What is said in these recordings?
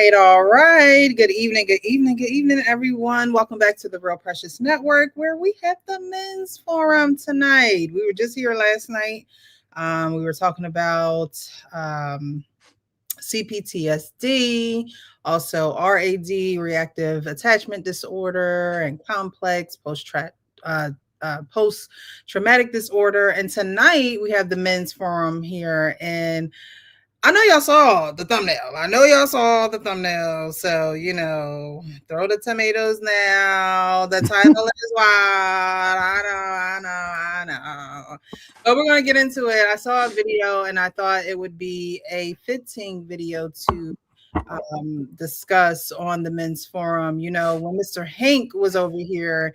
All right. Good evening, everyone. Welcome back to the Real Precious Network, where we have the men's forum tonight. We were just here last night. We were talking about CPTSD, also RAD, reactive attachment disorder, and complex post-traumatic disorder. And tonight we have the men's forum here, and I know y'all saw the thumbnail. So, throw the tomatoes now. The title is wild. I know. But we're going to get into it. I saw a video and I thought it would be a fitting video to discuss on the men's forum. When Mr. Hank was over here,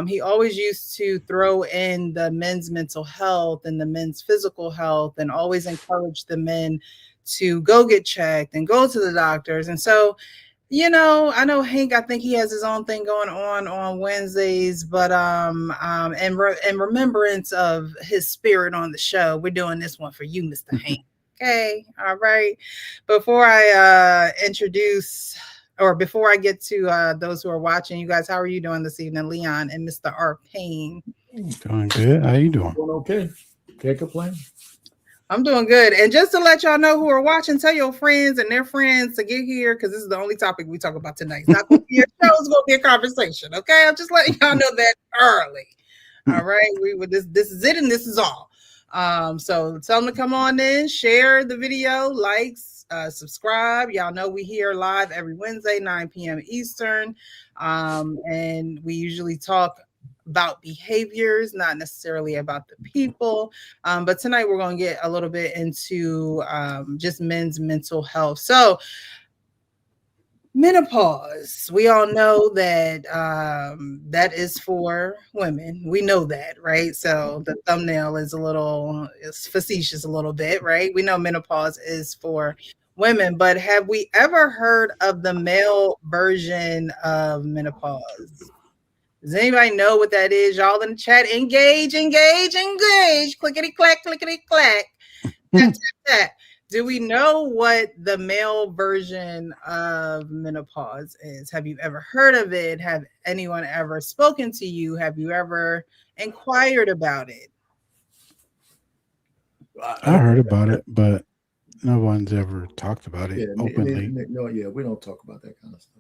he always used to throw in the men's mental health and the men's physical health and always encourage the men to go get checked and go to the doctors. And so, I know Hank, I think he has his own thing going on Wednesdays, but in remembrance of his spirit on the show, we're doing this one for you, Mr. Hank. Okay. All right. Before I before I get to those who are watching, you guys, how are you doing this evening? Leon and Mr. R. Payne. Doing good. How you doing? Doing okay. Can't complain. I'm doing good. And just to let y'all know who are watching, tell your friends and their friends to get here, because this is the only topic we talk about tonight. It's not going to be a show, it's going to be a conversation. Okay. I'm just letting y'all know that early. All right. This is it, and this is all. So tell them to come on in, share the video, likes, subscribe. Y'all know we here live every Wednesday, 9 p.m. Eastern. And we usually talk about behaviors, not necessarily about the people. But tonight we're going to get a little bit into just men's mental health. So menopause, we all know that that is for women. We know that, right? So the thumbnail is facetious a little bit, right? We know menopause is for women, but have we ever heard of the male version of menopause? Does anybody know what that is? Y'all in the chat, engage. Clickety clack. Tap. Do we know what the male version of menopause is? Have you ever heard of it? Have anyone ever spoken to you? Have you ever inquired about it? I heard about it, but no one's ever talked about it openly. We don't talk about that kind of stuff.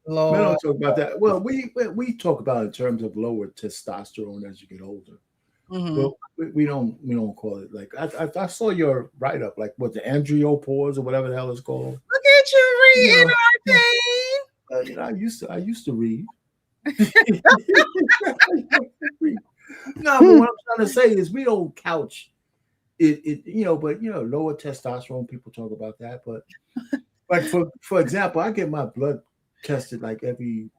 We don't talk about that. Well, we talk about it in terms of lower testosterone as you get older. Mm-hmm. Well, we don't call it like I saw your write up, like what the Andropause or whatever the hell it's called. Look at you reading our thing. I used to read. No, but what I'm trying to say is we don't couch it. But lower testosterone, people talk about that. But for example, I get my blood tested like every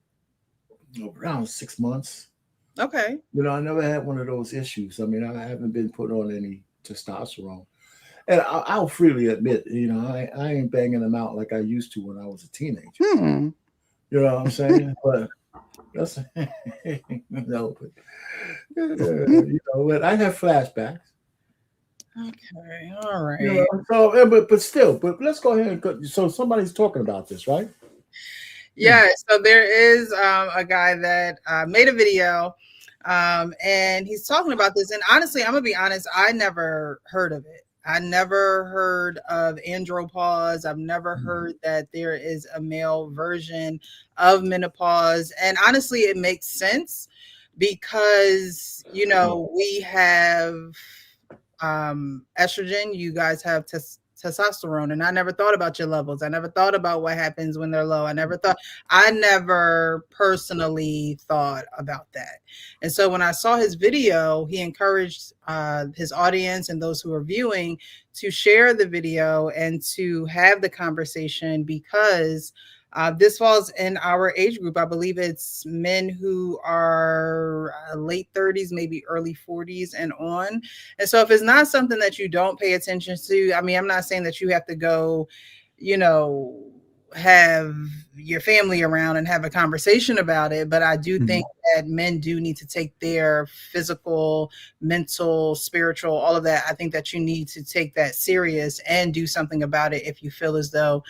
around 6 months. Okay. I never had one of those issues. I mean, I haven't been put on any testosterone. And I'll freely admit, I ain't banging them out like I used to when I was a teenager. Hmm. You know what I'm saying? But that's no, but but I have flashbacks. Okay, all right. But still, but let's go ahead and go. So somebody's talking about this, right? Yeah. So there is a guy that made a video, and he's talking about this. And honestly, I'm gonna be honest, I never heard of it. I never heard of andropause. I've never heard that there is a male version of menopause. And honestly, it makes sense because we have estrogen, you guys have testosterone, and I never thought about your levels. I never thought about what happens when they're low. I never personally thought about that. And so when I saw his video, he encouraged his audience and those who are viewing to share the video and to have the conversation, because this falls in our age group. I believe it's men who are late 30s, maybe early 40s and on. And so if it's not something that you don't pay attention to, I mean, I'm not saying that you have to go, have your family around and have a conversation about it. But I do think that men do need to take their physical, mental, spiritual, all of that. I think that you need to take that serious and do something about it if you feel as though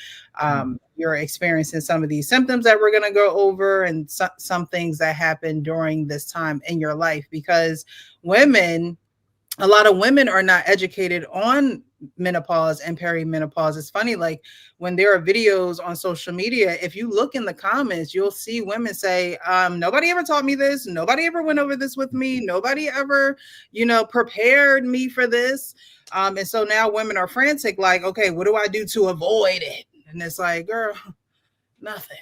you're experiencing some of these symptoms that we're going to go over, and some things that happen during this time in your life. Because a lot of women are not educated on menopause and perimenopause. It's funny, like when there are videos on social media, if you look in the comments, you'll see women say, nobody ever taught me this. Nobody ever went over this with me. Nobody ever, prepared me for this. And so now women are frantic, like, okay, what do I do to avoid it? And it's like, girl, nothing.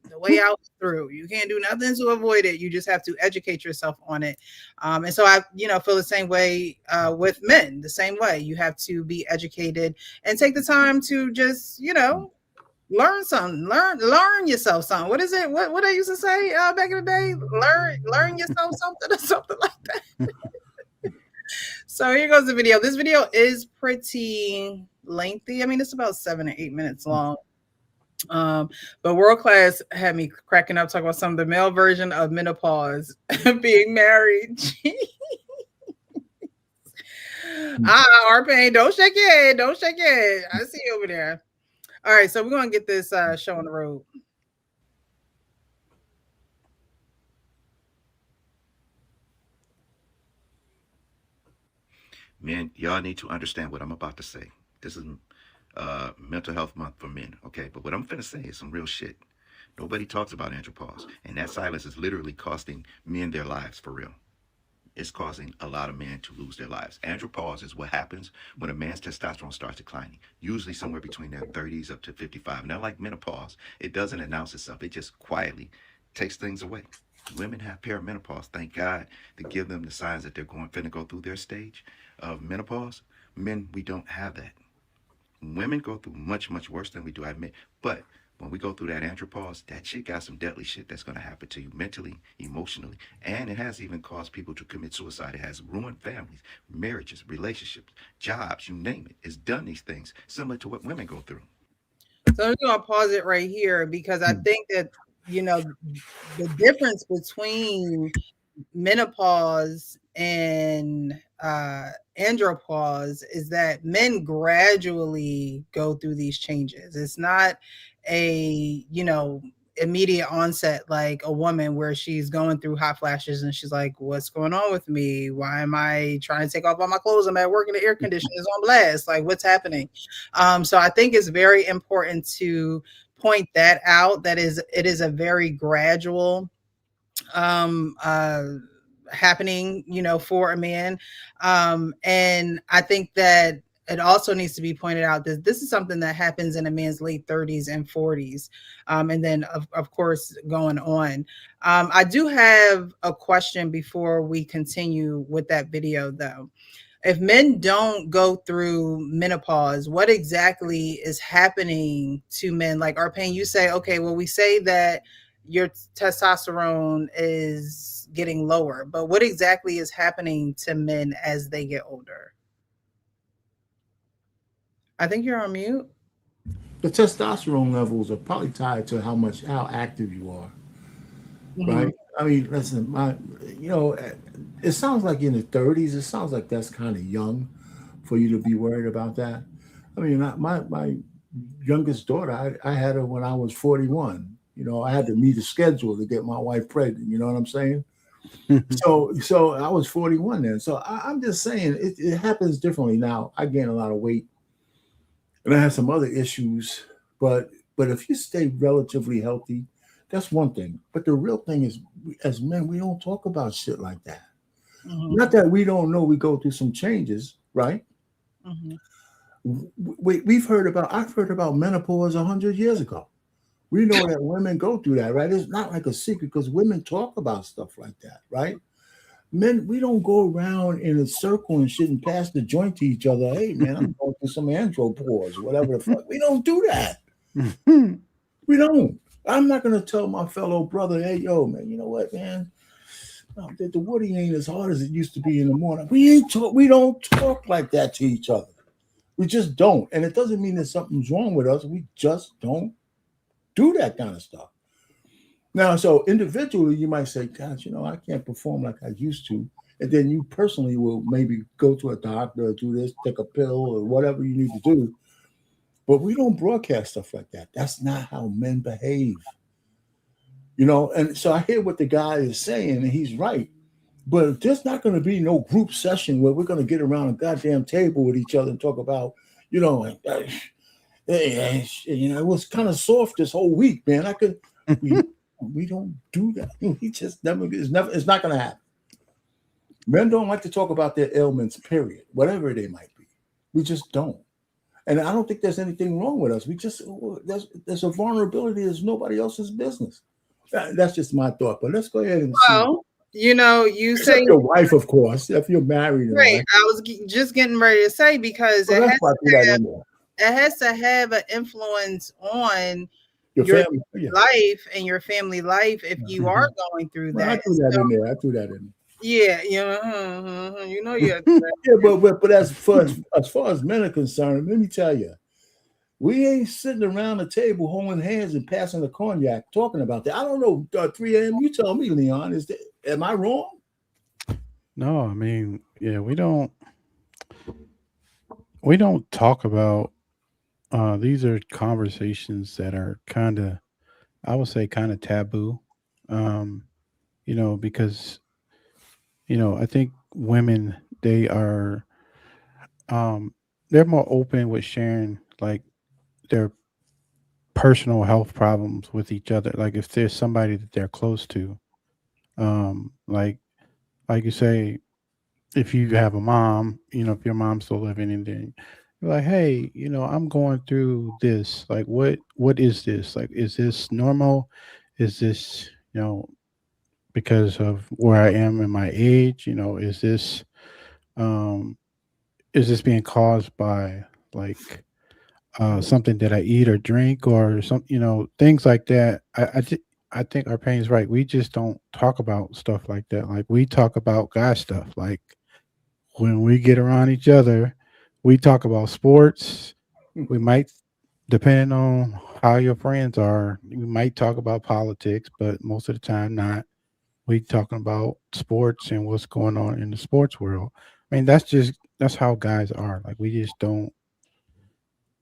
The way out is through. You can't do nothing to avoid it. You just have to educate yourself on it. And so I, feel the same way with men. The same way, you have to be educated and take the time to just, learn something. Learn yourself something. What is it? What I used to say back in the day? Learn yourself something or something like that. So here goes the video. This video is pretty lengthy. I mean, it's about 7 or 8 minutes long. But World Class had me cracking up talking about some of the male version of menopause being married. Our pain, don't shake your head. Don't shake your head. I see you over there. All right, so we're gonna get this show on the road. Men, y'all need to understand what I'm about to say. This is Mental Health Month for men, okay? But what I'm finna say is some real shit. Nobody talks about andropause, and that silence is literally costing men their lives for real. It's causing a lot of men to lose their lives. Andropause is what happens when a man's testosterone starts declining, usually somewhere between their 30s up to 55. Now, like menopause, it doesn't announce itself. It just quietly takes things away. Women have perimenopause, thank God, to give them the signs that they're finna go through their stage of menopause. Men, we don't have that. Women go through much, much worse than we do, I admit. But when we go through that andropause, that shit got some deadly shit that's going to happen to you mentally, emotionally, and it has even caused people to commit suicide. It has ruined families, marriages, relationships, jobs, you name it. It's done these things similar to what women go through. So I'm going to pause it right here, because I think that, the difference between menopause and andropause is that men gradually go through these changes. It's not a immediate onset like a woman, where she's going through hot flashes and she's like, what's going on with me? Why am I trying to take off all my clothes? I'm at work and the air conditioner is on blast. Like, what's happening? So I think it's very important to point that out. It is a very gradual happening, for a man. And I think that it also needs to be pointed out that this is something that happens in a man's late 30s and 40s. And then, of course, going on. I do have a question before we continue with that video, though. If men don't go through menopause, what exactly is happening to men? Like, Arpain, you say, okay, well, we say that your testosterone is getting lower. But what exactly is happening to men as they get older? I think you're on mute. The testosterone levels are probably tied to how active you are, right? I mean, listen, it sounds like in the 30s. It sounds like that's kind of young for you to be worried about that. I mean, my youngest daughter, I had her when I was 41. I had to meet a schedule to get my wife pregnant. You know what I'm saying? So I was 41 then. So I'm just saying it happens differently now. I gained a lot of weight, and I have some other issues. But if you stay relatively healthy, that's one thing. But the real thing is, as men, we don't talk about shit like that. Not that we don't know we go through some changes, right? I've heard about menopause 100 years ago. We know that women go through that, right? It's not like a secret because women talk about stuff like that, right? Men, we don't go around in a circle and shit and pass the joint to each other. Hey, man, I'm going through some andropause, whatever the fuck. We don't do that. We don't. I'm not going to tell my fellow brother, hey, yo, man, you know what, man? No, the woody ain't as hard as it used to be in the morning. We don't talk like that to each other. We just don't. And it doesn't mean that something's wrong with us. We just don't do that kind of stuff. Now, so individually, you might say, gosh, I can't perform like I used to. And then you personally will maybe go to a doctor or do this, take a pill or whatever you need to do. But we don't broadcast stuff like that. That's not how men behave. And so I hear what the guy is saying, and he's right. But there's not going to be no group session where we're going to get around a goddamn table with each other and talk about, it was kind of soft this whole week, man. We don't do that. It's not going to happen. Men don't like to talk about their ailments, period, whatever they might be. We just don't. And I don't think there's anything wrong with us. There's a vulnerability that's nobody else's business. That's just my thought. But let's go ahead and see. You except say your wife, of course, if you're married. Right. I was just getting ready to say because it has to have an influence on your family life and your family life if you are going through that. I threw that in there. Yeah, yeah, but as far as men are concerned, let me tell you, we ain't sitting around the table holding hands and passing the cognac talking about that. I don't know, 3 a.m. You tell me, Leon, am I wrong? No, I mean, yeah, we don't talk about these are conversations that are kind of, I would say, kind of taboo. Because I think women, they are they're more open with sharing like their personal health problems with each other. Like if there's somebody that they're close to, like you say, if you have a mom, if your mom's still living, and then you're like, hey, I'm going through this. Like, what is this? Like, is this normal? Is this, because of where I am in my age? Is this being caused by like something that I eat or drink or some, things like that? I think our pain's right. We just don't talk about stuff like that. Like we talk about guy stuff. Like when we get around each other, we talk about sports. We might, depending on how your friends are, we might talk about politics, but most of the time not. We talking about sports and what's going on in the sports world. I mean, that's how guys are. Like we just don't,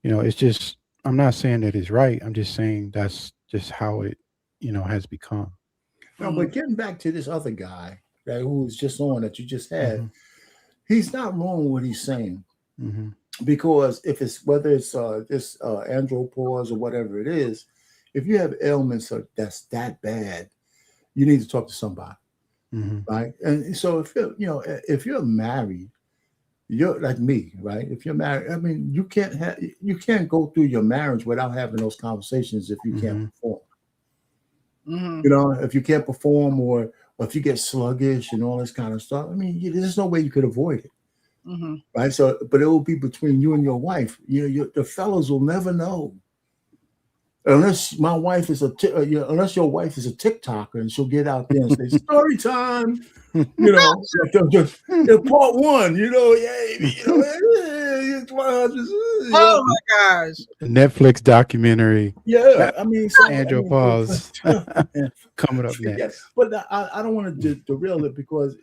it's just, I'm not saying that it's right. I'm just saying that's just how it, has become. No, but getting back to this other guy who was just on that you just had, he's not wrong with what he's saying. Because whether it's this andropause or whatever it is, if you have ailments that's that bad, you need to talk to somebody, right? And so if you're married, you're like me, right? If you're married, I mean, you can't go through your marriage without having those conversations if you can't perform. If you can't perform or if you get sluggish and all this kind of stuff, I mean, there's no way you could avoid it. Right. So, but it will be between you and your wife. The fellows will never know. unless my wife is unless your wife is a TikToker and she'll get out there and say story time, just part one, Oh my gosh. Netflix documentary. Yeah, I mean, Andropause coming up next. Yes, but I don't want to derail it because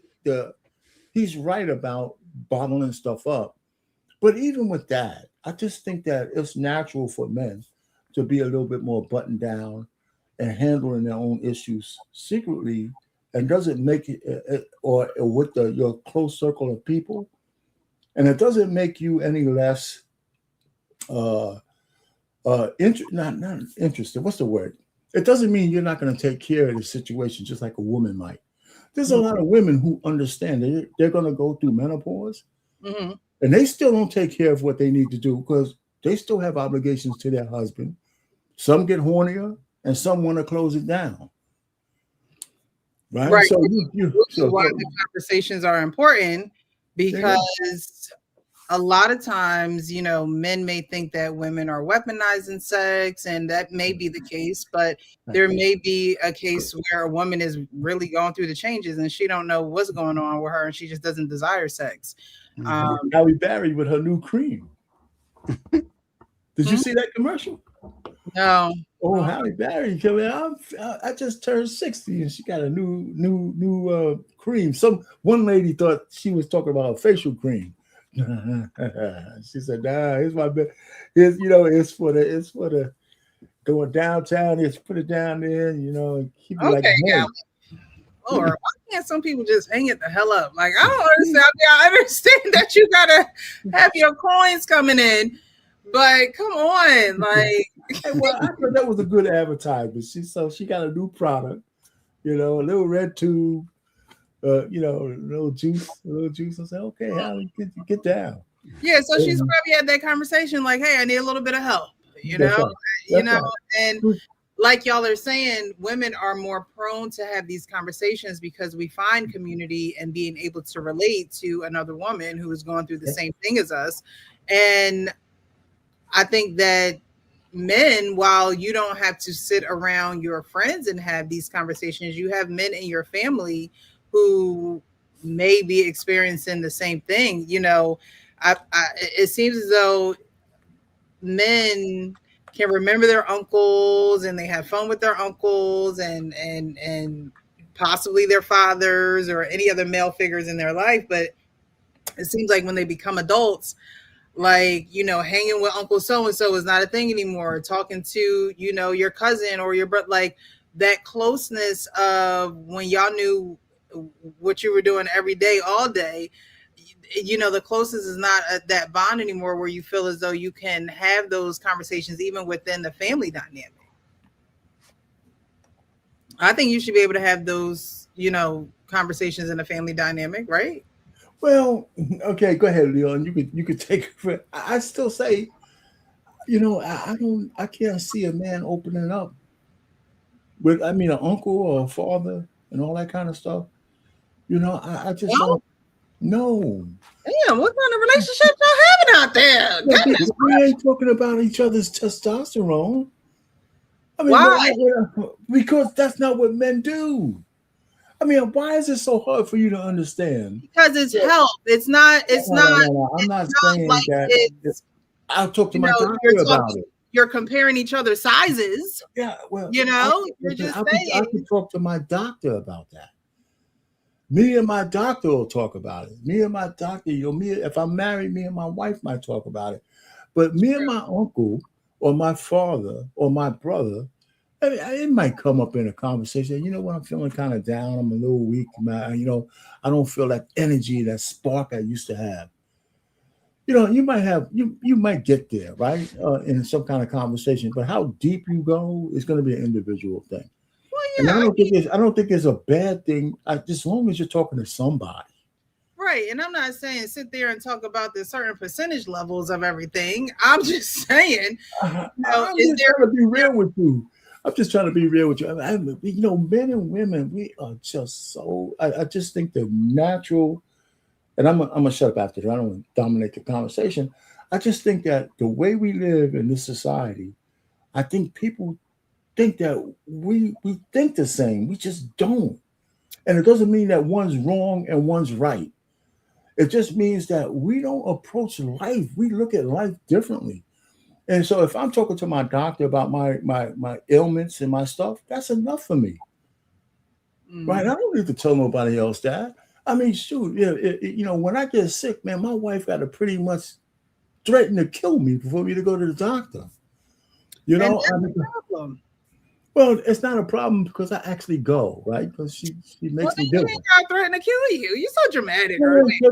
he's right about bottling stuff up. But even with that, I just think that it's natural for men to be a little bit more buttoned down and handling their own issues secretly, and doesn't make it or with your close circle of people, and it doesn't make you any less not interested. What's the word? It doesn't mean you're not going to take care of the situation just like a woman might. There's a lot of women who understand they're going to go through menopause, and they still don't take care of what they need to do because they still have obligations to their husband. Some get hornier, and some want to close it down. Right. So, why the conversations are important, because a lot of times, men may think that women are weaponizing sex, and that may be the case, but there may be a case where a woman is really going through the changes and she don't know what's going on with her, and she just doesn't desire sex. Halle Berry with her new cream. Did you see that commercial? No. Oh, Halle Berry coming out. I just turned 60 and she got a new cream. One lady thought she was talking about a facial cream. She said, "Nah, here's my bed. It's for the going downtown. It's put it down there, and keep it like yeah. Lord, why can't some people just hang it the hell up? Like, I don't understand. I understand that you gotta have your coins coming in, but come on, like." Well, I thought that was a good advertisement. She got a new product, a little red tube, a little juice. I said, okay, Hallie, get down. Yeah, so she's probably had that conversation like, hey, I need a little bit of help, and like y'all are saying, women are more prone to have these conversations because we find community and being able to relate to another woman who is going through the same thing as us. And I think that men, while you don't have to sit around your friends and have these conversations, you have men in your family who may be experiencing the same thing. It seems as though men can remember their uncles and they have fun with their uncles and possibly their fathers or any other male figures in their life. But it seems like when they become adults, like, hanging with Uncle so-and-so is not a thing anymore. Talking to, your cousin or your brother, like that closeness of when y'all knew what you were doing every day, all day, the closest is not that bond anymore where you feel as though you can have those conversations even within the family dynamic. I think you should be able to have those, conversations in a family dynamic, right? Well, okay, go ahead, Leon. You could take it. I still say, I can't see a man opening up with, an uncle or a father and all that kind of stuff. I just don't know. Damn, what kind of relationship y'all having out there? We ain't talking about each other's testosterone. Why? Because that's not what men do. Why is it so hard for you to understand? Because it's health. It's not. No. I'm not saying like that. I'll talk to my doctor about it. You're comparing each other's sizes. Yeah, well, you're just saying. I could talk to my doctor about that. Me and my doctor will talk about it. Me and my doctor, if I'm married, me and my wife might talk about it. But me and my uncle or my father or my brother, it might come up in a conversation. You know what? I'm feeling kind of down. I'm a little weak. I don't feel that energy, that spark I used to have. You might get there, right? In some kind of conversation. But how deep you go is going to be an individual thing. Well, yeah. And I don't think it's a bad thing, as long as you're talking to somebody. Right. And I'm not saying sit there and talk about the certain percentage levels of everything. I'm just saying. I'm just trying to be real with you. I'm just trying to be real with you. Men and women, we are just so. I just think the natural, and I'm gonna shut up after that. I don't want to dominate the conversation. I just think that the way we live in this society, I think people think that we think the same. We just don't. And it doesn't mean that one's wrong and one's right. It just means that we don't approach life. We look at life differently. And so if I'm talking to my doctor about my ailments and my stuff, that's enough for me. Right? I don't need to tell nobody else that. I mean, shoot, when I get sick, man, my wife got to pretty much threaten to kill me for me to go to the doctor. And that's the problem. Well, it's not a problem because I actually go, right? Because she makes me do it. I threaten to kill you. You're so dramatic, early. You're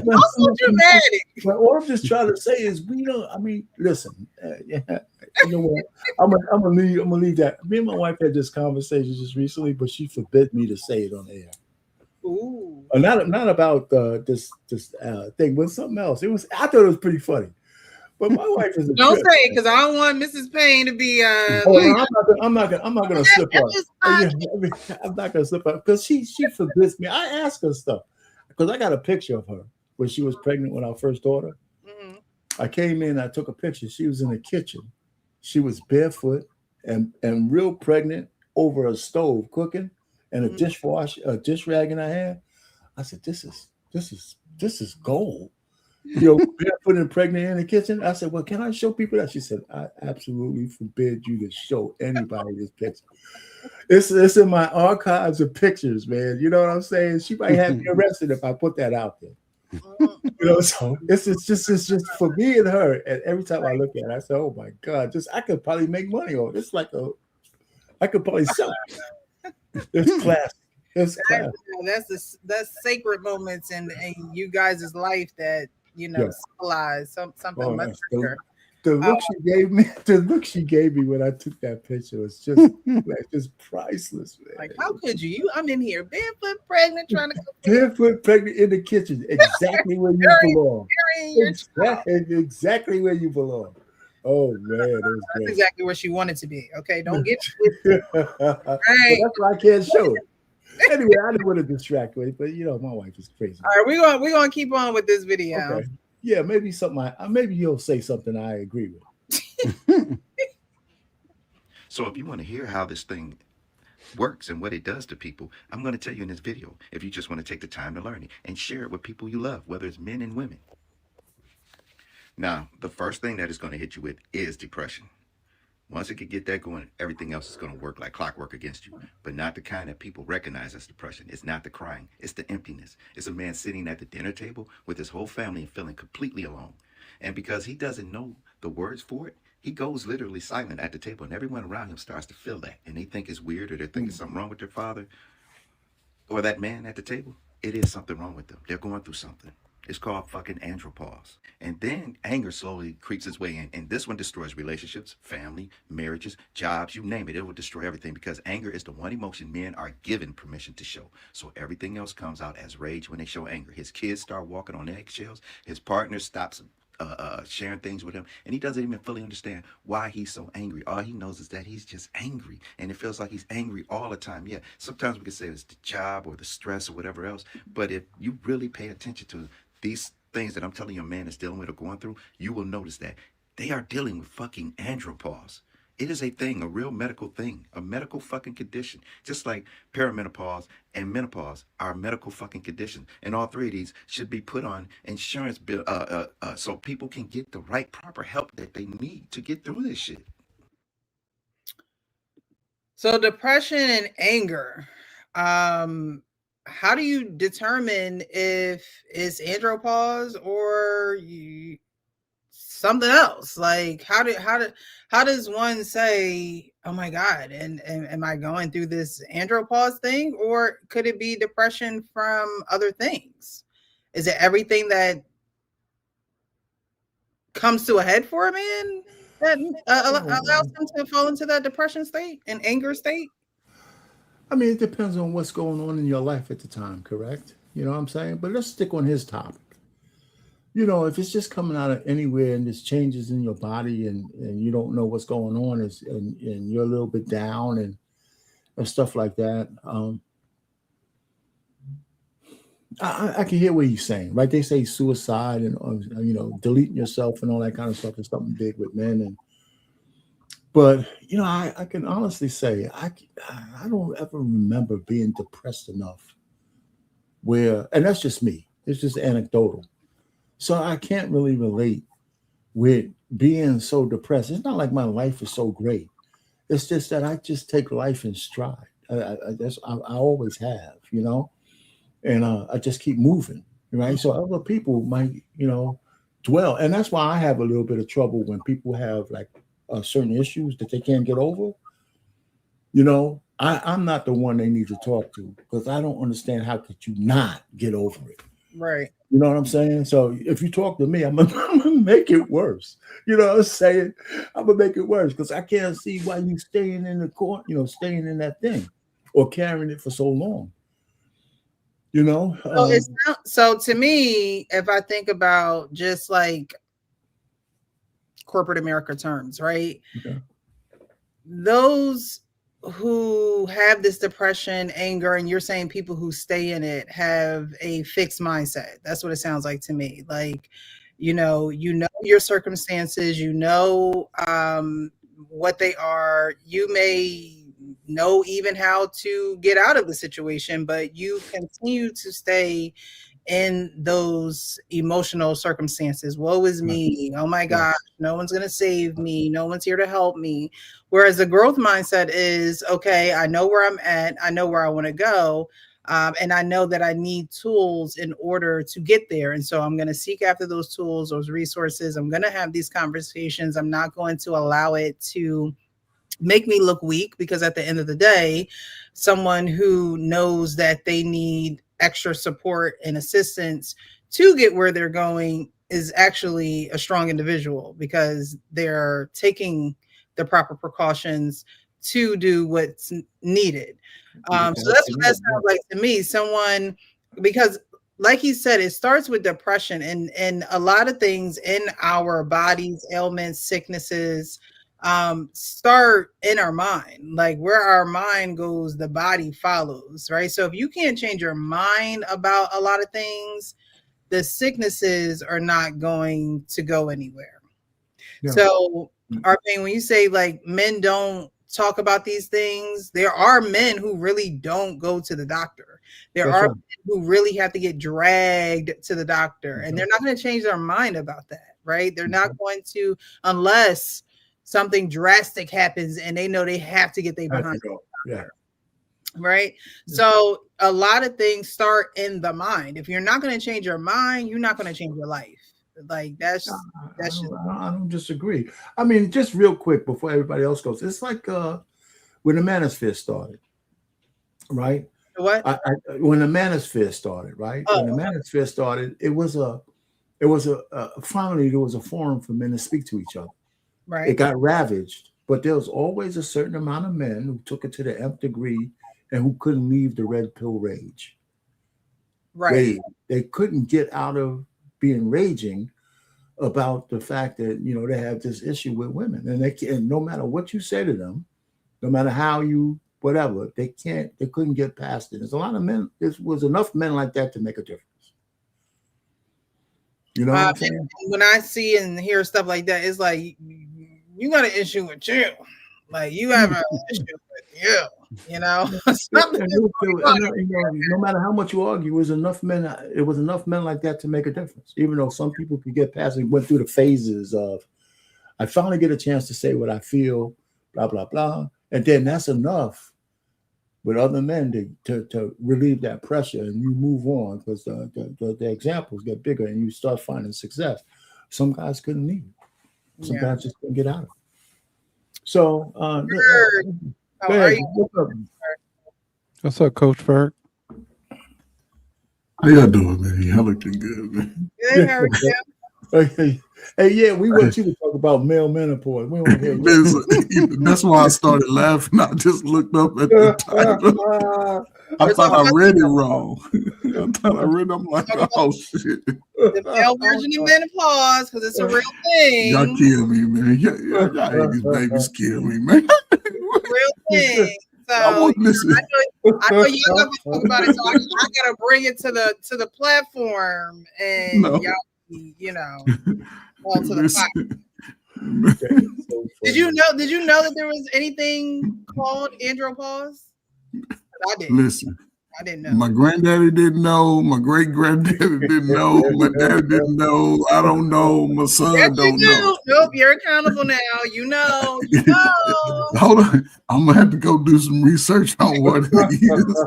so dramatic. But all I'm just trying to say is we don't. I mean, listen. You know what? I'm gonna leave that. Me and my wife had this conversation just recently, but she forbid me to say it on air. Ooh. Not about this thing, but something else. I thought it was pretty funny. But my wife is. Don't say it because I don't want Mrs. Payne to be. I'm not gonna slip up. I'm not gonna slip up because she forbids me. I ask her stuff because I got a picture of her when she was pregnant with our first daughter. Mm-hmm. I came in, I took a picture. She was in the kitchen. She was barefoot and real pregnant over a stove cooking and a dish rag in her hand. I said, "This is gold." Barefoot and pregnant in the kitchen. I said, "Well, can I show people that?" She said, "I absolutely forbid you to show anybody this picture. It's in my archives of pictures, man. You know what I'm saying? She might have me arrested if I put that out there." So it's just for me and her. And every time I look at it, I say, "Oh my God, I could probably make money on it. It's like I could probably sell it." It's classic. That's sacred moments in you guys' life that symbolize something much bigger. The look she gave me when I took that picture was just priceless, man. Like, how could you? I'm in here barefoot, pregnant, trying to cook. Barefoot, pregnant in the kitchen, exactly where you belong. Exactly where you belong. Oh man, that's exactly where she wanted to be. Okay, don't get right. That's why I can't show it. Anyway, I didn't want to distract with it, but my wife is crazy. All right, we're gonna keep on with this video. Okay. Yeah, maybe maybe you'll say something I agree with. So if you want to hear how this thing works and what it does to people, I'm going to tell you in this video. If you just want to take the time to learn it and share it with people you love, whether it's men and women. Now, the first thing that is going to hit you with is depression. Once it can get that going, everything else is going to work like clockwork against you, but not the kind that people recognize as depression. It's not the crying. It's the emptiness. It's a man sitting at the dinner table with his whole family and feeling completely alone. And because he doesn't know the words for it, he goes literally silent at the table, and everyone around him starts to feel that. And they think it's weird, or they're thinking something wrong with their father or that man at the table. It is something wrong with them. They're going through something. It's called fucking andropause. And then anger slowly creeps its way in. And this one destroys relationships, family, marriages, jobs, you name it. It will destroy everything because anger is the one emotion men are given permission to show. So everything else comes out as rage when they show anger. His kids start walking on eggshells. His partner stops sharing things with him, and he doesn't even fully understand why he's so angry. All he knows is that he's just angry, and it feels like he's angry all the time. Yeah, sometimes we can say it's the job or the stress or whatever else, but if you really pay attention to these things that I'm telling you a man is dealing with or going through, you will notice that they are dealing with fucking andropause. It is a thing, a real medical thing, a medical fucking condition. Just like perimenopause and menopause are medical fucking conditions. And all three of these should be put on insurance bill so people can get the right proper help that they need to get through this shit. So depression and anger. How do you determine if it's andropause or something else? Like how does one say, oh my God, and am I going through this andropause thing, or could it be depression from other things? Is it everything that comes to a head for a man that allows him to fall into that depression state and anger state? I mean, it depends on what's going on in your life at the time, correct? You know what I'm saying? But let's stick on his topic. If it's just coming out of anywhere and there's changes in your body and you don't know what's going on and you're a little bit down and stuff like that, I can hear what he's saying, right? They say suicide and, deleting yourself and all that kind of stuff is something big with men. But you know, I can honestly say I don't ever remember being depressed enough where, and that's just me. It's just anecdotal. So I can't really relate with being so depressed. It's not like my life is so great. It's just that I just take life in stride. I always have, you know, and I just keep moving, right? So other people might, you know, dwell, and that's why I have a little bit of trouble when people have like certain issues that they can't get over. You know, I'm not the one they need to talk to because I don't understand how could you not get over it. Right. You know what I'm saying? So if you talk to me, I'm gonna make it worse. You know what I'm saying? I'm gonna make it worse because I can't see why you staying in the court, you know, staying in that thing or carrying it for so long. You know? So it's not, so to me, if I think about just like corporate America terms, right? Okay. Those who have this depression, anger, and you're saying people who stay in it have a fixed mindset. That's what it sounds like to me. Like, you know your circumstances, you know what they are. You may know even how to get out of the situation, but you continue to stay in those emotional circumstances. Woe is me. Oh my gosh, no one's going to save me. No one's here to help me. Whereas the growth mindset is, okay, I know where I'm at. I know where I want to go. And I know that I need tools in order to get there. And so I'm going to seek after those tools, those resources. I'm going to have these conversations. I'm not going to allow it to make me look weak, because at the end of the day, someone who knows that they need extra support and assistance to get where they're going is actually a strong individual, because they're taking the proper precautions to do what's needed. So that's what that sounds like to me. Someone, because like he said, it starts with depression, and a lot of things in our bodies, ailments, sicknesses, start in our mind. Like where our mind goes, the body follows, right? So if you can't change your mind about a lot of things, the sicknesses are not going to go anywhere. Yeah. So Arpane, when you say like men don't talk about these things, there are men who really don't go to the doctor. There are men who really have to get dragged to the doctor, and they're not going to change their mind about that, right? They're not going to, unless something drastic happens and they know they have to get their behind. Yeah. Right. Yeah. So a lot of things start in the mind. If you're not going to change your mind, you're not going to change your life. Like that's I don't disagree. I mean, just real quick before everybody else goes, it's like when the Manosphere started, right? What? When the Manosphere started, right? When the Manosphere started, it was finally there was a forum for men to speak to each other. Right. It got ravaged, but there was always a certain amount of men who took it to the nth degree and who couldn't leave the red pill rage. Right. They couldn't get out of being raging about the fact that, you know, they have this issue with women, and no matter what you say to them, no matter how you whatever, they couldn't get past it. There's a lot of men. There was enough men like that to make a difference. You know what I'm saying? When I see and hear stuff like that, it's like you got an issue with you. Like you have an issue with you. You know, no matter how much you argue, it was enough men like that to make a difference. Even though some people could get past it, went through the phases of, I finally get a chance to say what I feel, blah blah blah, and then that's enough with other men to relieve that pressure, and you move on because the examples get bigger and you start finding success. Some guys couldn't leave it. Some guys just couldn't get out of it. So, how are you? What's up, Coach Ferg? How y'all doing, man? Y'all looking good, man. Good, how are you? Hey, yeah, we want you to talk about male menopause. We want to hear you. That's why I started laughing. I just looked up at the title. I thought I read it wrong. I'm like, oh, shit. The male version of menopause, because it's a real thing. Y'all kill me, man. Y'all these babies kill me, man. Real thing. So I know y'all got to talk about it, so I gotta bring it to the platform, and y'all, you know, well, to the Did you know that there was anything called andropause? I didn't. Listen, I didn't know. My granddaddy didn't know. My great granddaddy didn't know. My dad didn't know. I don't know. My son don't know. Nope, you're accountable now. You know. Hold on. I'm gonna have to go do some research on what it is.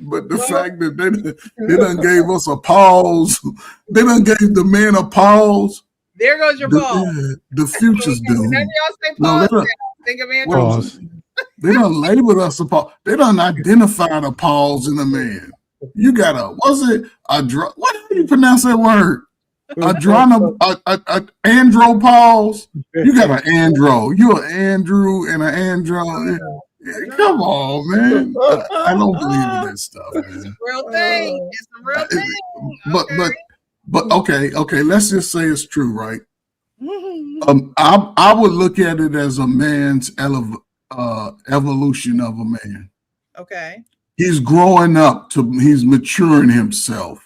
But the fact that they done gave us a pause. They done gave the man a pause. There goes your pause. The future's doomed. Whenever y'all say pause, now, think of andropause. They done labeled us a pause. They done identified a pause in a man. You got what do you pronounce that word? Andropause. You got an andro. You're an Andrew and an andro. Come on, man. I don't believe in that stuff, man. It's a real thing. It's a real thing. But okay. Let's just say it's true, right? I would look at it as a man's evolution of a man. Okay. He's growing up he's maturing himself.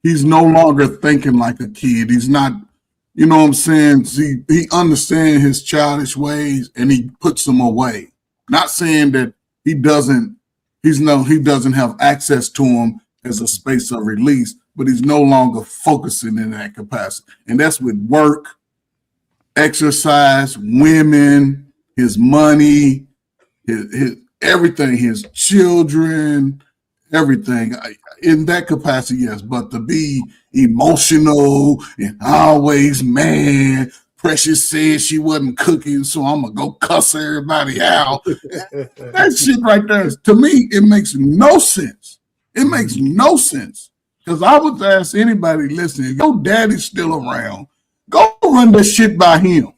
He's no longer thinking like a kid. He's not, you know what I'm saying? He understands his childish ways and he puts them away. Not saying that he doesn't have access to them as a space of release, but he's no longer focusing in that capacity. And that's with work, exercise, women, his money, his everything, his children, everything. In that capacity, yes. But to be emotional and always mad, Precious said she wasn't cooking, so I'm gonna go cuss everybody out. That shit right there, to me, it makes no sense. It makes no sense. Because I would ask anybody listening, your daddy's still around. Go run this shit by him.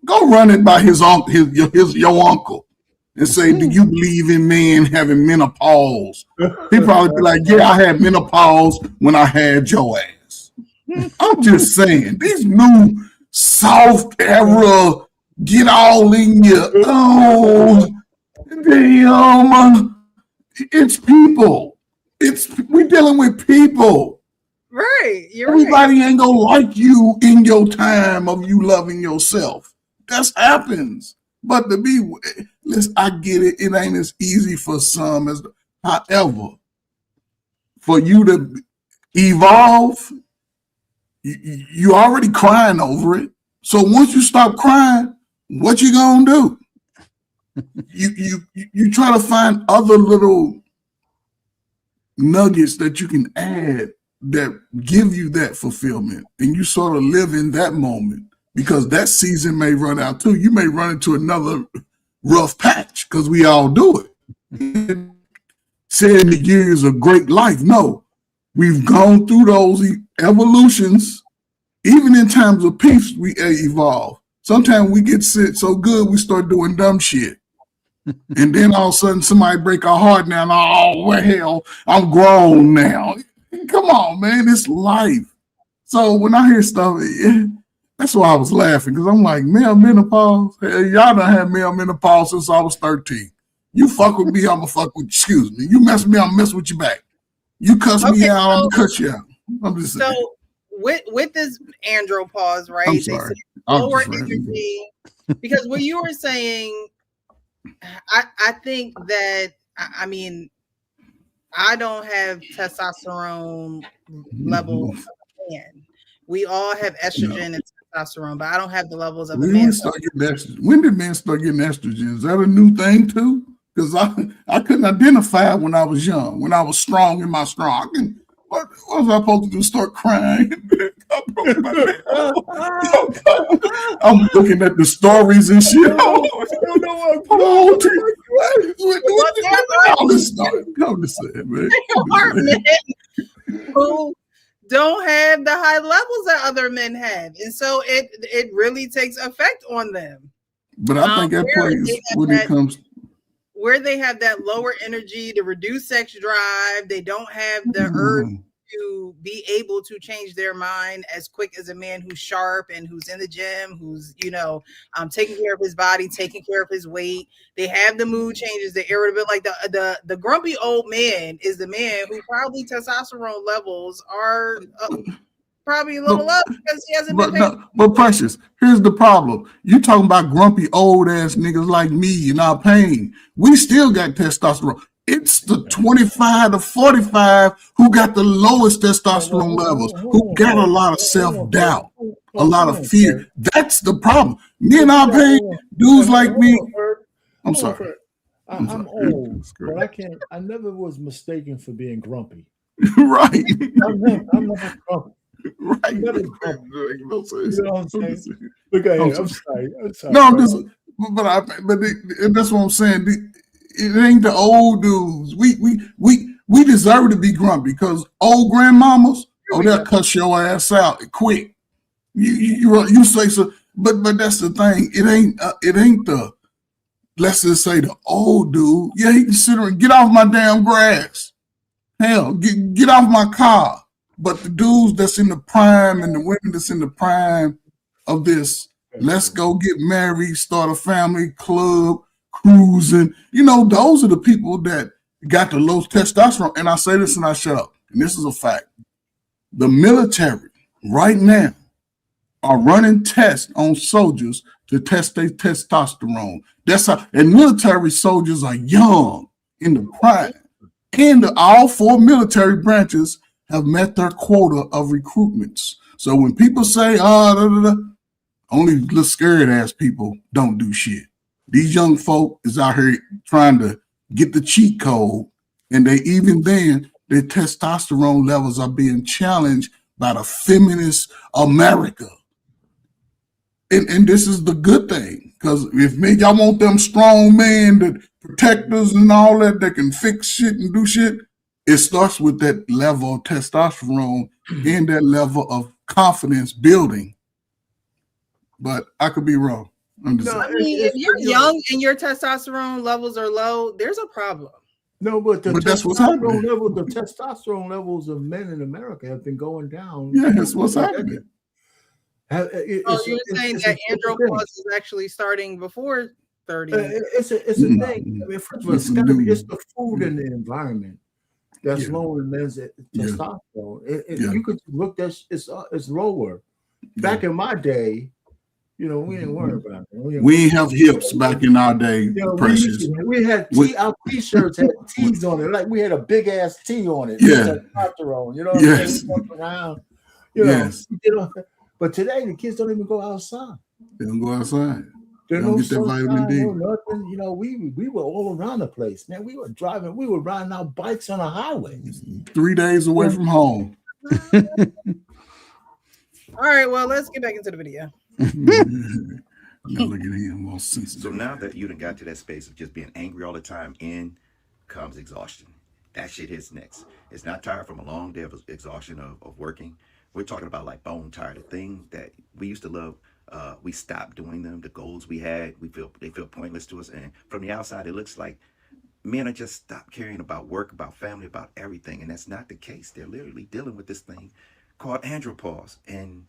Go run it by his uncle, your uncle, and say, do you believe in men having menopause? He probably be like, yeah, I had menopause when I had your ass. I'm just saying, these new soft era, get all in your, damn, it's people. We're dealing with people. Right. Everybody ain't gonna like you in your time of you loving yourself. That happens. But listen, I get it. It ain't as easy for some as, however, for you to evolve, you already crying over it. So once you stop crying, what you gonna do? You try to find other little nuggets that you can add that give you that fulfillment, and you sort of live in that moment, because that season may run out too. You may run into another rough patch, because we all do it. 70 years of great life. No, we've gone through those evolutions. Even in times of peace, we evolve. Sometimes we get sick so good we start doing dumb shit. And then all of a sudden somebody break our heart now. Oh, well, I'm grown now. Come on, man, it's life. So when I hear stuff, that's why I was laughing, because I'm like, male menopause? Hey, y'all done had male menopause since I was 13. You fuck with me, I'm gonna fuck with you. Excuse me. You mess with me, I'm mess with you back. You cuss me out, I'm gonna cuss you out. I'm just saying. So with this andropause, right? I'm sorry. Lower energy. Because what you were saying, I think that, I mean, I don't have testosterone levels of a man. We all have estrogen and testosterone, but I don't have the levels of a man. When did men start getting estrogen? Is that a new thing too? Because I couldn't identify when I was young, when I was strong in my strong. What was I supposed to do? Start crying? I'm looking at the stories and shit. I don't know who don't have the high levels that other men have, and so it really takes effect on them. But I think that plays when it comes where they have that lower energy, to reduce sex drive. They don't have the urge to be able to change their mind as quick as a man who's sharp and who's in the gym, who's, taking care of his body, taking care of his weight. They have the mood changes, the irritability. Like the grumpy old man is the man who probably testosterone levels are probably a little up because he hasn't been paid. But Precious, here's the problem. You talking about grumpy old ass niggas like me in our pain. We still got testosterone. It's the 25 to 45 who got the lowest testosterone levels, who got a lot of self-doubt, a lot of fear. That's the problem. Me and our pain, dudes like me. I'm sorry. I'm old, but I never was mistaken for being grumpy. Right. I'm never grumpy. Right. I'm never grumpy. You know what I'm saying? Look at I'm sorry. No, I'm just, but that's what I'm saying. It ain't the old dudes. We deserve to be grumpy because old grandmamas, they'll cuss your ass out quick. You say so, but that's the thing. It ain't the, let's just say, the old dude. Yeah, he can sit there and get off my damn grass. Hell, get off my car. But the dudes that's in the prime and the women that's in the prime of this, let's go get married, start a family, club, cruising. Those are the people that got the low testosterone. And I say this and I shut up. And this is a fact. The military right now are running tests on soldiers to test their testosterone. That's how, and military soldiers are young in the prime. And all 4 military branches have met their quota of recruitments. So when people say, only little scared ass people don't do shit. These young folk is out here trying to get the cheat code, and their testosterone levels are being challenged by the feminist America. And this is the good thing, because if y'all want them strong men that protect us and all that can fix shit and do shit, it starts with that level of testosterone and that level of confidence building. But I could be wrong. If you're young and your testosterone levels are low, there's a problem. No, but that's what's happening. The testosterone levels of men in America have been going down. Yeah, that's what's happening. You're saying that Andropause is actually starting before 30. It's a thing. I mean, first of all, it's the food and the environment that's lowering men's testosterone. You could look at it's lower. Back in my day, we didn't worry about it. We didn't have hips back in our day, Precious. We had our t-shirts had T's on it, like we had a big ass T on it. Yeah. Testosterone, you know what I'm saying? Walk around, But today the kids don't even go outside. They don't go outside. They don't get that vitamin D. Nothing. We were all around the place, man. We were riding our bikes on the highways. 3 days away from home. All right, well, let's get back into the video. Look at him. So now that you done got to that space of just being angry all the time, in comes exhaustion. That shit hits next. It's not tired from a long day of exhaustion of working. We're talking about like bone tired, the thing that we used to love. We stopped doing them. The goals we had, they feel pointless to us. And from the outside, it looks like men are just stopped caring about work, about family, about everything. And that's not the case. They're literally dealing with this thing called andropause. And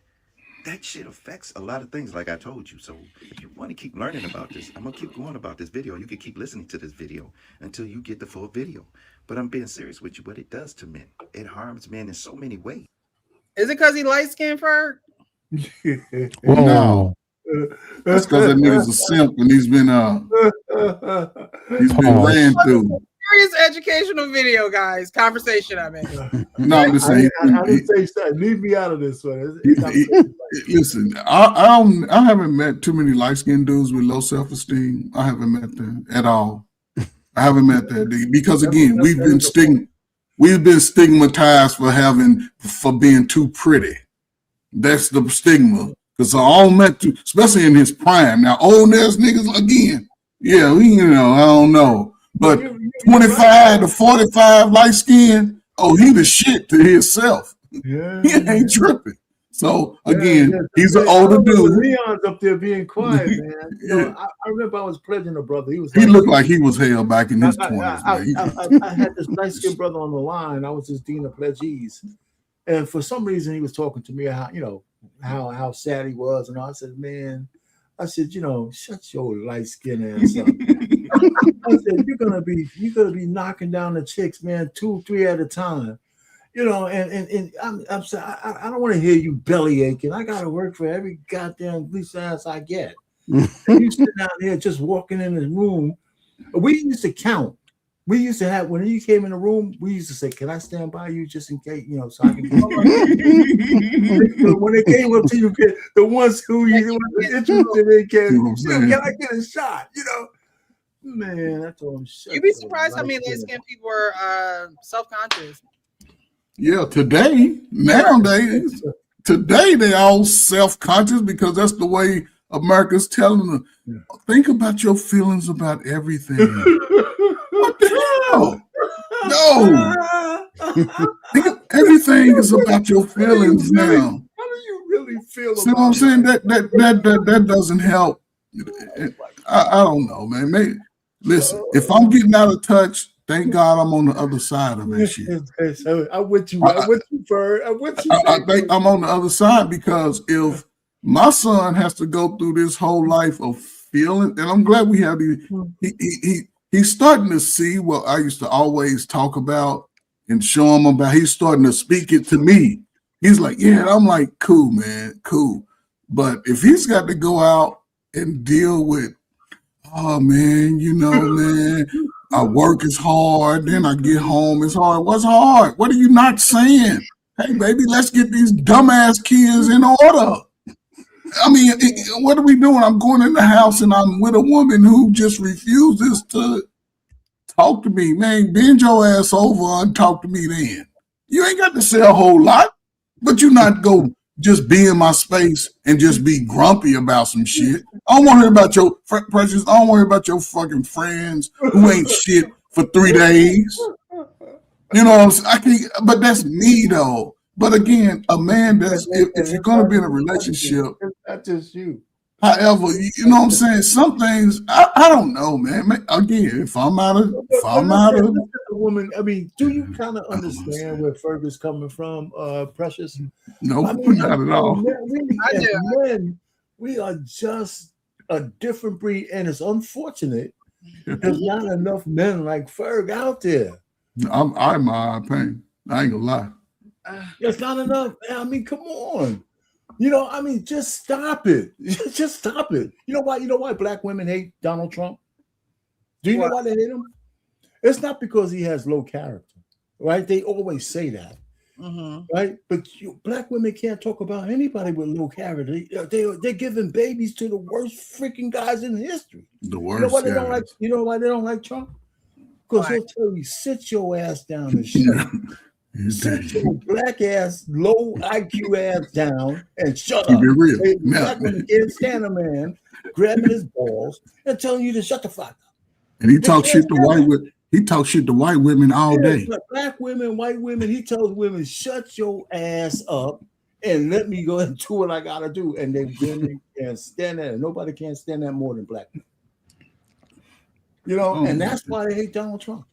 that shit affects a lot of things, like I told you. So if you want to keep learning about this, I'm going to keep going about this video. You can keep listening to this video until you get the full video. But I'm being serious with you. What it does to men, it harms men in so many ways. Is it because he light-skinned, Ferg? No. That's because that nigga's a simp and he's been ran through. Serious educational video, guys. Conversation I mean. No, I'm just saying. I didn't say something. Leave me out of this one. Listen, I haven't met too many light-skinned dudes with low self-esteem. I haven't met them at all. I haven't met that because again, we've been stigmatized for being too pretty. That's the stigma. Because I all met to, especially in his prime. Now, old ass niggas again. Yeah, I don't know. But 25 to 45 light skin, he the shit to himself. Yeah. He ain't tripping. So again, he's an older dude. Leon's up there being quiet, man. I remember I was pledging a brother. He looked like he was held back in his 20s. I had this light skinned brother on the line. I was his dean of pledgees. And for some reason he was talking to me how sad he was. And I said, man, shut your light skin ass up. I said, you're gonna be knocking down the chicks, man, 2, 3 at a time. You know, and I'm sorry, I don't want to hear you belly aching. I gotta work for every goddamn lease ass I get. And you sitting out here just walking in the room. We used to count. We used to have when you came in the room, we used to say, "Can I stand by you just in case, you know, so I can do it." When they came up to you, the ones who you were interested in, can I get a shot? You know, man, I told him, you'd be surprised how many light-skinned people are self-conscious. Yeah, nowadays, they all self-conscious because that's the way America's telling them. Think about your feelings about everything. What the hell? No. Everything is about your feelings now. How do you really feel? See what I'm saying? That doesn't help. I don't know, man. Maybe, listen, if I'm getting out of touch, thank God I'm on the other side of that shit. I'm with you. I'm with you, Bird. I'm with you. I think I'm on the other side because if my son has to go through this whole life of feeling, and I'm glad we have these. He's starting to see what I used to always talk about and show him about. He's starting to speak it to me. He's like, yeah, I'm like, cool, man, cool. But if he's got to go out and deal with, oh, man, you know, man, I work is hard, then I get home, it's hard. What's hard? What are you not saying? Hey, baby, let's get these dumbass kids in order. I mean, what are we doing? I'm going in the house and I'm with a woman who just refuses to talk to me. Man, bend your ass over and talk to me then. You ain't got to say a whole lot, but you not go just be in my space and just be grumpy about some shit. I don't want to hear about your precious. I don't want to hear about your fucking friends who ain't shit for 3 days. You know what I'm saying? I can't, but that's me though. But again, a man that's if you're gonna be in a relationship, it's not just you. However, you know what I'm saying? Some things I don't know, man. Again, if I'm out of the woman, I mean, do you kind of understand where Fergus coming from, Precious? No, I mean, not at all. Men, we are just a different breed, and it's unfortunate there's not enough men like Ferg out there. I'm my opinion. I ain't gonna lie. There's not enough. I mean, come on. You know, I mean, just stop it. Just stop it. You know why? You know why black women hate Donald Trump? Do you know why they hate him? It's not because he has low character, right? They always say that, right? But black women can't talk about anybody with low character. They're giving babies to the worst freaking guys in history. The worst. You know why they don't like? You know why they don't like Trump? Because he'll tell you, sit your ass down and shut. Sit your black ass, low IQ ass down and shut up. Real. Black women can't stand a man grabbing his balls and telling you to shut the fuck up. And he talks shit to white women. He talks shit to white women all day. Black women, white women. He tells women, "Shut your ass up and let me go and do what I gotta do." And they women can't stand that. Nobody can stand that more than black men. You know, and that's why they hate Donald Trump.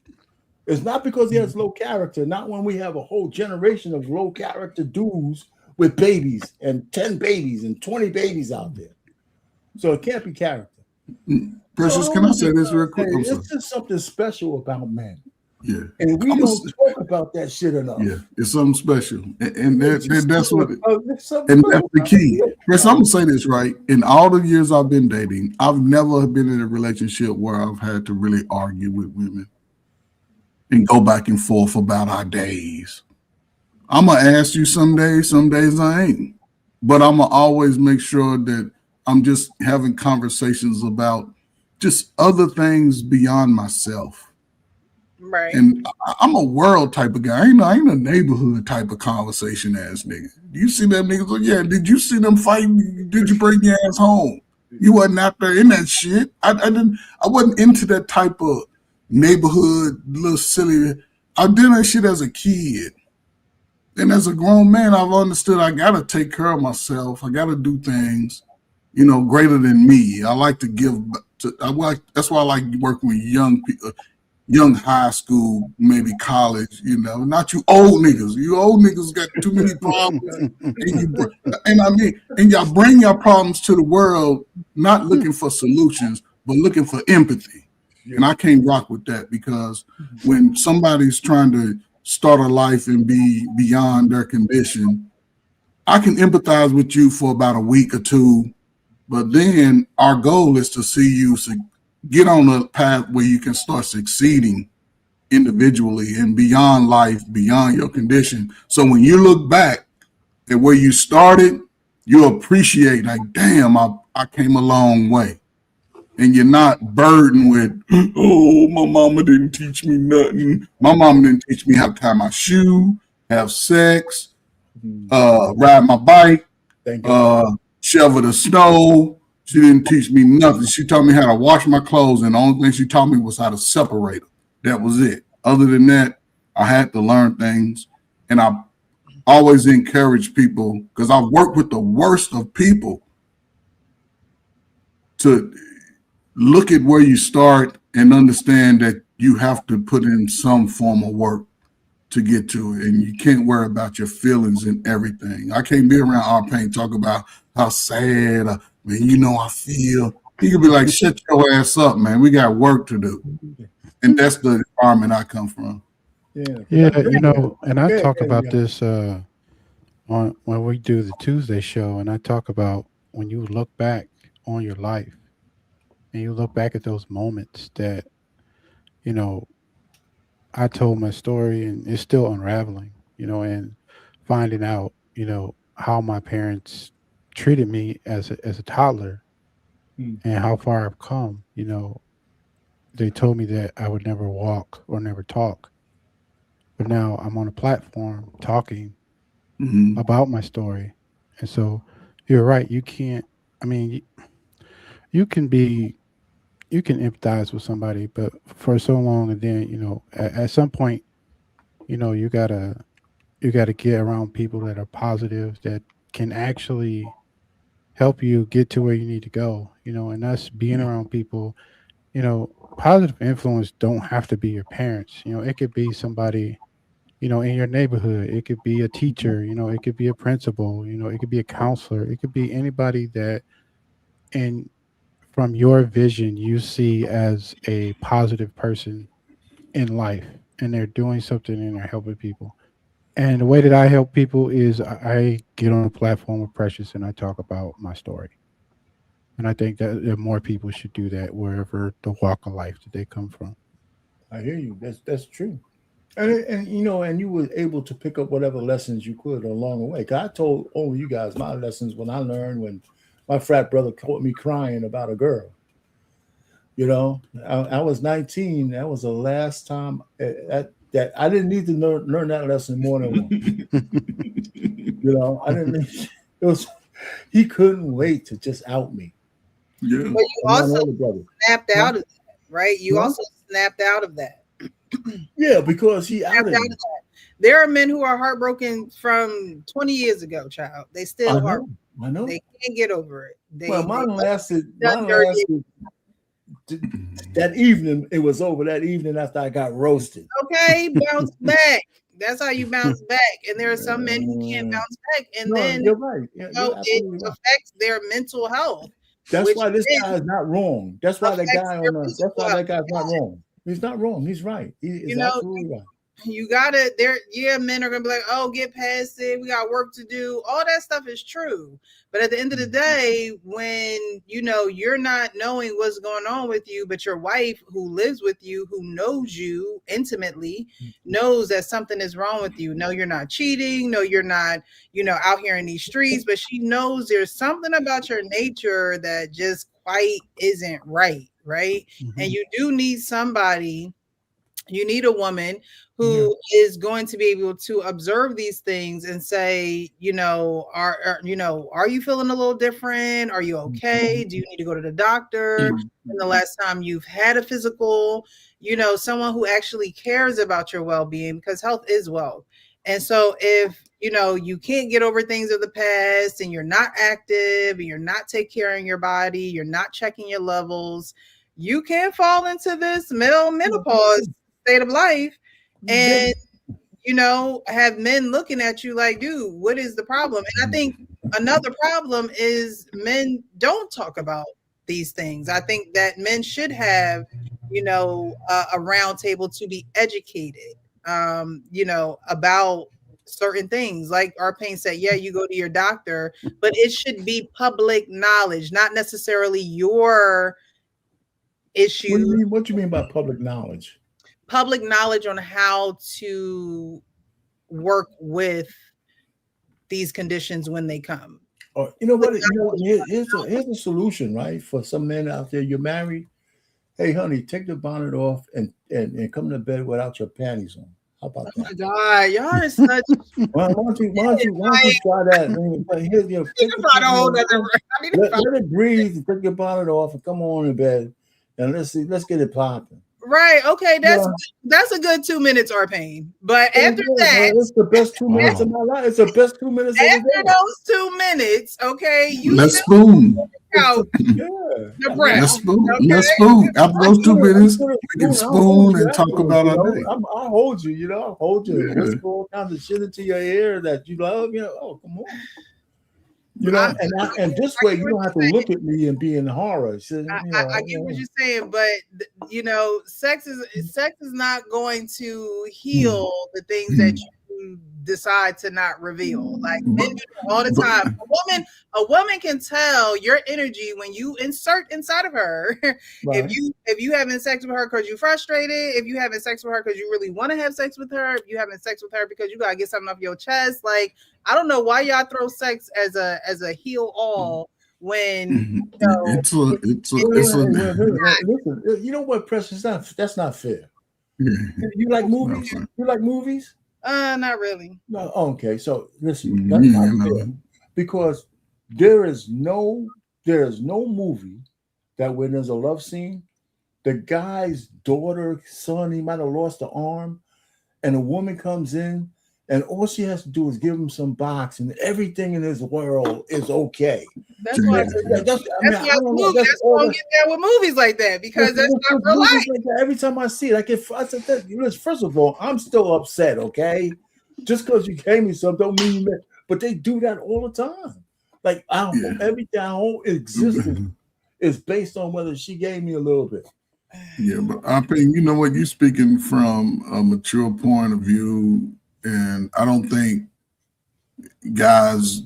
It's not because he has low character. Not when we have a whole generation of low character dudes with babies and 10 babies and 20 babies out there. So it can't be character. Precious, can I say this real quick? It's just something special about men. Yeah. And we don't talk about that shit enough. Yeah, it's something special. And that's what and that's the key. Chris, I'm gonna say this right. In all the years I've been dating, I've never been in a relationship where I've had to really argue with women and go back and forth about our days. I'm gonna ask you some days I ain't. But I'm gonna always make sure that I'm just having conversations about just other things beyond myself. Right. And I'm a world type of guy. I ain't a neighborhood type of conversation ass nigga. You see them niggas? Like, yeah, did you see them fighting? Did you bring your ass home? You wasn't out there in that shit. I wasn't into that type of neighborhood, little silly. I did that shit as a kid. And as a grown man, I've understood I gotta take care of myself. I gotta do things, greater than me. I like to give. That's why I like working with young people, young high school, maybe college. Not you old niggas. You old niggas got too many problems, and y'all bring your problems to the world, not looking for solutions, but looking for empathy. And I can't rock with that because when somebody's trying to start a life and be beyond their condition, I can empathize with you for about a week or two, but then our goal is to see you get on a path where you can start succeeding individually and beyond life, beyond your condition. So when you look back at where you started, you appreciate, like, damn, I came a long way. And you're not burdened with, oh, my mama didn't teach me nothing. My mama didn't teach me how to tie my shoe, have sex, ride my bike, shovel the snow. She didn't teach me nothing. She taught me how to wash my clothes, and the only thing she taught me was how to separate them. That was it. Other than that, I had to learn things, and I always encourage people, because I've worked with the worst of people, to look at where you start and understand that you have to put in some form of work to get to it, and you can't worry about your feelings and everything. I can't be around our pain talk about how sad, man, you know, I feel. You could be like, shut your ass up, man. We got work to do. And that's the environment I come from. Yeah, you know, and I talk about this on when we do the Tuesday show, and I talk about when you look back on your life and you look back at those moments that, you know, I told my story and it's still unraveling, you know, and finding out, you know, how my parents treated me as a toddler and how far I've come. You know, they told me that I would never walk or never talk, but now I'm on a platform talking about my story. And so you're right. You can't, I mean, you can be, you can empathize with somebody, but for so long, and then, you know, at some point, you know, you got to get around people that are positive, that can actually help you get to where you need to go, you know, and us being around people, you know, positive influence don't have to be your parents. You know, it could be somebody, you know, in your neighborhood. It could be a teacher, you know, it could be a principal, you know, it could be a counselor. It could be anybody that in from your vision you see as a positive person in life, and they're doing something and they're helping people. And the way that I help people is I get on a platform with Precious and I talk about my story. And I think that more people should do that wherever the walk of life that they come from. I hear you. That's true. And you know, and you were able to pick up whatever lessons you could along the way. Cause I told all of you guys my lessons when I learned when my frat brother caught me crying about a girl. You know, I was 19. That was the last time that I didn't need to learn that lesson more than once. You know, I didn't. It was he couldn't wait to just out me. Yeah. But you also snapped out of that, right? You also snapped out of that. Yeah, because he outed me. There are men who are heartbroken from 20 years ago, child. They still heartbroken. I know. They can't get over it. Mine lasted that evening. It was over that evening after I got roasted. Okay, bounce back. That's how you bounce back. And there are some men who can't bounce back. And then you're right. It affects their mental health. That's why this guy is not wrong. That's why that guy's not wrong. He's not wrong. He's right. He is absolutely right. You gotta men are gonna be like, oh, get past it, we got work to do. All that stuff is true, but at the end of the day, when you know you're not knowing what's going on with you, but your wife who lives with you, who knows you intimately, knows that something is wrong with you. No, you're not cheating. No, you're not, you know, out here in these streets, but she knows there's something about your nature that just quite isn't right. And you do need somebody. You need a woman who is going to be able to observe these things and say, you know, are you feeling a little different? Are you okay? Do you need to go to the doctor? When the last time you've had a physical? You know, someone who actually cares about your well-being, because health is wealth. And so if, you know, you can't get over things of the past and you're not active and you're not taking care of your body, you're not checking your levels, you can fall into this menopause state of life and, you know, have men looking at you like, dude, what is the problem? And I think another problem is men don't talk about these things. I think that men should have, you know, a round table to be educated you know, about certain things. Like our pain said, yeah, you go to your doctor, but it should be public knowledge, not necessarily your issue. What do you mean by public knowledge? Public knowledge on how to work with these conditions when they come. Oh, you know what? Here's a solution, right? For some men out there, you're married. Hey, honey, take the bonnet off and come to bed without your panties on. How about that? Oh my God, y'all are such. Why don't you try that? But here's your. Let it breathe. Take your bonnet off and come on in bed, and let's get it popping. Right. Okay. That's a good 2 minutes or pain. But after that, it's the best 2 minutes of my life. It's the best 2 minutes. After those 2 minutes, okay, you let's spoon. Out the breath. Let's spoon. Okay? Let's spoon. After those 2 minutes, we can spoon and talk about our day. I'll hold you. You know, I'll hold you. Whisper all kinds of shit into your ear that you love. You know, oh come on. You know, and this way you don't have to look at me and be in horror. So, you know, I get what you're saying, but you know, sex is not going to heal the things that you decide to not reveal. Like men do that all the time. A woman can tell your energy when you insert inside of her. Right. If you having sex with her because you're frustrated, if you having sex with her because you really want to have sex with her, if you having sex with her because you gotta get something off your chest, like I don't know why y'all throw sex as a heal all when you know, listen, you know what, Precious? That's not fair. You like movies? You like movies? Not really. No, okay. So listen, that's not fair because there is no movie that when there's a love scene, the guy's daughter, son, he might have lost an arm, and a woman comes in. And all she has to do is give him some box, and everything in his world is okay. That's why. That's why I don't get there with movies like that because that's not real life. Like every time I see it, like if I said that, first of all, I'm still upset. Okay, just because you gave me something don't mean that. But they do that all the time. Like everything, our whole existence is based on whether she gave me a little bit. Yeah, but I think you know what you're speaking from a mature point of view. And I don't think guys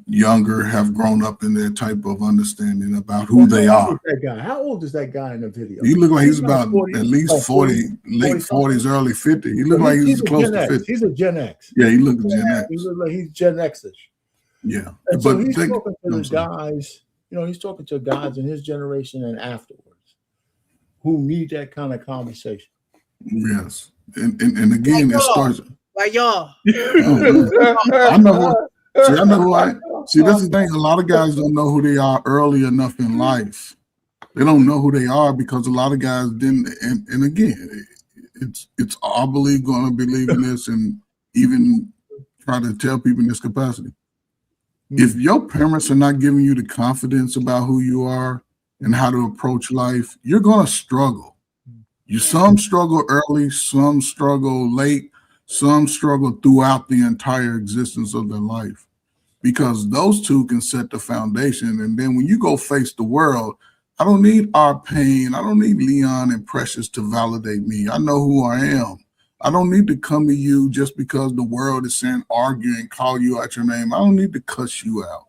younger have grown up in that type of understanding about who they are. How old is that guy in the video? He looked like he's about 40, at least 40, late 40s, early 50s. He looked like he's close to 50. He's a Gen X. Yeah, he looked Gen X. He looked like he's Gen X-ish. Yeah. And so he's talking to the guys, you know, he's talking to guys in his generation and afterwards who need that kind of conversation. Yes. And again, it starts... Like y'all. I know who I see. That's the thing. A lot of guys don't know who they are early enough in life. They don't know who they are because a lot of guys didn't. And again, it's I believe going to believe in this and even try to tell people in this capacity. If your parents are not giving you the confidence about who you are and how to approach life, you're going to struggle. Some struggle early, some struggle late. Some struggle throughout the entire existence of their life because those two can set the foundation. And then when you go face the world, I don't need our pain. I don't need Leon and Precious to validate me. I know who I am. I don't need to come to you just because the world is saying argue and call you out your name. I don't need to cuss you out.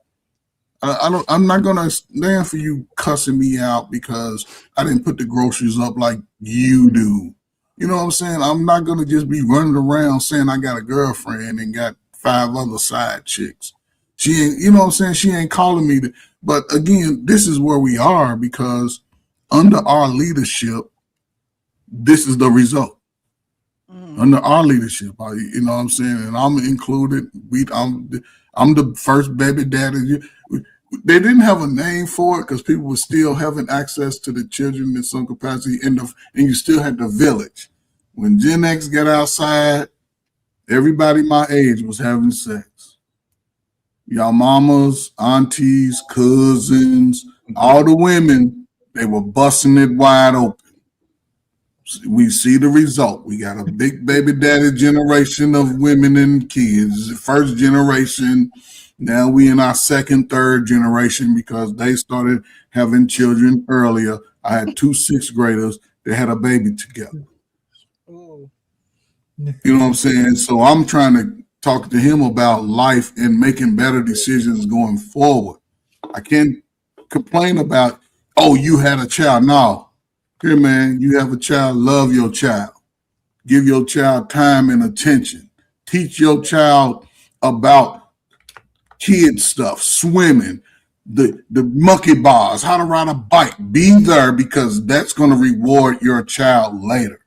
I'm not going to stand for you cussing me out because I didn't put the groceries up like you do. You know what I'm saying? I'm not going to just be running around saying I got a girlfriend and got 5 other side chicks. She ain't, you know what I'm saying? She ain't calling me. But again, this is where we are because under our leadership, this is the result. Under our leadership, you know what I'm saying? And I'm included. I'm the first baby daddy. They didn't have a name for it because people were still having access to the children in some capacity, and you still had the village. When Gen X got outside, everybody my age was having sex. Y'all mamas, aunties, cousins, all the women, they were busting it wide open. We see the result. We got a big baby daddy generation of women and kids. First generation. Now we in our second, third generation because they started having children earlier. I had 2 6th graders that had a baby together. You know what I'm saying? So I'm trying to talk to him about life and making better decisions going forward. I can't complain about, oh, you had a child. No. Here, man, you have a child, love your child. Give your child time and attention. Teach your child about kid stuff, swimming, the monkey bars, how to ride a bike. Be there because that's going to reward your child later.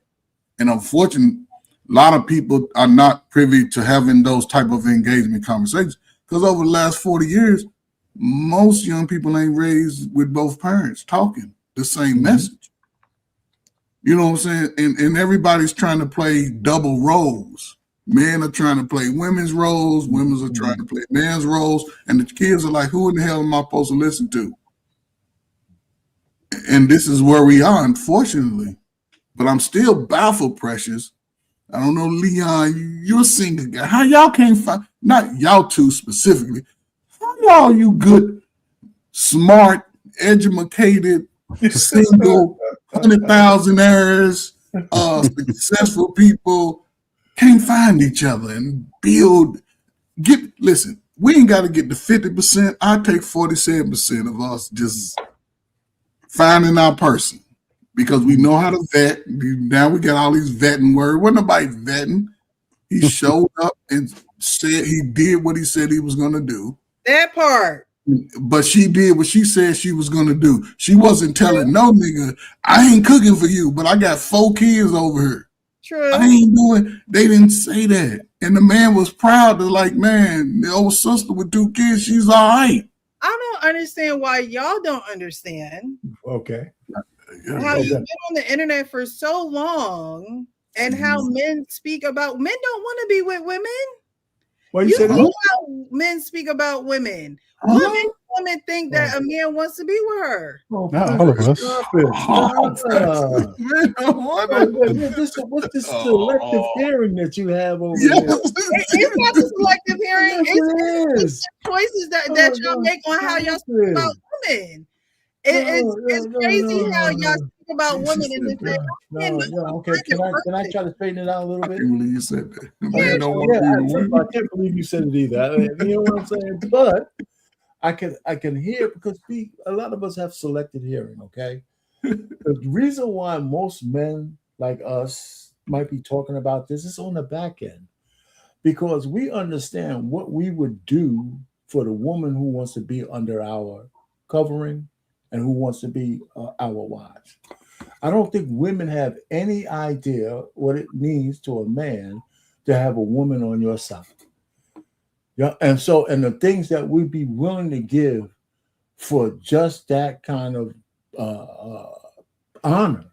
And unfortunately, a lot of people are not privy to having those type of engagement conversations because over the last 40 years, most young people ain't raised with both parents talking the same message. You know what I'm saying? And everybody's trying to play double roles. Men are trying to play women's roles. Women are trying to play men's roles. And the kids are like, who in the hell am I supposed to listen to? And this is where we are, unfortunately. But I'm still baffled, Precious. I don't know, Leon, you're a single guy. How y'all can't find, not y'all two specifically, how y'all, you good, smart, educated, single, 100,000-aires, successful people can't find each other and build, listen, we ain't got to get to 50%. I take 47% of us just finding our person. Because we know how to vet. Now we got all these vetting words. Wasn't nobody vetting. He showed up and said he did what he said he was going to do. That part. But she did what she said she was going to do. She wasn't telling no nigga, I ain't cooking for you, but I got 4 kids over here. True. I ain't doing, they didn't say that. And the man was proud to like, man, the old sister with 2 kids, she's all right. I don't understand why y'all don't understand. Okay. How you've been on the internet for so long and how men speak about men don't want to be with women. Well, you know how men speak about women. What makes women think that a man wants to be with her? Not all of us. What's this selective hearing that you have over there? It's not the selective hearing. It's the choices that y'all make on how y'all speak about women. It's crazy how y'all speak about women in this thing. Okay, can I try to straighten it out a little bit? I can't believe you said that. I can't believe you said it either. You know what I'm saying? But I can hear because a lot of us have selective hearing. Okay, the reason why most men like us might be talking about this is on the back end because we understand what we would do for the woman who wants to be under our covering and who wants to be our wives. I don't think women have any idea what it means to a man to have a woman on your side. Yeah, and the things that we'd be willing to give for just that kind of honor.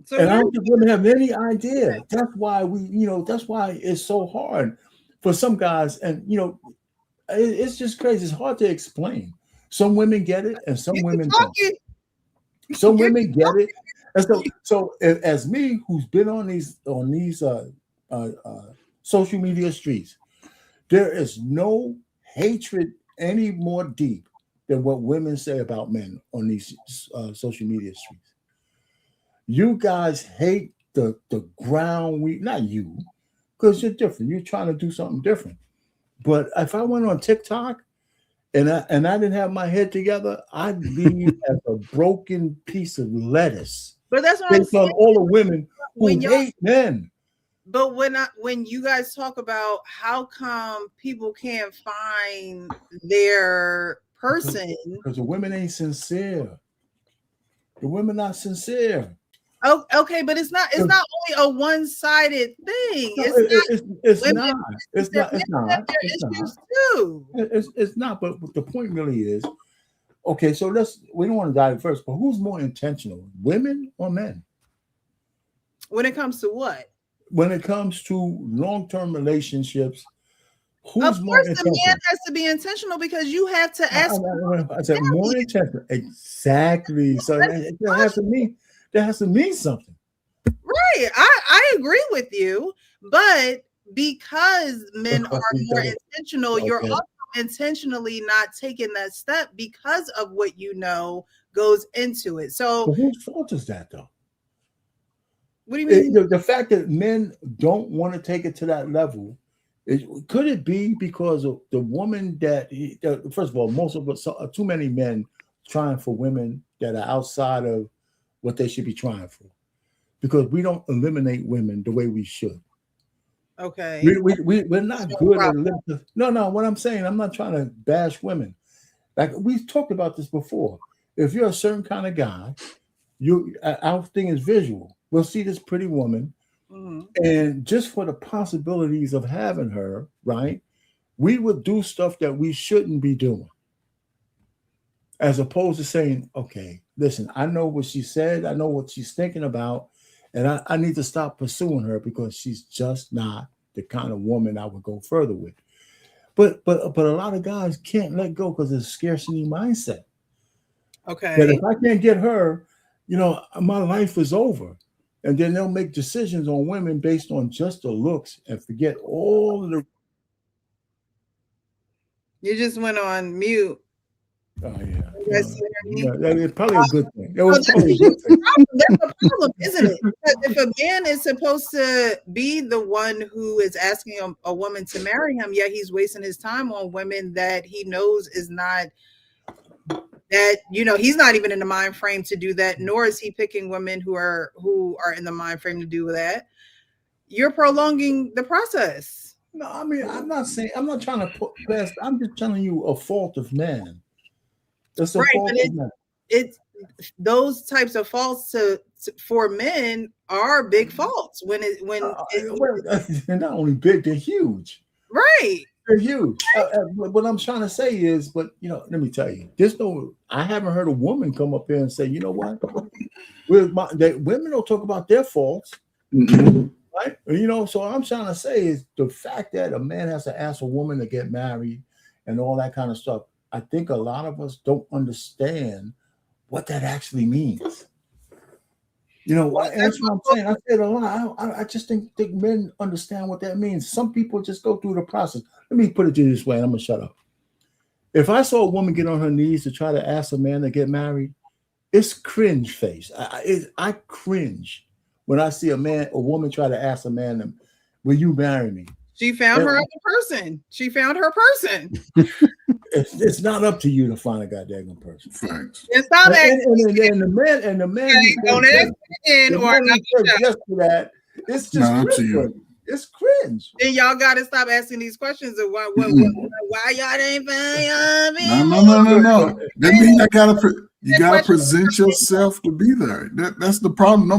So and I don't think women have any idea. That's why that's why it's so hard for some guys. And it's just crazy. It's hard to explain. Some women get it, and some women don't. Some women get it, and so as me, who's been on these social media streets, there is no hatred any more deep than what women say about men on these social media streets. You guys hate the ground not you, because you're different. You're trying to do something different. But if I went on TikTok and I didn't have my head together, I'd be as a broken piece of lettuce. But that's what I'm saying. On all the women who hate men. But when you guys talk about how come people can't find their person, because the women ain't sincere. The women not sincere. Oh, okay, but it's not only a one-sided thing. It's not. It's not. But the point really is, okay. So we don't want to dive first, but who's more intentional, women or men? When it comes to what? When it comes to long-term relationships, of course, the man has to be intentional because you have to ask. I said more intentional. Exactly. So that has to mean something. Right. I agree with you, but because men are more intentional, you're also intentionally not taking that step because of what goes into it. So whose fault is that though? What do you mean? The fact that men don't want to take it to that level, could it be because of the woman that first of all, most of us, too many men trying for women that are outside of what they should be trying for, because we don't eliminate women the way we should. Okay. We're not good at eliminating. No. What I'm saying, I'm not trying to bash women. Like we've talked about this before. If you're a certain kind of guy, our thing is visual. We'll see this pretty woman, and just for the possibilities of having her, right? We would do stuff that we shouldn't be doing, as opposed to saying, "Okay, listen, I know what she said. I know what she's thinking about, and I need to stop pursuing her because she's just not the kind of woman I would go further with." But a lot of guys can't let go because of the scarcity mindset. Okay. But if I can't get her, my life is over. And then they'll make decisions on women based on just the looks and forget all of the. You just went on mute. Oh, yeah. That's probably a good thing. That was probably a good thing. That's the problem, isn't it? If a man is supposed to be the one who is asking a woman to marry him, yet he's wasting his time on women that he knows is not, that he's not even in the mind frame to do that, nor is he picking women who are in the mind frame to do that. You're prolonging the process. No, I mean, I'm not trying to put past. I'm just telling you a fault of man. That's a fault of man. It's those types of faults for men are big faults when they're not only big, they're huge. Right. They're huge. What I'm trying to say is, but let me tell you, I haven't heard a woman come up here and say, you know what? Women don't talk about their faults, right? So I'm trying to say is the fact that a man has to ask a woman to get married and all that kind of stuff. I think a lot of us don't understand what that actually means. That's what I'm saying. I said a lot. I just think men understand what that means. Some people just go through the process. Let me put it to you this way, and I'm gonna shut up. If I saw a woman get on her knees to try to ask a man to get married, it's cringe face. I cringe when I see a woman try to ask a man, "Will you marry me?" She found her other person. She found her person. It's not up to you to find a goddamn person. Thanks. It's not and the man don't ask again or not just for that. It's just not up to you. It's cringe. Then y'all got to stop asking these questions of why y'all ain't find No. That means you gotta present yourself to be there. That's the problem.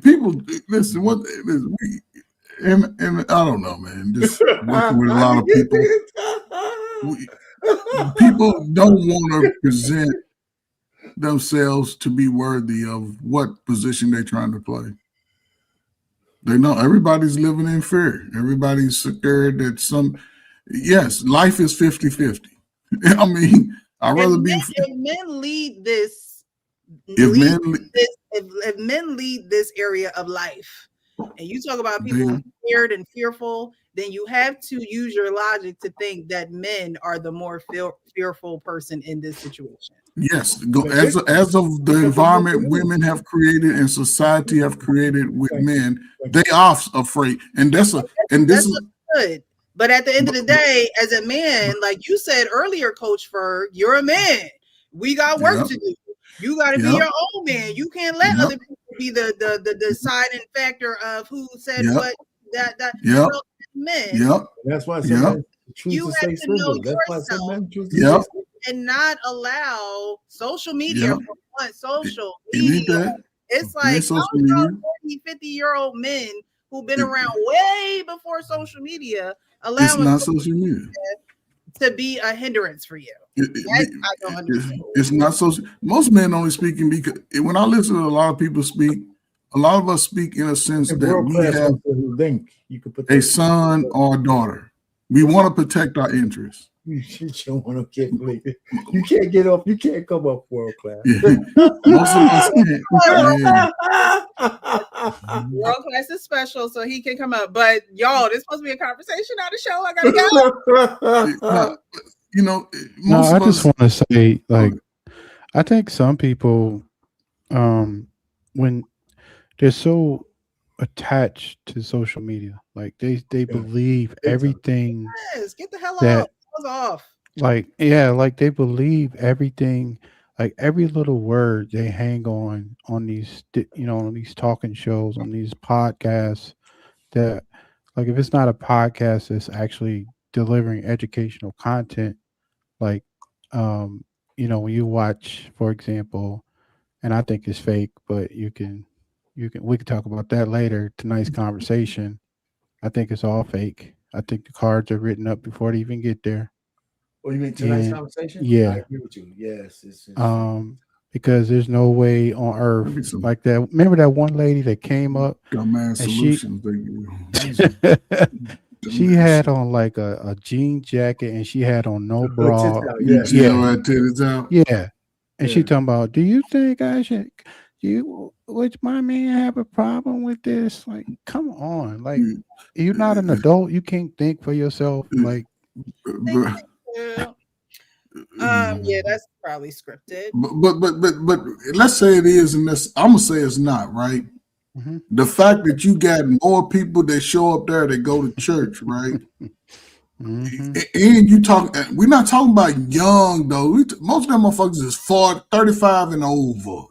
People listen. And I don't know, man. Just working with a lot of people. People don't want to present themselves to be worthy of what position they're trying to play. They know everybody's living in fear. Everybody's scared that yes, life is 50-50. I mean, I'd rather be. If men lead this, if men lead this area of life, and you talk about people scared and fearful, then you have to use your logic to think that men are the more fearful person in this situation. Yes, as of the environment women have created and society have created with men, they are afraid, and this is good. But at the end of the day, as a man, like you said earlier, Coach Ferg, you're a man. We got work to do. You got to be your own man. You can't let other people be the deciding factor of who said what. Men. That's why you have to know yourself and not allow social media. Social media. It's like 40, 50-year-old men who've been around way before social media allowing social media to be a hindrance for you. I don't understand. It's not social. Most men only speaking because when I listen to a lot of people speak, a lot of us speak in a sense that we have a son or a daughter. We want to protect our interests. You don't want to get bleeding. You can't get up. You can't come up world class. Yeah. Most of us can't. World class is special, so he can come up. But y'all, this supposed to be a conversation on the show. I gotta go. I just want to say, like, I think some people, when they're so attached to social media. Like they believe everything Yes, get the hell that out. Pause off. like yeah, like they believe everything, like every little word they hang on these on these talking shows, on these podcasts that like if it's not a podcast that's actually delivering educational content, like when you watch, for example, and I think it's fake, but you can we can talk about that later. Tonight's conversation. I think it's all fake. I think the cards are written up before they even get there. Oh, you mean tonight's And conversation? I yeah, agree with you. Yes, it's because there's no way on Maybe earth some like that. Remember that one lady that came up dumbass and she solutions. she Dumbass had shit. on like a jean jacket and she had on no good tits bra. out. You Yeah, tell Yeah, her titties out. yeah. And she yeah. talking about, do you think I should would my man have a problem with this? Like, come on. Like You- you're not an adult. You can't think for yourself. Like Thank But, you. Yeah, that's probably scripted. but let's say it is, and I'm gonna say it's not right. mhm. The fact that you got more people that show up there that go to church, right? Mhm. And you talk, we're not talking about young though. Most of them motherfuckers is 40, 35 and over,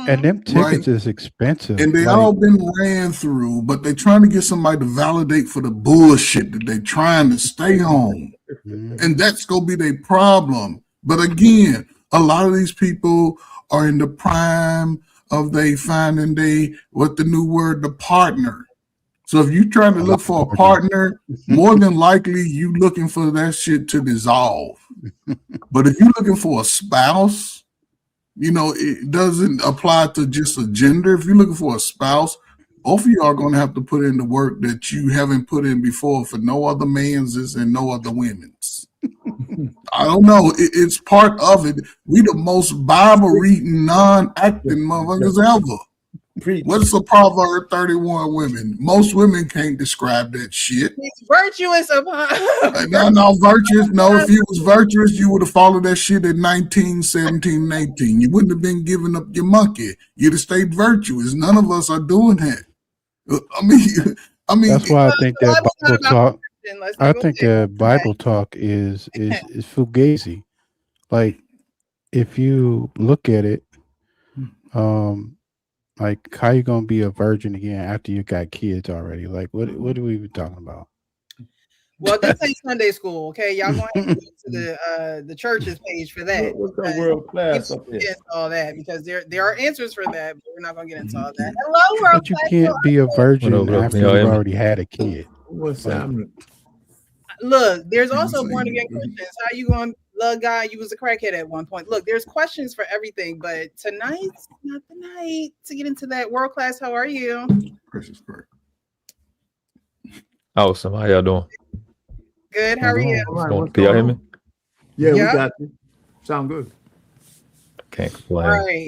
And them right? tickets is expensive. And they Like all been ran through, but they trying to get somebody to validate for the bullshit that they trying to stay on. mhm. And that's gonna be their problem. But again, a lot of these people are in the prime of they finding what the new word, the partner. So if you trying to A look life for a partner. partner, more than likely you looking for that shit to dissolve. But if you're looking for a spouse, it doesn't apply to just a gender. If you're looking for a spouse, both of you are going to have to put in the work that you haven't put in before for no other man's and no other women's. I don't know. It's part of it. We the most Bible reading, non-acting motherfuckers ever. Preach. What's the Proverb 31 women? Most women can't describe that shit. He's virtuous upon. No, virtuous. No, if you was virtuous, you would have followed that shit at 19, 17, and 18. You wouldn't have been giving up your monkey. You'd have stayed virtuous. None of us are doing that. I mean, That's why I think that Bible's not Bible about talk. perfection. Let's I not go think there. that Bible talk is fugazi. Like if you look at it, um, like how you gonna be a virgin again after you got kids already? Like what are we even talking about? Well, this ain't Sunday school, okay? Y'all going to go to the church's page for that. What's that world class up Get here? into all that because there are answers for that, but we're not gonna get into all that. Hello, world But you class. can't be a virgin What up, after y'all you've hear me? already had a kid. What's Like, happening? Look, there's also say- born again Christians. How you gonna love God? You was a crackhead at one point. Look, there's questions for everything, but tonight's not the night to get into that. World class, how are you? Precious Christ. Awesome. How y'all doing? Good. How are you? All right, Can what's y'all going hear me? on? Yeah, Yeah. we got you. Sound good. Can't All complain. right.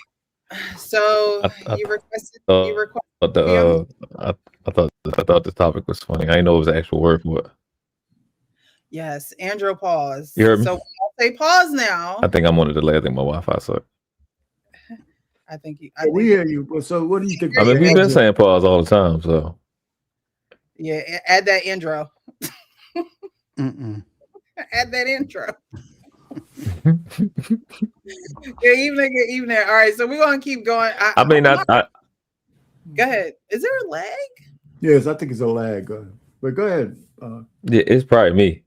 So I you requested. thought You requested. But the I thought the topic was funny. I didn't know it was the actual word for it. Yes, Andropause. You heard me? So I'll say pause now. I think I'm on the delay. I think my Wi-Fi sucks. I think you. We hear you. But so, what do you think? I mean, about we've that? been saying pause all the time, so Yeah, add that intro. mm-mm. Add that intro. Good evening. Good evening. All right, so we're gonna keep going. I mean, I Go ahead. Is there a lag? Yes, I think it's a lag. But go ahead. yeah, it's probably me.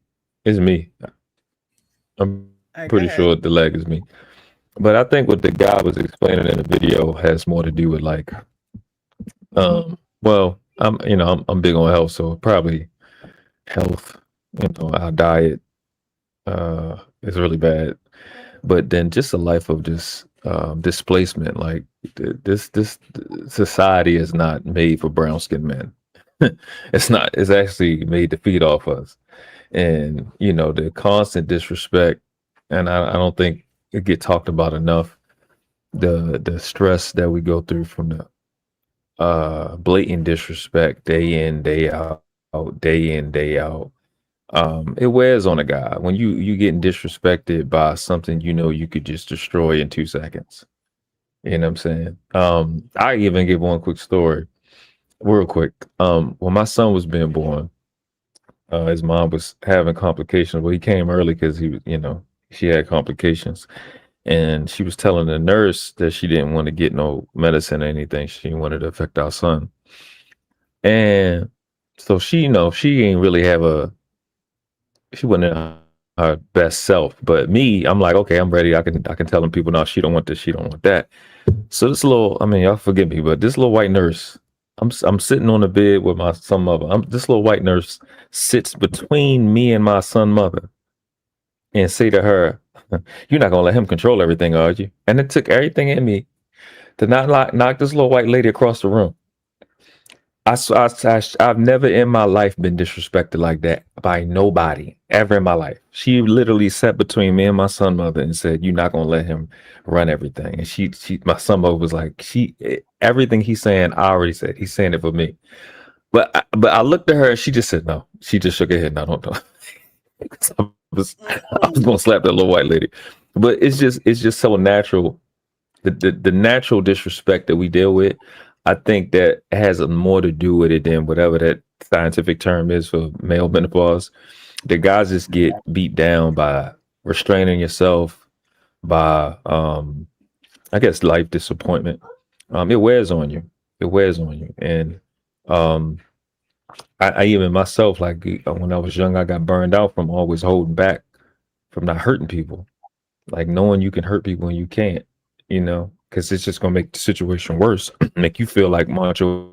It's me. I'm All right, pretty go ahead. sure the leg is me. But I think what the guy was explaining in the video has more to do with like, well, I'm big on health, so probably health, our diet is really bad. But then just a life of just displacement, like this society is not made for brown skinned men. It's not. It's actually made to feed off us, and the constant disrespect. And I don't think it get talked about enough. The stress that we go through from the blatant disrespect day in day out, day in day out. It wears on a guy when you getting disrespected by something you could just destroy in 2 seconds. You know what I'm saying? I even give one quick story. real quick. When my son was being born, his mom was having complications. Well, he came early because he was, she had complications, and she was telling the nurse that she didn't want to get no medicine or anything. She wanted to affect our son, and so she ain't really she wasn't in her best self. But me, I'm like, okay, I'm ready. I can tell them people, no, she don't want this, she don't want that. So this little, I mean, y'all forgive me, but this little white nurse, I'm sitting on the bed with my son mother. This little white nurse sits between me and my son mother and say to her, "You're not gonna let him control everything, are you?" And it took everything in me to not knock this little white lady across the room. I've never in my life been disrespected like that by nobody ever in my life. She literally sat between me and my son mother and said, "You're not gonna let him run everything." And my son mother was like, everything he's saying, I already said. He's saying it for me. But I looked at her and she just said no. She just shook her head. No, don't. I was gonna slap that little white lady. But it's just so natural. The natural disrespect that we deal with, I think that has more to do with it than whatever that scientific term is for male menopause. The guys just get beat down by restraining yourself, by I guess life disappointment. It wears on you. It wears on you. And I even myself, like when I was young, I got burned out from always holding back, from not hurting people. Like knowing you can hurt people and you can't, because it's just gonna make the situation worse, make you feel like macho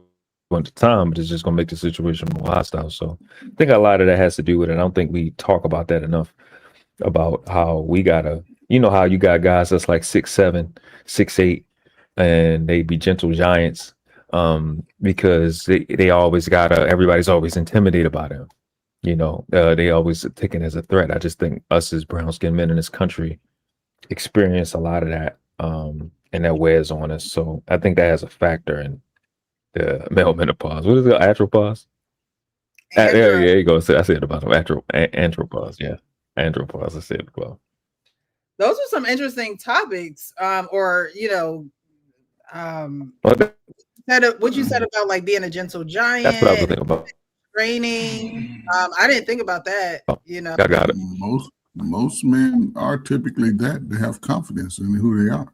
at the time, but it's just gonna make the situation more hostile. So I think a lot of that has to do with it. I don't think we talk about that enough, about how we gotta, how you got guys that's like 6'7", 6'8", and they be gentle giants, because they always gotta, everybody's always intimidated by them. They always taken as a threat. I just think us as brown skinned men in this country experience a lot of that, and that wears on us. So I think that has a factor in the male menopause. What is it? Andropause? There you go. So I said about andropause. Yeah, andropause. I said it well. Those are some interesting topics. What you said about like being a gentle giant. That's what I was thinking about. Training. I didn't think about that. I got it. Most men are typically that. They have confidence in who they are.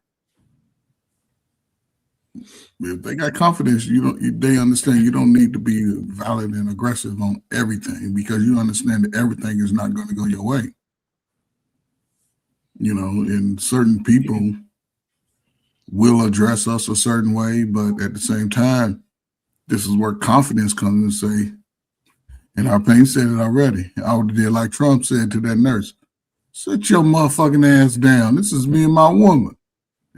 If they got confidence, they understand you don't need to be violent and aggressive on everything, because you understand that everything is not going to go your way. And certain people will address us a certain way, but at the same time, this is where confidence comes and say, and our pain said it already. I would have did like Trump said to that nurse, "Sit your motherfucking ass down. This is me and my woman."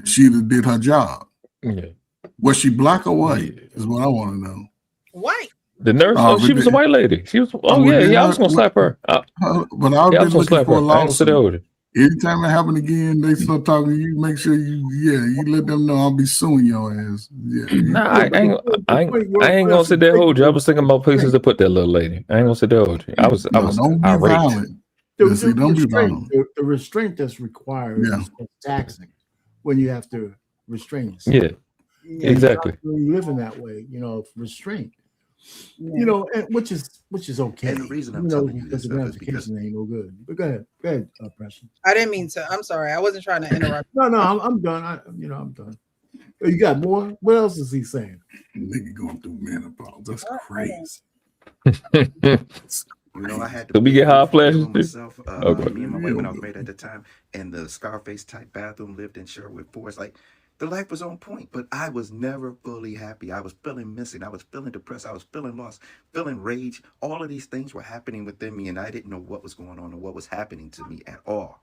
She'd have did her job. Yeah. Was she black or white? Is what I want to know. White. The nurse, she was a white lady. She was. I was gonna slap her. But I've been looking for a lawsuit. Anytime it happen again, they start talking to you. Make sure you let them know I'll be suing your ass. Yeah. Nah, I ain't gonna sit there hold you. I was thinking about places to put that little lady. I ain't gonna sit there hold you. I was don't be irate. Violent. Don't be violent. The restraint that's required is taxing when you have to restrain yourself. Yeah. Exactly. You live in that way, restraint. And which is okay. And the reason I'm telling you this stuff is because ain't no good. But go ahead, Preston. I didn't mean to. I'm sorry. I wasn't trying to interrupt. No, I'm done. I'm done. You got more? What else is he saying? Nigga going through menopause. That's crazy. I had to. Did we get hot flashes? Myself, me and my wife, when I was married at the time, and the Scarface type bathroom, lived in Sherwood Forest. Like, the life was on point, but I was never fully happy. I was feeling missing. I was feeling depressed. I was feeling lost, feeling rage. All of these things were happening within me, and I didn't know what was going on or what was happening to me at all.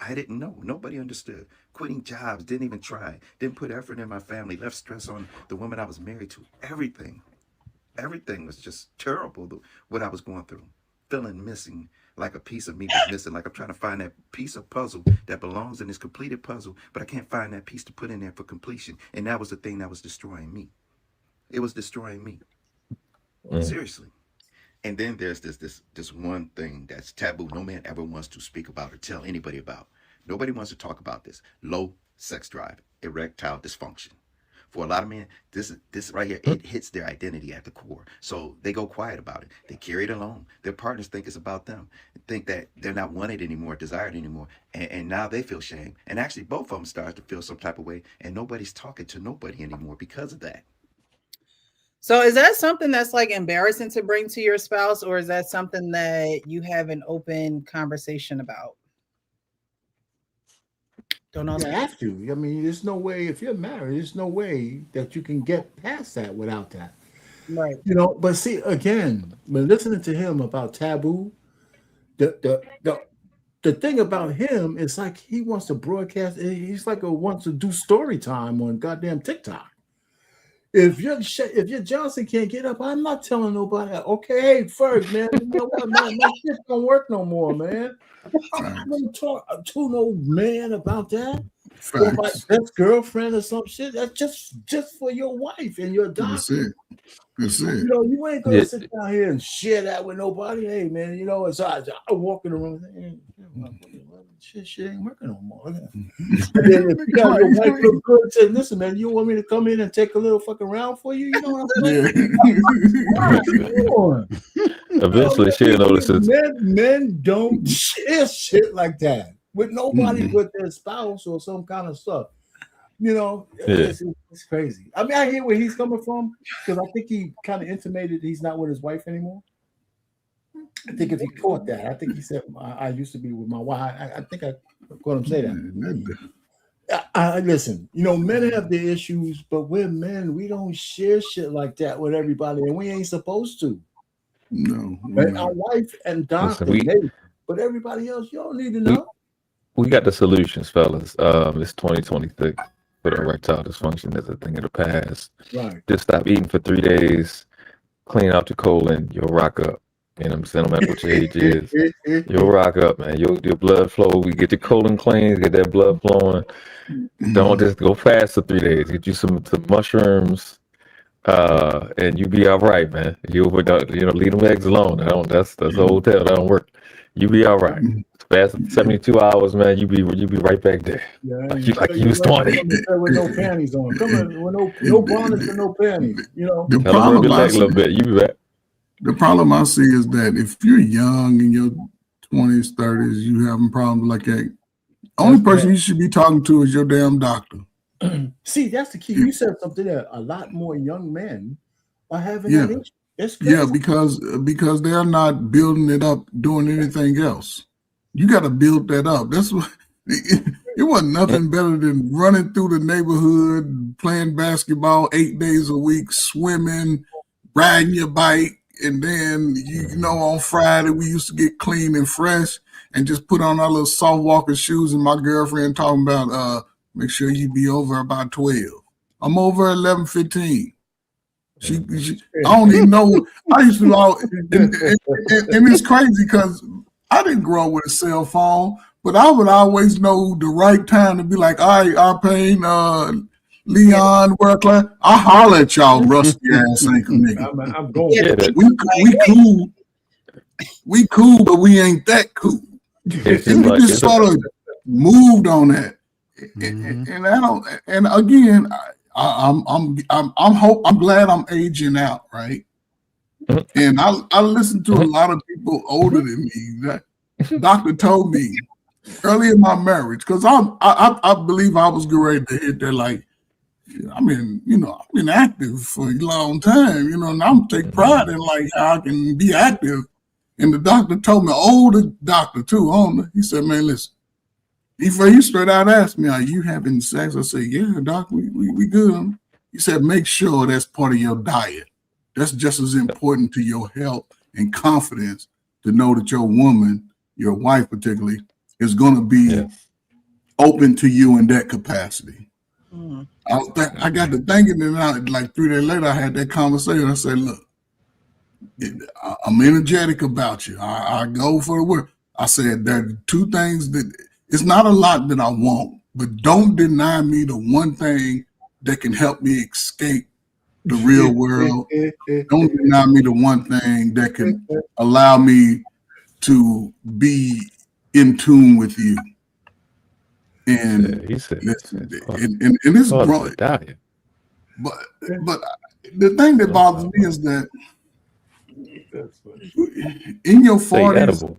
I didn't know. Nobody understood. Quitting jobs, didn't even try. Didn't put effort in my family. Left stress on the woman I was married to. Everything was just terrible, what I was going through. Feeling missing, like a piece of me was missing, like I'm trying to find that piece of puzzle that belongs in this completed puzzle, but I can't find that piece to put in there for completion. And that was the thing that was destroying me. It was destroying me. Seriously. And then there's this one thing that's taboo. No man ever wants to speak about or tell anybody about. Nobody wants to talk about this. Low sex drive, erectile dysfunction. For a lot of men, this right here, it hits their identity at the core. So they go quiet about it. They carry it alone. Their partners think it's about them, think that they're not wanted anymore, desired anymore, and now they feel shame. And actually, both of them start to feel some type of way, and nobody's talking to nobody anymore because of that. So is that something that's like embarrassing to bring to your spouse, or is that something that you have an open conversation about? Don't know. You have to. I mean, there's no way, if you're married, there's no way that you can get past that without that. Right. You know, but see, again, when listening to him about taboo, the thing about him is like he wants to broadcast. He's like wants to do story time on goddamn TikTok. If your Johnson can't get up, I'm not telling nobody. Okay, hey, Ferg, man, you know what, man, my shit don't work no more, man. I'm gonna talk to no man about that. Or my best girlfriend or some shit. That's just for your wife and your doctor. That's it. That's it. You know, you ain't gonna sit down here and share that with nobody. Hey, man, you know, it's I walk in the room. Shit ain't working no more. And then if you got your wife look good and say, listen, man, you want me to come in and take a little fucking round for you? You know what I'm saying? Eventually, she'll notice it. Men don't share shit like that with nobody but their spouse or some kind of stuff. You know, it's crazy. I mean, I hear where he's coming from because I think he kind of intimated he's not with his wife anymore. I think if he caught that, I think he said, I used to be with my wife. I think I caught him say that. Listen, you know, men have their issues, but we're men. We don't share shit like that with everybody, and we ain't supposed to. No. And our wife and doctor, but everybody else, you don't need to know. We got the solutions, fellas. It's 2023. But erectile dysfunction is a thing of the past. Right. Just stop eating for 3 days, clean out your colon, you'll rock up. You know what I'm saying? No matter what your age is, you'll rock up, man. Your blood flow. We get your colon clean, get that blood flowing. Don't just go fast for 3 days. Get you some mushrooms, and you be all right, man. You know, leave them eggs alone. That's a hotel. That don't work. You be all right. Fast 72 hours, man. You be right back there. Yeah, like you was 20. With no panties on. Come on, with no bonnets and no panties. You know. The problem I see is that if you're young in your 20s, 30s, you having problems like that, only person you should be talking to is your damn doctor. See, that's the key. You said something there. A lot more young men are having that issue. It's crazy. Yeah, because they're not building it up, doing anything else. You got to build that up. That's what it wasn't nothing better than running through the neighborhood, playing basketball 8 days a week, swimming, riding your bike. And then, you know, on Friday, we used to get clean and fresh and just put on our little soft walker shoes. And my girlfriend talking about, make sure you be over about 12. I'm over 11:15. She I don't even know. I used to all, and it's crazy because I didn't grow up with a cell phone, but I would always know the right time to be like, all right, Arpane, Leon, work class. I holler at y'all, rusty ass ankle nigga. I'm going. We cool, but we ain't that cool. And we just sort of moved on that. And I don't. And again, I'm glad I'm aging out, right? And I listen to a lot of people older than me. That doctor told me early in my marriage, because I believe I was ready to hit there. Like, I mean, you know, I've been active for a long time, you know, and I'm take pride in like how I can be active. And the doctor told me, older doctor too, he said, man, listen. He straight out asked me, are you having sex? I said, yeah, doc, we good. He said, make sure that's part of your diet. That's just as important to your health and confidence to know that your woman, your wife particularly, is going to be open to you in that capacity. I got to thinking, and like 3 days later, I had that conversation. I said, look, I'm energetic about you. I go for the work. I said, there are 2 things that, it's not a lot that I want, but don't deny me the one thing that can help me escape the real world. Don't deny me the one thing that can allow me to be in tune with you. And he said, and this brought But the thing that bothers me is that in your 40s,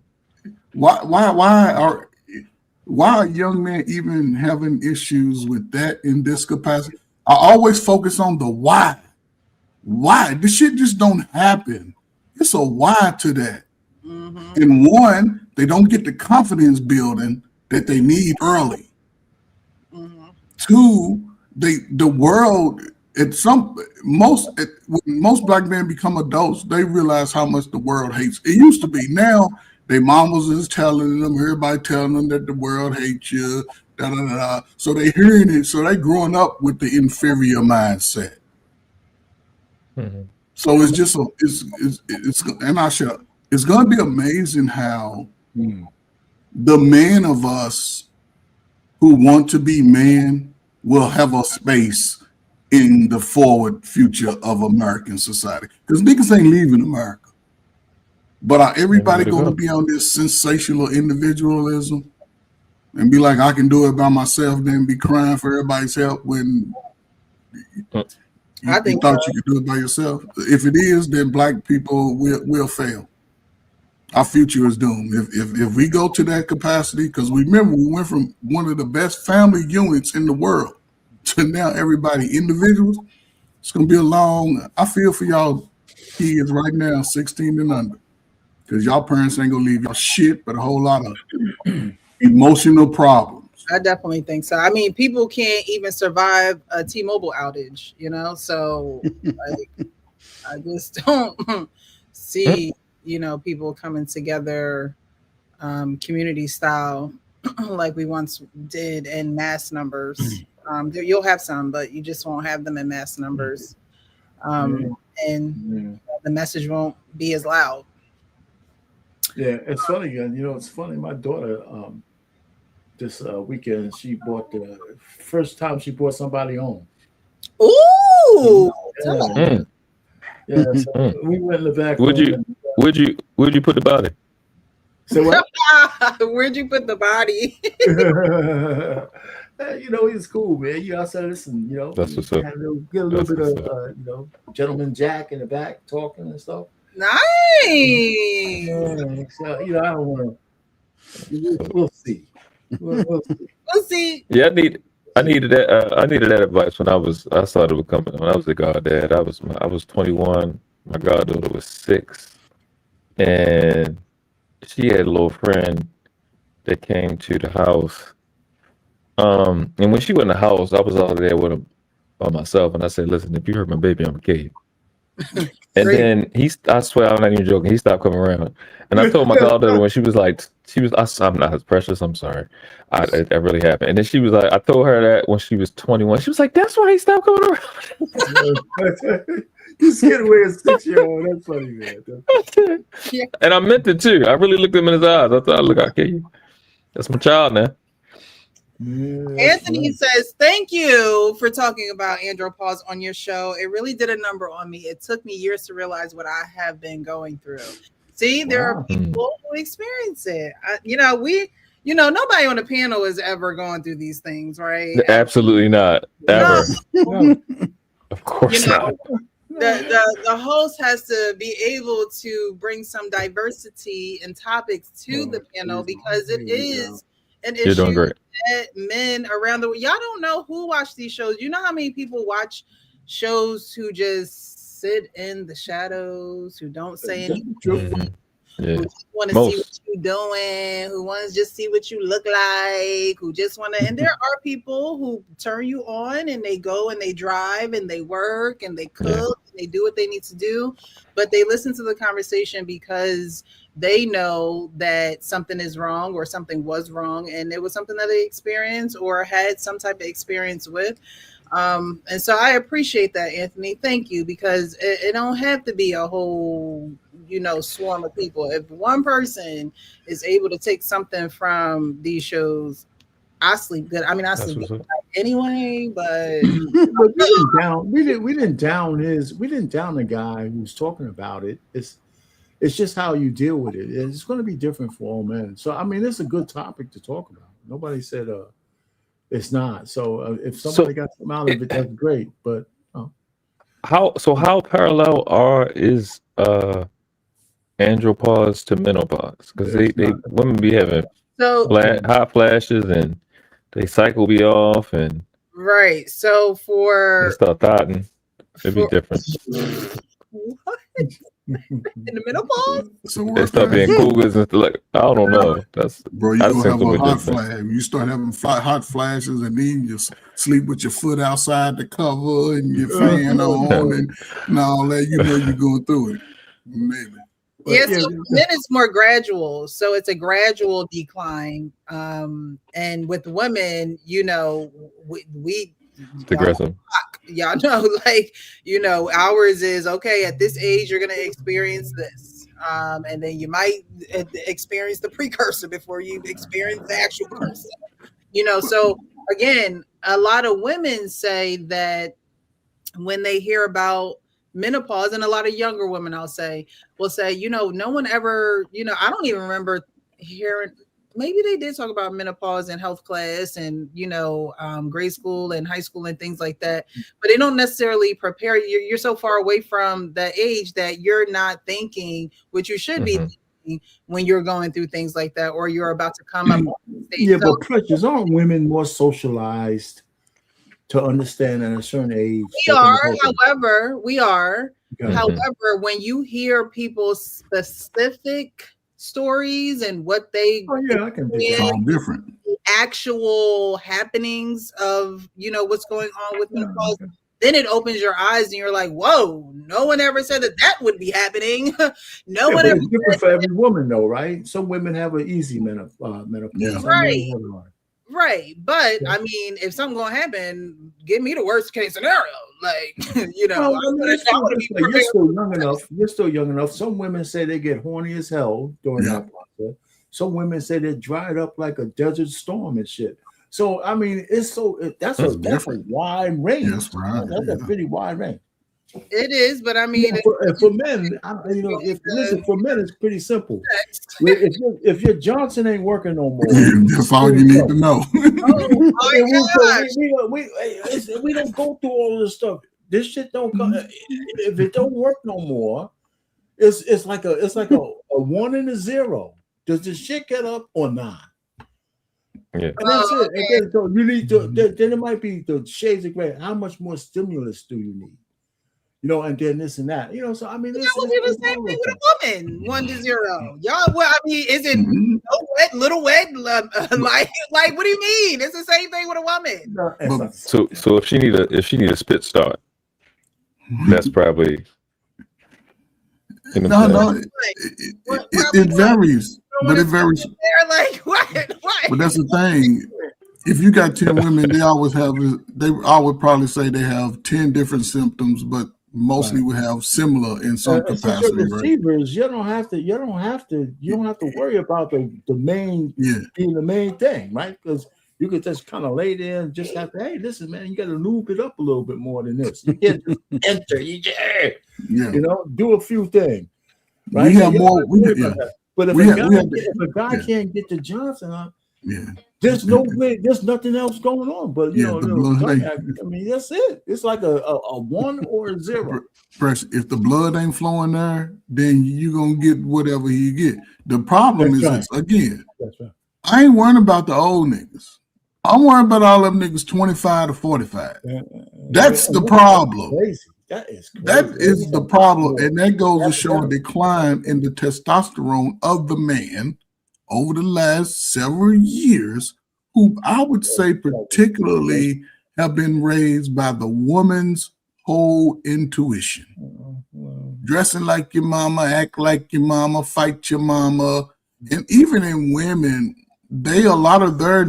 why are young men even having issues with that in this capacity? I always focus on the why. Why? This shit just don't happen. It's a why to that. Mm-hmm. And one, they don't get the confidence building that they need early. Mm-hmm. Two, the world when most black men become adults, they realize how much the world hates. It used to be. Now their mamas is telling them, everybody telling them that the world hates you, da da da da. So they hearing it, so they growing up with the inferior mindset. Mm-hmm. So it's just it's going to be amazing how the man of us who want to be man will have a space in the forward future of American society. Because niggas ain't leaving America. But are everybody going to be on this sensational individualism and be like, I can do it by myself, then be crying for everybody's help when you thought you could do it by yourself? If it is, then black people will fail. Our future is doomed. If we go to that capacity, because remember, we went from one of the best family units in the world to now everybody individuals, it's going to be I feel for y'all kids right now, 16 and under, because y'all parents ain't going to leave y'all shit, but a whole lot of emotional problems. I definitely think so. I mean, people can't even survive a T-Mobile outage, so like, I just don't see, people coming together community style like we once did in mass numbers. You'll have some, but you just won't have them in mass numbers. And the message won't be as loud. Yeah, it's funny. It's funny. My daughter, this weekend, she bought the first time she brought somebody home. Ooh! Yeah, so we went in the back. Where'd you put the body? So what? Where'd you put the body? He's cool, man. I said, listen, that's what's up. Get a little bit of, gentleman Jack in the back talking and stuff. Nice. Yeah, so, I don't want to. We'll see. We'll see. Yeah, I needed that advice when I started becoming, when I was a goddad. I was 21. My goddaughter was 6, and she had a little friend that came to the house. And when she went in the house, I was all there with him by myself, and I said, "Listen, if you hurt my baby, I'm gonna kill you." And then I swear I'm not even joking, he stopped coming around. And I told my goddaughter when she was like, I'm not as precious, I'm sorry. That really happened. And then she was like, I told her that when she was 21. She was like, that's why he stopped coming around. You scared away a 6-year-old. That's funny, man. Yeah. And I meant it too. I really looked him in his eyes. I thought, look, I'll kill you. That's my child now. Yeah, Anthony says, thank you for talking about Andropause on your show. It really did a number on me. It took me years to realize what I have been going through. See, there are people who experience it. Nobody on the panel is ever going through these things, right? Absolutely not. Ever. No. Of course not. The host has to be able to bring some diversity and topics to the panel because it is an issue that men around the world. Y'all don't know who watch these shows. You know how many people watch shows who just sit in the shadows, who don't say anything, who just want to see what you're doing, who want to just see what you look like, who just want to. And there are people who turn you on and they go and they drive and they work and they cook and they do what they need to do, but they listen to the conversation because they know that something is wrong or something was wrong and it was something that they experienced or had some type of experience with. And so I appreciate that, Anthony. Thank you, because it don't have to be a whole, swarm of people. If one person is able to take something from these shows, I sleep good. I mean, I sleep good anyway, but we didn't down the guy who's talking about it. It's just how you deal with it. It's going to be different for all men. So, I mean, it's a good topic to talk about. Nobody said it's not. So, if somebody got something out of it, that's great. But how parallel is andropause to menopause? Because they women be having hot flashes and they cycle be off and right. So they for start thotting. It'd be different. what in the menopause? So They what start being cougars and like I don't know. That's bro, you I gonna think have it'll a be hot different. flash. You start having hot flashes, and then you sleep with your foot outside the cover and your fan on, and all that. You know you're going through it, maybe. Yeah, so then it's more gradual. So it's a gradual decline. And with women, you know, we y'all know, like, you know, ours is okay. At this age, you're gonna experience this, and then you might experience the precursor before you experience the actual person. You know, so again, a lot of women say that when they hear about menopause, and a lot of younger women will say, you know, no one ever, you know, I don't even remember hearing, maybe they did talk about menopause in health class and, you know, grade school and high school and things like that, but they don't necessarily prepare you. You're so far away from the age that you're not thinking what you should be thinking when you're going through things like that, or you're about to come up on stage. Yeah, but pressures, aren't women more socialized to understand at a certain age? We are, however, Okay. however, when you hear people's specific stories and what they I can do It's all different. Actual happenings of, you know, what's going on with menopause, then it opens your eyes and you're like, whoa, no one ever said that would be happening. No one ever. It's different for every woman, though, right? Some women have an easy menopause. Yeah. Right. Right. But I mean, if something gonna happen, give me the worst case scenario. Like, you know, you're still young enough. You're still young enough. Some women say they get horny as hell during that process. Some women say they're dried up like a desert storm and shit. So I mean, that's a wide range. That's right. That's a pretty wide range. It is, but I mean, for men, you know, for men, it's pretty simple. If your Johnson ain't working no more, that's all you need to know. We don't go through all this stuff. This shit don't come. If it don't work no more, it's like a 1 and a 0. Does the shit get up or not? Yeah. And that's it. And then, so you need to. Then it might be the shades of gray. How much more stimulus do you need? You know, and then this and that. You know, so I mean, that would be the same thing with a woman. 1 to 0. Y'all, well, I mean, is it no wet, little wet? Like, what do you mean? It's the same thing with a woman. So if she need a spit start, that's probably. No, it varies, but it varies. Like what? But that's the thing. If you got 10 women, they always probably say they have 10 different symptoms, but mostly would have similar in some capacity. Receivers, you don't have to worry about the main being the main thing, right? Because you could just kind of lay there and just have to, hey, listen, man, you got to lube it up a little bit more than this. You can't just enter, you know, do a few things. Right? We have more. But if a guy can't get the Johnson on, there's nothing else going on. But you know, I mean, that's it. It's like a 1 or a 0. If the blood ain't flowing there, then you're gonna get whatever you get. The problem is again, I ain't worrying about the old niggas. I'm worried about all them niggas 25 to 45. That's the problem. That is crazy. That is the problem, and that goes to show a decline in the testosterone of the man over the last several years, who I would say particularly have been raised by the woman's whole intuition. Dressing like your mama, act like your mama, fight your mama. And even in women, a lot of their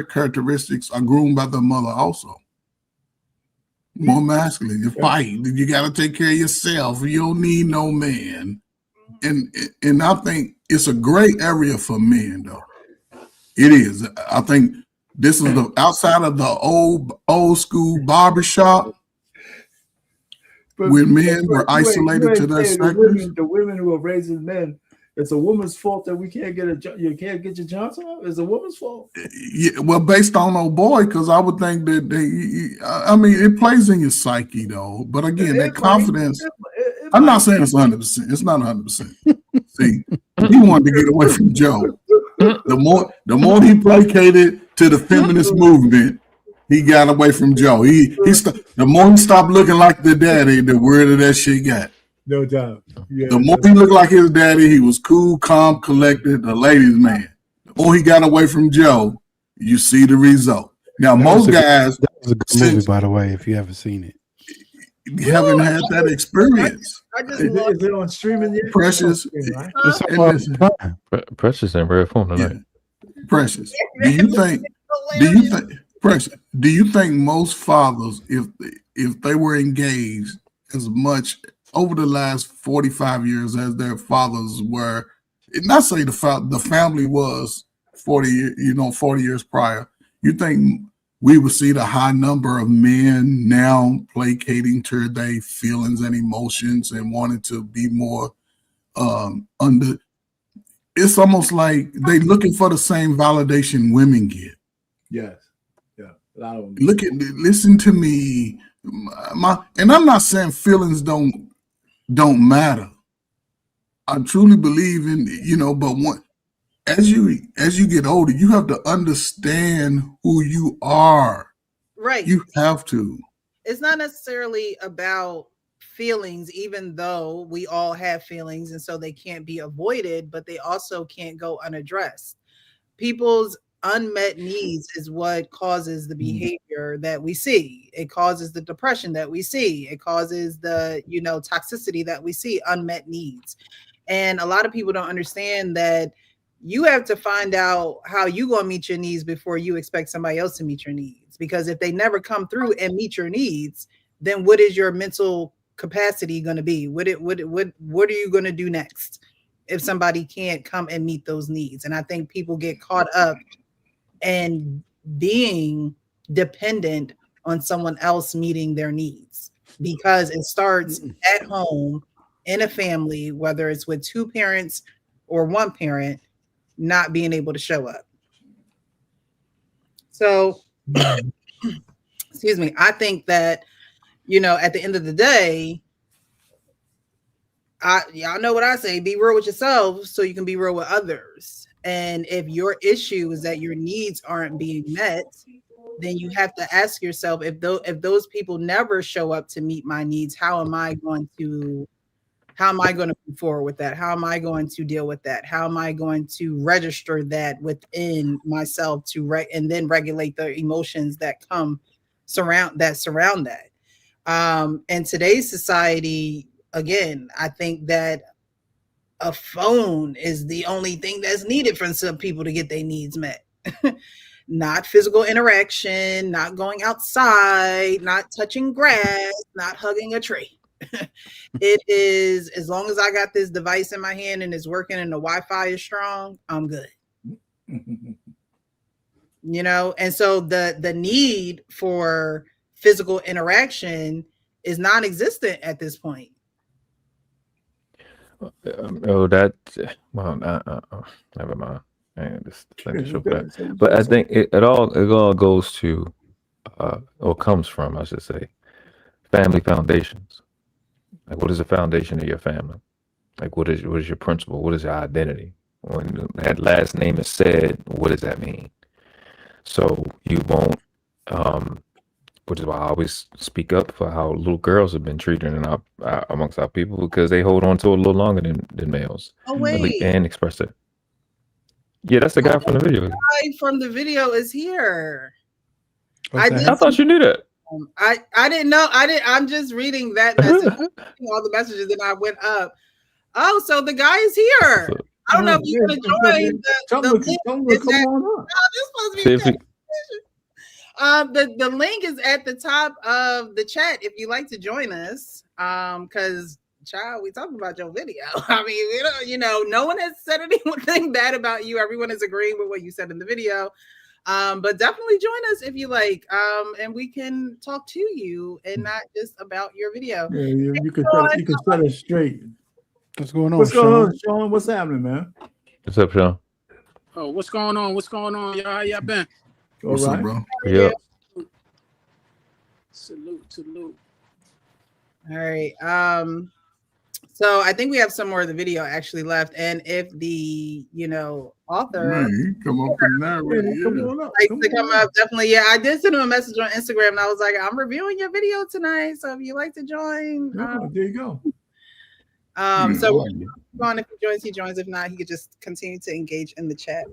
characteristics are groomed by the mother also. More masculine. You fight. You got to take care of yourself. You don't need no man. And I think it's a gray area for men, though. It is. I think this is the outside of the old school barbershop, when men were isolated to their sectors. The women who are raising men it's a woman's fault that we can't get you can't get your Johnson out? It's a woman's fault. Yeah, well, based on old boy, because I would think that I mean, it plays in your psyche though. But again, that confidence. I'm not saying it's 100%. It's not 100%. See, he wanted to get away from Joe. The more he placated to the feminist movement, he got away from Joe. The more he stopped looking like the daddy, the weirder that shit got. No doubt. Yeah, the more he looked like his daddy, he was cool, calm, collected, a ladies' man. The more he got away from Joe, you see the result. Now, most guys. That was a good movie, by the way, if you haven't seen it. You haven't had that experience. Is it on streaming yet? Precious. Right? Precious in rare form tonight. Yeah. Precious. Do you think most fathers, if they were engaged as much over the last 45 years as their fathers were, not say the family was 40 years prior, you think we would see the high number of men now placating to their feelings and emotions and wanting to be more under? It's almost like they looking for the same validation women get. Yes. Yeah. A lot of them. Listen to me. And I'm not saying feelings don't matter. I truly believe in, but as you get older, you have to understand who you are. Right. You have to. It's not necessarily about feelings, even though we all have feelings, and so they can't be avoided, but they also can't go unaddressed. People's unmet needs is what causes the behavior that we see. It causes the depression that we see. It causes the, toxicity that we see, unmet needs. And a lot of people don't understand that you have to find out how you going to meet your needs before you expect somebody else to meet your needs. Because if they never come through and meet your needs, then what is your mental capacity going to be? What are you going to do next if somebody can't come and meet those needs? And I think people get caught up in being dependent on someone else meeting their needs, because it starts at home in a family, whether it's with two parents or one parent not being able to show up. So, excuse me, I think that, at the end of the day, y'all know what I say, be real with yourself so you can be real with others. And if your issue is that your needs aren't being met, then you have to ask yourself, if those people never show up to meet my needs, how am I going to move forward with that? How am I going to deal with that? How am I going to register that within myself and then regulate the emotions that surround that? In today's society, again, I think that a phone is the only thing that's needed for some people to get their needs met. Not physical interaction, not going outside, not touching grass, not hugging a tree. It is, as long as I got this device in my hand and it's working and the Wi-Fi is strong, I'm good. And so the need for physical interaction is non-existent at this point. Never mind. But I think it all goes to or comes from, I should say, family foundations. Like, what is the foundation of your family? Like, what is your principle? What is your identity? When that last name is said, what does that mean? So you won't, which is why I always speak up for how little girls have been treated amongst our people, because they hold on to it a little longer than males. Oh, wait. And express it. Yeah, that's the guy from the video. The guy from the video is here. I thought you knew that. I didn't know. I'm just reading that message, all the messages, and I went up. Oh, so the guy is here. I don't know if you want to join the link is at the top of the chat if you like to join us. Because child, we talking about your video. I mean, no one has said anything bad about you. Everyone is agreeing with what you said in the video. But definitely join us if you like, and we can talk to you and not just about your video. Yeah, you can set it straight. What's going on, What's going Sean? on, Sean? What's happening, man? What's up, Sean? Oh, what's going on? What's going on, y'all? How y'all been? What's All up, right. bro? Yeah. Salute. All right. So I think we have some more of the video actually left, and if the author Man, he come up and narrate. Yeah, Yeah. come on up. likes to come up, definitely. Yeah, I did send him a message on Instagram, and I was like, I'm reviewing your video tonight, so if you like to join, There you go. so on, if he joins. If not, he could just continue to engage in the chat.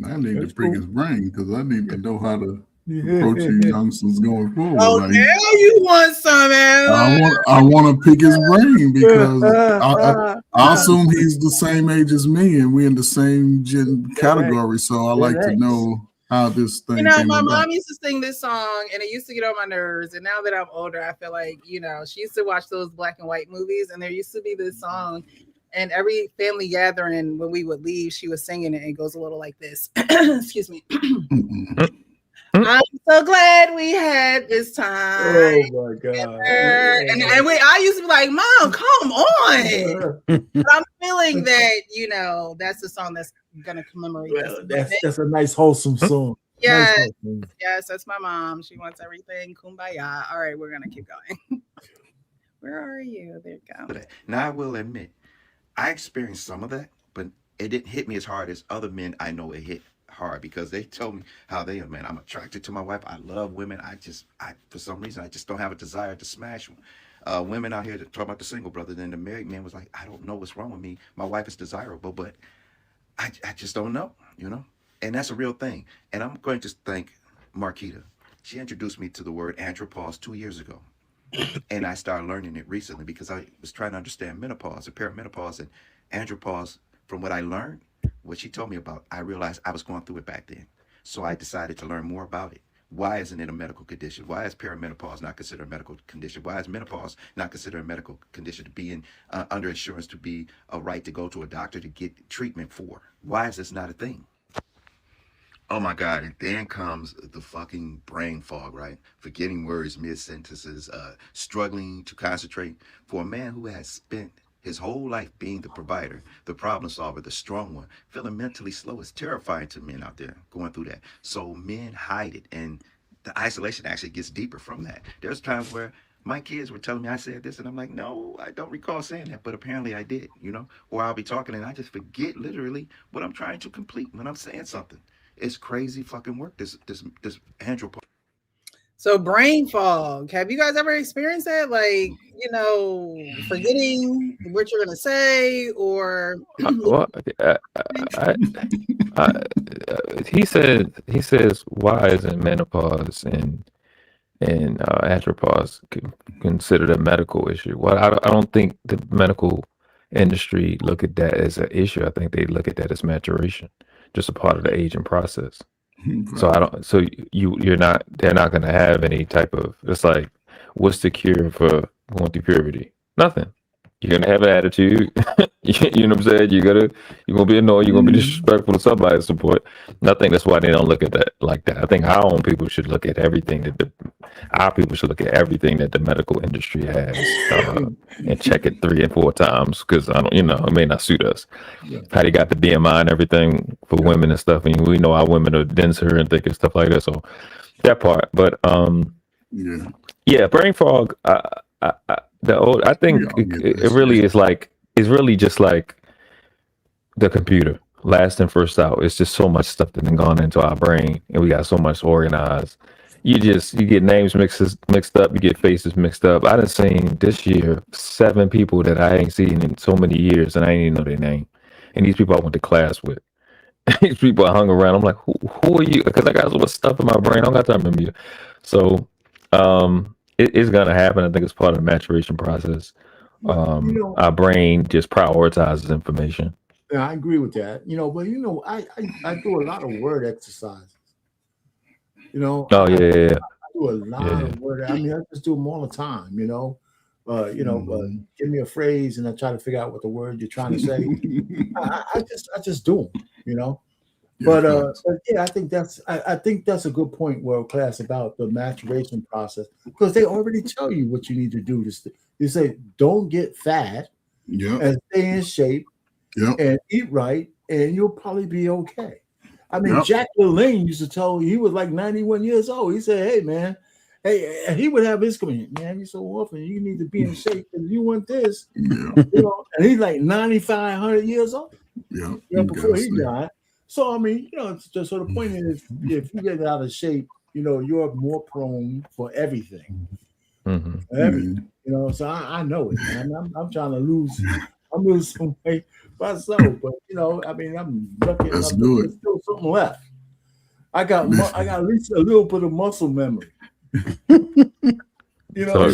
I need That's to pick cool. his brain because I need to know how to approach these youngsters going forward. Oh, Like, now you want some, man. I want to pick his brain because I assume he's the same age as me and we're in the same category. So I like to know how this thing came my about. mom used to sing this song and it used to get on my nerves. And now that I'm older, I feel like, she used to watch those black and white movies and there used to be this song. And every family gathering, when we would leave, she was singing it. And it goes a little like this. Excuse me. I'm so glad we had this time. Oh my God. And I used to be like, Mom, come on. But I'm feeling that, that's the song that's going to commemorate this. That's a nice, wholesome song. Yes. Yes, that's my mom. She wants everything kumbaya. All right, we're going to keep going. Where are you? There you go. Now, I will admit, I experienced some of that, but it didn't hit me as hard as other men I know it hit hard because they told me how they are, man. I'm attracted to my wife. I love women. I for some reason, I just don't have a desire to smash them. Women out here that talk about the single brother, then the married man was like, I don't know what's wrong with me. My wife is desirable, but I just don't know, and that's a real thing. And I'm going to thank Marquita. She introduced me to the word andropause 2 years ago. And I started learning it recently because I was trying to understand menopause and perimenopause and andropause. From what I learned, what she told me about, I realized I was going through it back then. So I decided to learn more about it. Why isn't it a medical condition? Why is perimenopause not considered a medical condition? Why is menopause not considered a medical condition to be under insurance, to be a right to go to a doctor to get treatment for? Why is this not a thing? Oh my God, and then comes the fucking brain fog, right? Forgetting words mid-sentences, struggling to concentrate. For a man who has spent his whole life being the provider, the problem solver, the strong one, feeling mentally slow is terrifying to men out there going through that. So men hide it, and the isolation actually gets deeper from that. There's times where my kids were telling me I said this, and I'm like, no, I don't recall saying that, but apparently I did, Or I'll be talking and I just forget literally what I'm trying to complete when I'm saying something. It's crazy fucking work, this andropause. So brain fog. Have you guys ever experienced that? Like, forgetting what you're going to say or he says why isn't menopause and andropause considered a medical issue? Well, I don't think the medical industry look at that as an issue. I think they look at that as maturation, just a part of the aging process. So they're not going to have any type of, it's like, what's the cure for going through puberty? Nothing. You're going to have an attitude. You know what I'm saying? You're going to be annoyed. You're going to be disrespectful to somebody at some point. I think that's why they don't look at that like that. I think our own people should look at everything that the medical industry has and check it 3 and 4 times because it may not suit us. Yeah. How they got the BMI and everything for women and stuff, and we know our women are denser and thick and stuff like that. So that part, but brain fog. I think it really is like, it's really just like the computer, last and first out. It's just so much stuff that has gone into our brain, and we got so much organized. You get names mixed up, you get faces mixed up. I done seen this year 7 people that I ain't seen in so many years, and I ain't even know their name. And these people I went to class with. These people I hung around. I'm like, who are you? Because I got so much stuff in my brain. I don't got time to remember you. So it's gonna happen. I think it's part of the maturation process. Our brain just prioritizes information. Yeah, I agree with that. But I do a lot of word exercises. Oh I yeah. I do a lot of word. I just do them all the time. Give me a phrase and I try to figure out what the word you're trying to say. I just do them. But I think that's a good point, world class, about the maturation process, because they already tell you what you need to do. You say, don't get fat, and stay in shape and eat right, and you'll probably be okay. I mean, Jack LaLanne used to tell, he was like 91 years old. He said, hey, man, hey, he would have his community, man, you're so orphan, you need to be in shape, and you want this, you know, and he's like 9,500 years old. Before he died. So, I mean, you know, so the point is, if you get out of shape, you know, you're more prone for everything. Everything, you know. So I know it, man. I'm trying to lose. I'm losing some weight myself, but you know, I mean, I'm lucky enough. There's still something left. I got at least a little bit of muscle memory. You know.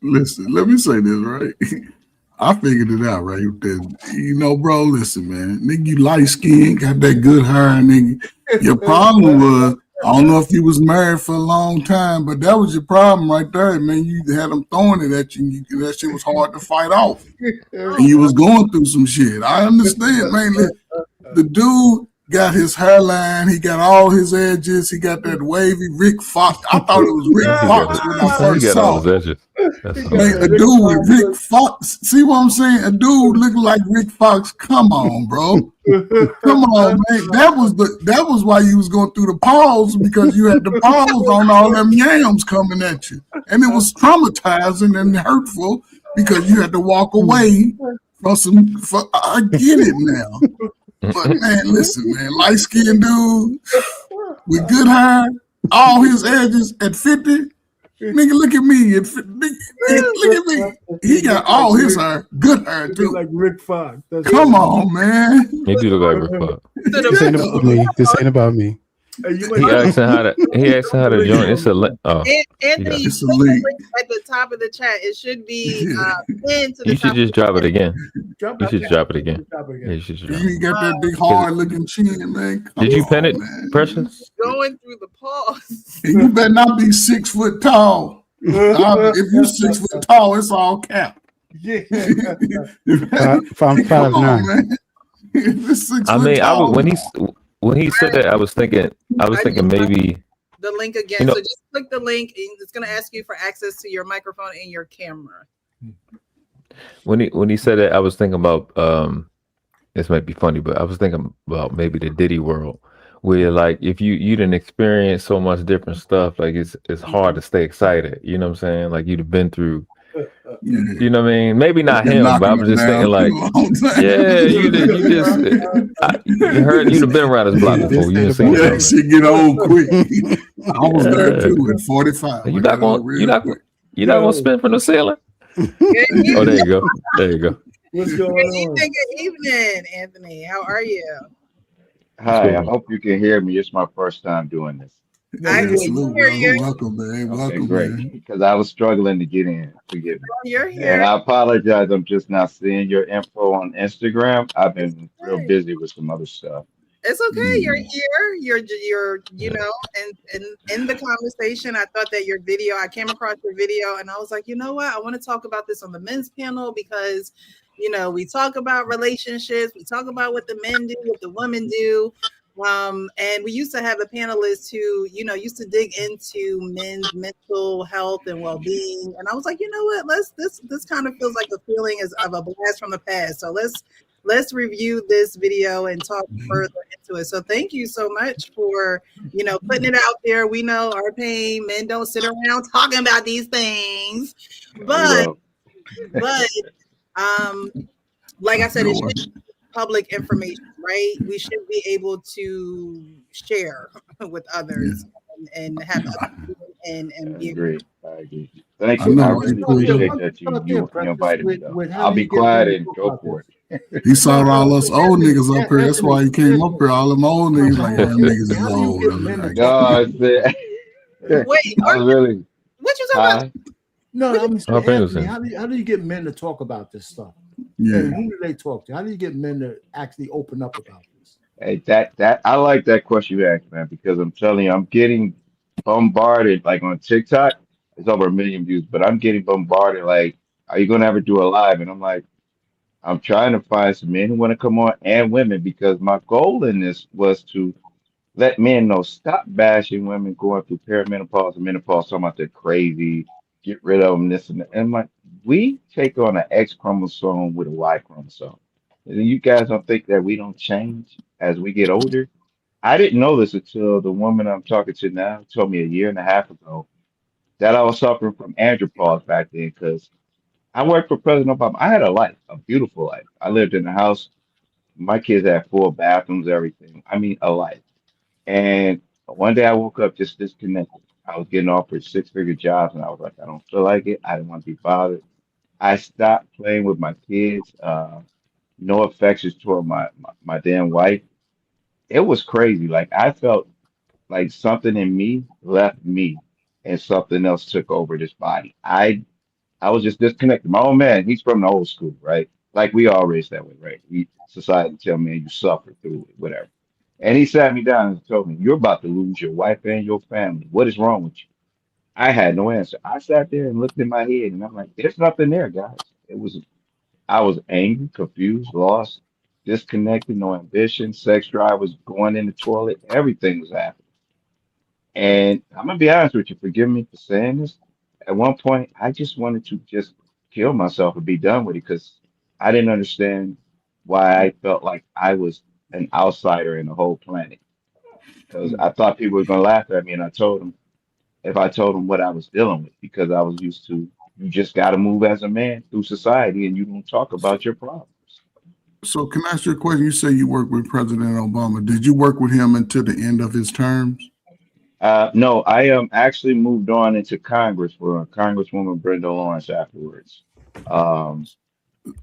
Listen, let me say this, right? I figured it out, right? That, you know, bro, listen, man. Nigga, you light skinned, got that good hair, nigga. Your problem was, I don't know if you was married for a long time, but that was your problem right there, man. You had them throwing it at you, and that shit was hard to fight off. And you was going through some shit. I understand, man. The dude got his hairline, he got all his edges, he got that wavy Rick Fox. I thought it was Rick Fox when I first saw it. Man, a dude with Rick Fox. See what I'm saying? A dude looking like Rick Fox. Come on, bro. Come on, man. That was why you was going through the pause, because you had the pause on all them yams coming at you. And it was traumatizing and hurtful because you had to walk away from I get it now. But man, listen, man, light-skinned dude with good hair, all his edges at 50. Nigga, look at me. Look at me. He got all his hair, good hair too. Like Rick Fox. Come on, man. He do look like Rick Fox. This ain't about me. This ain't about me. He asked how to join. It's a Anthony, it's a link at the top of the chat. It should be pinned to the You should top. just drop it again. You should drop it again. Yeah, you got that big hard looking chin, man. Did you pin it, Precious? Going through the pause. And you better not be 6 foot tall. If you're 6 foot tall, it's all cap. Yeah. If I'm 5'9". I mean, when he said that, I was thinking maybe the link again. You know, so just click the link, and it's going to ask you for access to your microphone and your camera. When he said that, I was thinking about this might be funny, but I was thinking about maybe the Diddy world, where like if you didn't experience so much different stuff, like it's hard to stay excited. You know what I'm saying? Like you'd have been through. You know what I mean? Maybe not him, but I was just thinking like, yeah, you'd have been around this block before. You just seen that shit get old quick. I was there too at 45. You're not gonna spin from the ceiling. Oh, there you go. There you go. What's going on? Good evening, Anthony. How are you? Hi, I hope you can hear me. It's my first time doing this. I can hear you. Welcome, man. Okay, great. Because I was struggling to get in. Forgive me. You're here. And I apologize. I'm just not seeing your info on Instagram. I've been real busy with some other stuff. It's okay. You're here. You're you know, and in the conversation, I thought that your video, I came across your video and I was like, you know what? I want to talk about this on the men's panel because, you know, we talk about relationships, we talk about what the men do, what the women do. And we used to have a panelist who, you know, used to dig into men's mental health and well-being. And I was like, you know what, this kind of feels like a feeling of a blast from the past. So let's review this video and talk further into it. So thank you so much for, you know, putting it out there. We know our pain, men don't sit around talking about these things, but like I said, it should be public information, right? We should be able to share with others and have and be great. I agree. Thank you. I really appreciate that you invited me. I'll be quiet and go for it. He saw all us old niggas up here. That's why he came up here. All them old niggas, like, them niggas is old. Wait, I was really. What you talking about? No, I'm saying, Anthony, how do you get men to talk about this stuff? Yeah. And who do they talk to? How do you get men to actually open up about this? Hey, that I like that question you asked, man, because I'm telling you, I'm getting bombarded like on TikTok. It's over 1 million views, but I'm getting bombarded like, are you gonna ever do a live? And I'm like, I'm trying to find some men who want to come on and women because my goal in this was to let men know, stop bashing women going through perimenopause and menopause, talking about they're crazy, get rid of them, this and that. And I'm like, we take on an X chromosome with a Y chromosome. And you guys don't think that we don't change as we get older? I didn't know this until the woman I'm talking to now told me a year and a half ago that I was suffering from andropause back then because I worked for President Obama. I had a life, a beautiful life. I lived in a house. My kids had 4 bathrooms, everything. I mean, a life. And one day I woke up just disconnected. I was getting offered 6-figure jobs, and I was like, I don't feel like it. I didn't want to be bothered. I stopped playing with my kids. No affections toward my damn wife. It was crazy. Like I felt like something in me left me, and something else took over this body. I was just disconnected. My old man, he's from the old school, right? Like we all raised that way, right? Society tell me you suffer through it, whatever. And he sat me down and told me, "You're about to lose your wife and your family. What is wrong with you?" I had no answer. I sat there and looked in my head, and I'm like, "There's nothing there, guys." I was angry, confused, lost, disconnected, no ambition. Sex drive was going in the toilet. Everything was happening. And I'm gonna be honest with you. Forgive me for saying this. At one point, I just wanted to just kill myself and be done with it because I didn't understand why I felt like I was an outsider in the whole planet. Because I thought people were gonna laugh at me, and I told them if I told them what I was dealing with, because I was used to you just got to move as a man through society, and you don't talk about your problems. So can I ask you a question? You say you worked with President Obama. Did you work with him until the end of his terms? No, I actually moved on into Congress for Congresswoman Brenda Lawrence afterwards. Um,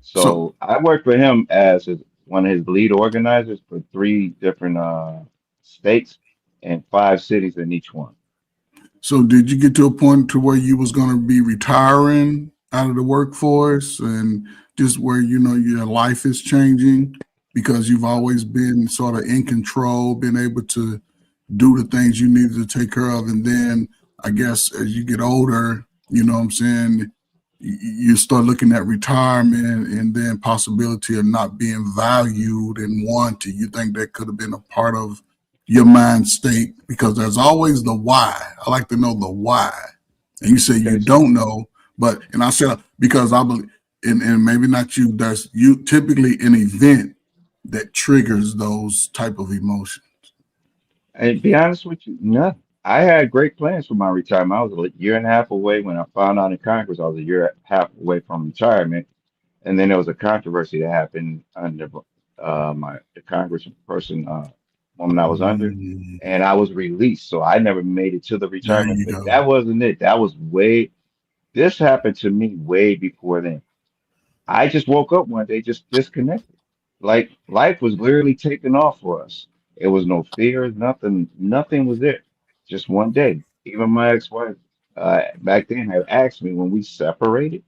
So so I worked for him as one of his lead organizers for 3 different states and 5 cities in each one. so did you get to a point to where you was going to be retiring out of the workforce and just where your life is changing because you've always been sort of in control, been able to do the things you needed to take care of. And then I guess as you get older, you know what I'm saying, you start looking at retirement and then possibility of not being valued and wanted. You think that could have been a part of your mind state because there's always the why. I like to know the why. And you say you Okay, don't know, but and I said because I believe and maybe not you, there's you typically an event that triggers those type of emotions. and be honest with you, no. I had great plans for my retirement. I was a year and a half away when I found out in Congress. I was a year and a half away from retirement, and then there was a controversy that happened under the congressperson woman I was under, Mm, and I was released. So I never made it to the there retirement. you But go. that wasn't it. That was way. This happened to me way before then. I just woke up one day just disconnected. Like life was literally taking off for us. It was no fears, nothing, nothing was there. Just one day. Even my ex-wife back then had asked me when we separated.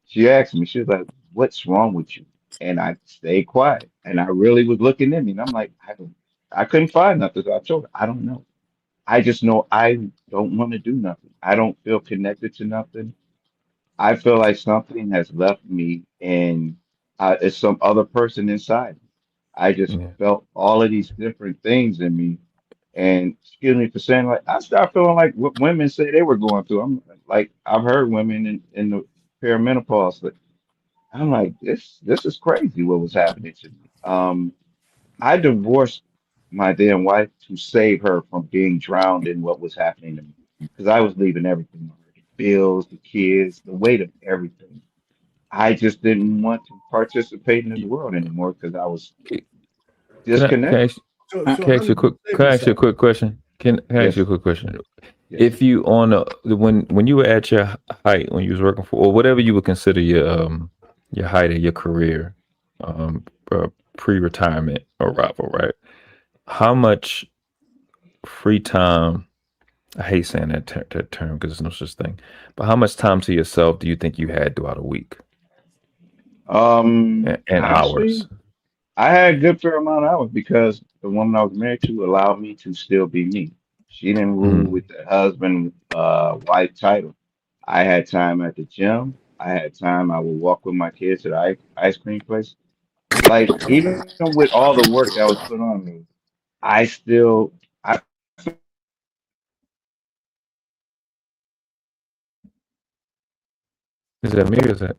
She asked me, she was like, "What's wrong with you?" And I stayed quiet. And I really was looking at me, and I'm like, I couldn't find nothing. So I told her, I don't know. I just know I don't want to do nothing. I don't feel connected to nothing. I feel like something has left me and it's some other person inside. I just Yeah. felt all of these different things in me. And excuse me for saying, like, I started feeling like what women say they were going through. I'm like, I've heard women in the perimenopause, but I'm like, this is crazy what was happening to me. I divorced my damn wife to save her from being drowned in what was happening to me because I was leaving everything on her, the bills, the kids, the weight of everything. I just didn't want to participate in this world anymore because I was Can I disconnected. ask, So can I let ask me you a quick? say Can I this ask you a something. quick question? Can I ask you a Yes, quick question? yes. If you on a, when you were at your height when you was working for or whatever you would consider your height of your career, um, pre-retirement arrival, right? How much free time? I hate saying that term because there's no such thing. But how much time to yourself do you think you had throughout a week and Honestly, hours? I had a good fair amount of hours because the woman I was married to allowed me to still be me. She didn't rule Mm. with the husband, wife title. I had time at the gym. I had time. I would walk with my kids to the ice cream place. Like even with all the work that was put on me, I still I felt like I was Is that me or is that?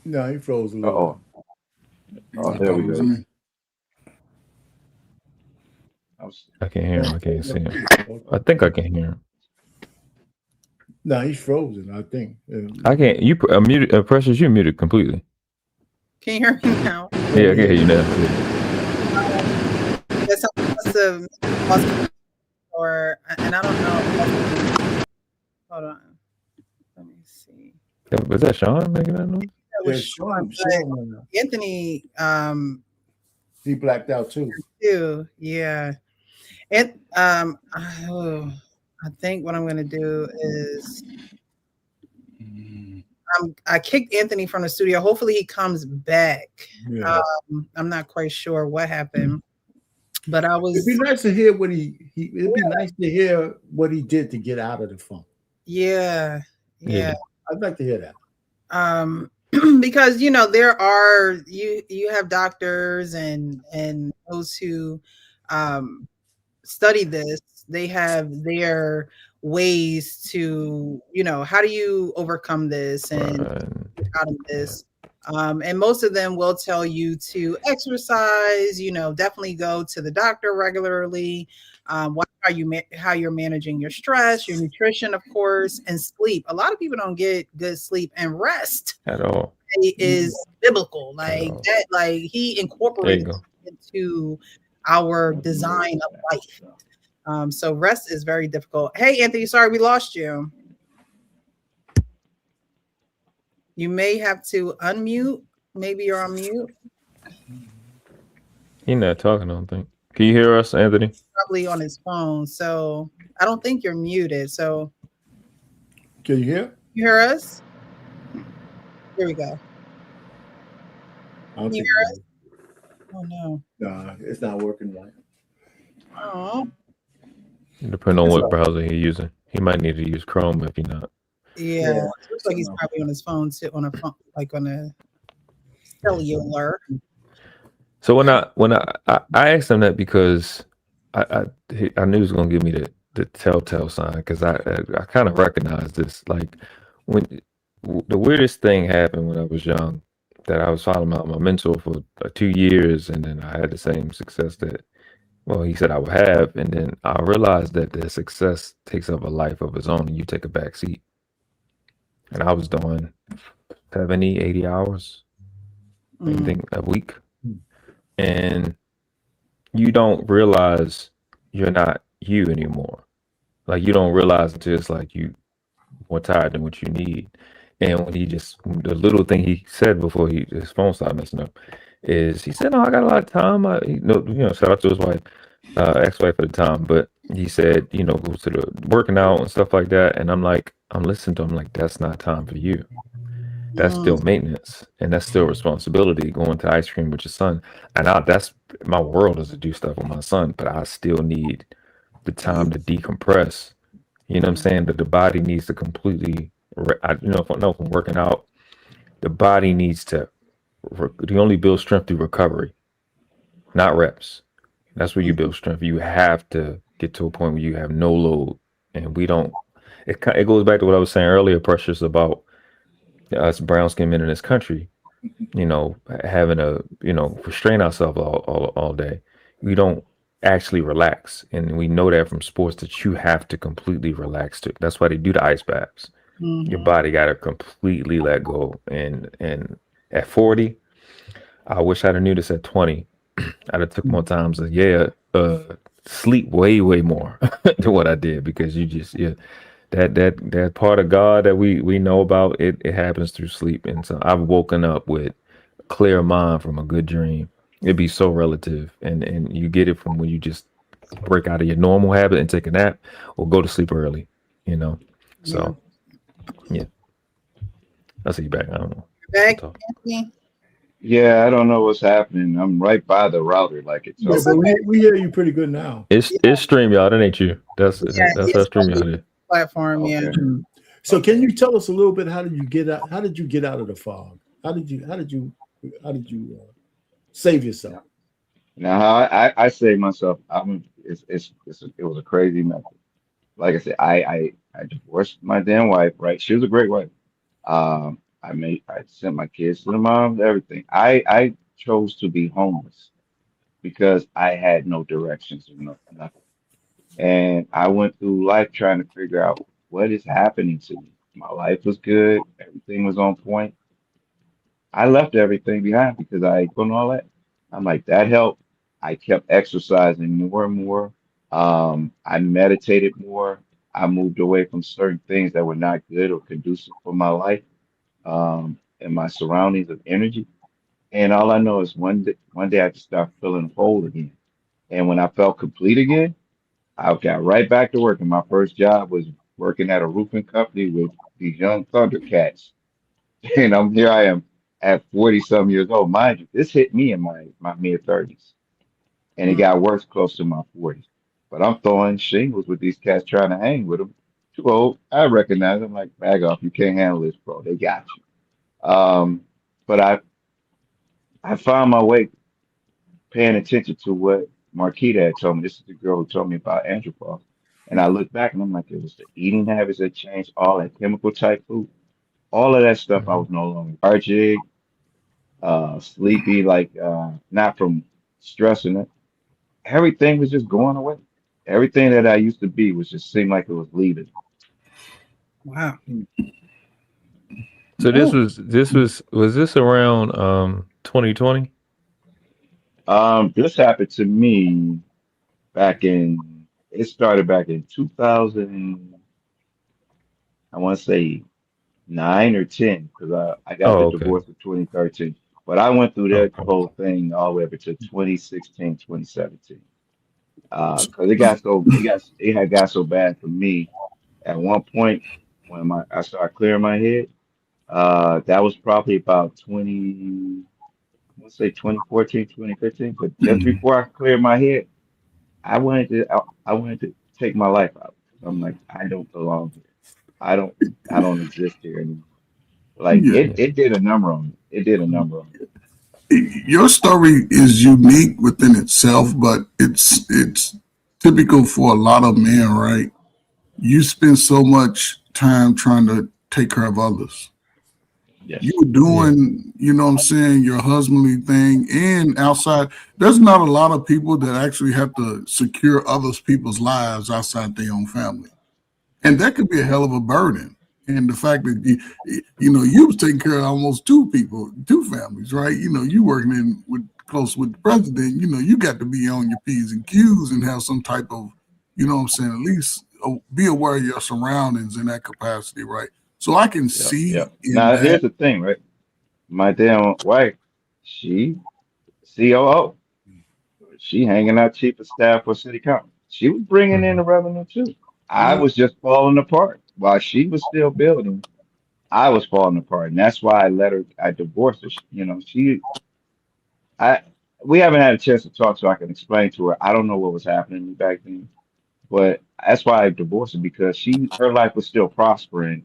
No, he froze a little. Oh, I there thought we it was go. me. I can't hear him. I can't see him. I think I can hear him. No, he's frozen, I think. I can't. You muted. Precious, you muted completely. Can you hear me now? Yeah, I can hear you now. That's or and I don't know. Hold on. Let me see. Was that Sean making that noise? That was Sean, Anthony. He blacked out too. Yeah. And I think what I'm gonna do is I kicked Anthony from the studio. Hopefully he comes back. Yeah. I'm not quite sure what happened, but I was. It'd be nice to hear what it'd be nice to hear what he did to get out of the funk. Yeah. I'd like to hear that. Because there are you have doctors and those who study this. They have their ways to how do you overcome this and get out of this, and most of them will tell you to exercise, definitely go to the doctor regularly, how you're managing your stress, your nutrition, of course, and sleep. A lot of people don't get good sleep, and rest at all is biblical, like that, like he incorporated into our design of life. So rest is very difficult. Hey, Anthony, sorry we lost you. You may have to unmute. Maybe you're on mute. He's not talking, I don't think. Can you hear us, Anthony? Probably on his phone. So I don't think you're muted. So can you hear? You hear us? Here we go. Can you hear us? Oh no. Nah, it's not working right. Oh. Depending on what browser he's using. He might need to use Chrome if he's not. Yeah. Looks like he's probably on his phone, on a phone, like on a cellular. So when I asked him that because I knew he was gonna give me the telltale sign, because I kind of recognized this. Like when the weirdest thing happened when I was young, that I was following my mentor for 2 years, and then I had the same success that he said I would have, and then I realized that the success takes up a life of its own, and you take a back seat. And I was doing 70, 80 hours, anything a week. And you don't realize you're not you anymore. Like you don't realize until it's like you more tired than what you need. And when the little thing he said before his phone started messing up is he said, "No, I got a lot of time." Shout out to his wife, ex-wife at the time, but he said, go to the working out and stuff like that. And I'm listening to him like, that's not time for you. That's still maintenance, and that's still responsibility, going to ice cream with your son. And that's my world, is to do stuff with my son, but I still need the time to decompress. You know what I'm saying? That the body needs to completely, if I'm working out, the body needs to, you only build strength through recovery, not reps. That's where you build strength. You have to get to a point where you have no load, and we don't. It goes back to what I was saying earlier, Precious, about us brown skinned men in this country, having to, restrain ourselves all day. We don't actually relax. And we know that from sports, that you have to completely relax too. That's why they do the ice baths. Your body got to completely let go. And at 40, I wish I'd have knew this at 20. I'd have took more times sleep way more than what I did, because you just, that part of God that we know about, it happens through sleep. And so I've woken up with a clear mind from a good dream. It'd be so relative, and you get it from when you just break out of your normal habit and take a nap or go to sleep early, So yeah. I'll see you back. I don't know. Back, Anthony? Yeah, I don't know what's happening. I'm right by the router, like it's. Yeah, but we hear you pretty good now. It's StreamYard. That ain't you. That's our StreamYard is. Platform. Okay. Yeah. So can you tell us a little bit, how did you get out of the fog? How did you save yourself? Now, how I save myself, it was a crazy method. Like I said, I divorced my damn wife, right? She was a great wife. I sent my kids to the moms, everything. I chose to be homeless because I had no directions or nothing. And I went through life trying to figure out what is happening to me. My life was good, everything was on point. I left everything behind because I ain't doing all that. I'm like, that helped. I kept exercising more and more. I meditated more. I moved away from certain things that were not good or conducive for my life, and my surroundings of energy. And all I know is one day I just started feeling whole again. And when I felt complete again, I got right back to work. And my first job was working at a roofing company with these young Thundercats. And here I am at 40 some years old. Mind you, this hit me in my mid 30s. And it got worse close to my 40s. But I'm throwing shingles with these cats trying to hang with them. Too old. I recognize them like, bag off. You can't handle this, bro. They got you. But I found my way paying attention to what Marquita had told me. This is the girl who told me about Andropause. And I look back and I'm like, it was the eating habits that changed, all that chemical type food, all of that stuff. I was no longer lethargic, sleepy, like not from stressing it. Everything was just going away. Everything that I used to be was just seemed like it was leaving. Wow. So was this around 2020? This happened to me it started back in 2000, I want to say 9 or 10, because I got the Oh, okay. divorce in 2013. But I went through that Okay. whole thing all the way up to 2016, 2017. Because it had got so bad for me at one point when I started clearing my head. That was probably about 20, let's say 2014, 2015. But just before I cleared my head, I wanted to take my life out. I'm like, I don't belong here. I don't I don't exist here anymore. Like Yeah. it did a number on me. It did a number on me. Your story is unique within itself, but it's typical for a lot of men, right? You spend so much time trying to take care of others. You Yes. were Yeah. doing, you know what I'm saying, your husbandly thing and outside. There's not a lot of people that actually have to secure others people's lives outside their own family. And that could be a hell of a burden. And the fact that you was taking care of almost two people, two families, right? You working close with the president. You got to be on your P's and Q's and have some type of, what I'm saying, at least be aware of your surroundings in that capacity, right? So I can Yep. see Yep. in Now that. here's the thing, right? My damn wife, she COO, she hanging out chief of staff for city council. She was bringing in Hmm. the revenue too. I was just falling apart while she was still building. I was falling apart, and that's why I divorced her. I we haven't had a chance to talk, so I can explain to her. I don't know what was happening to me back then, but that's why I divorced her because her life was still prospering,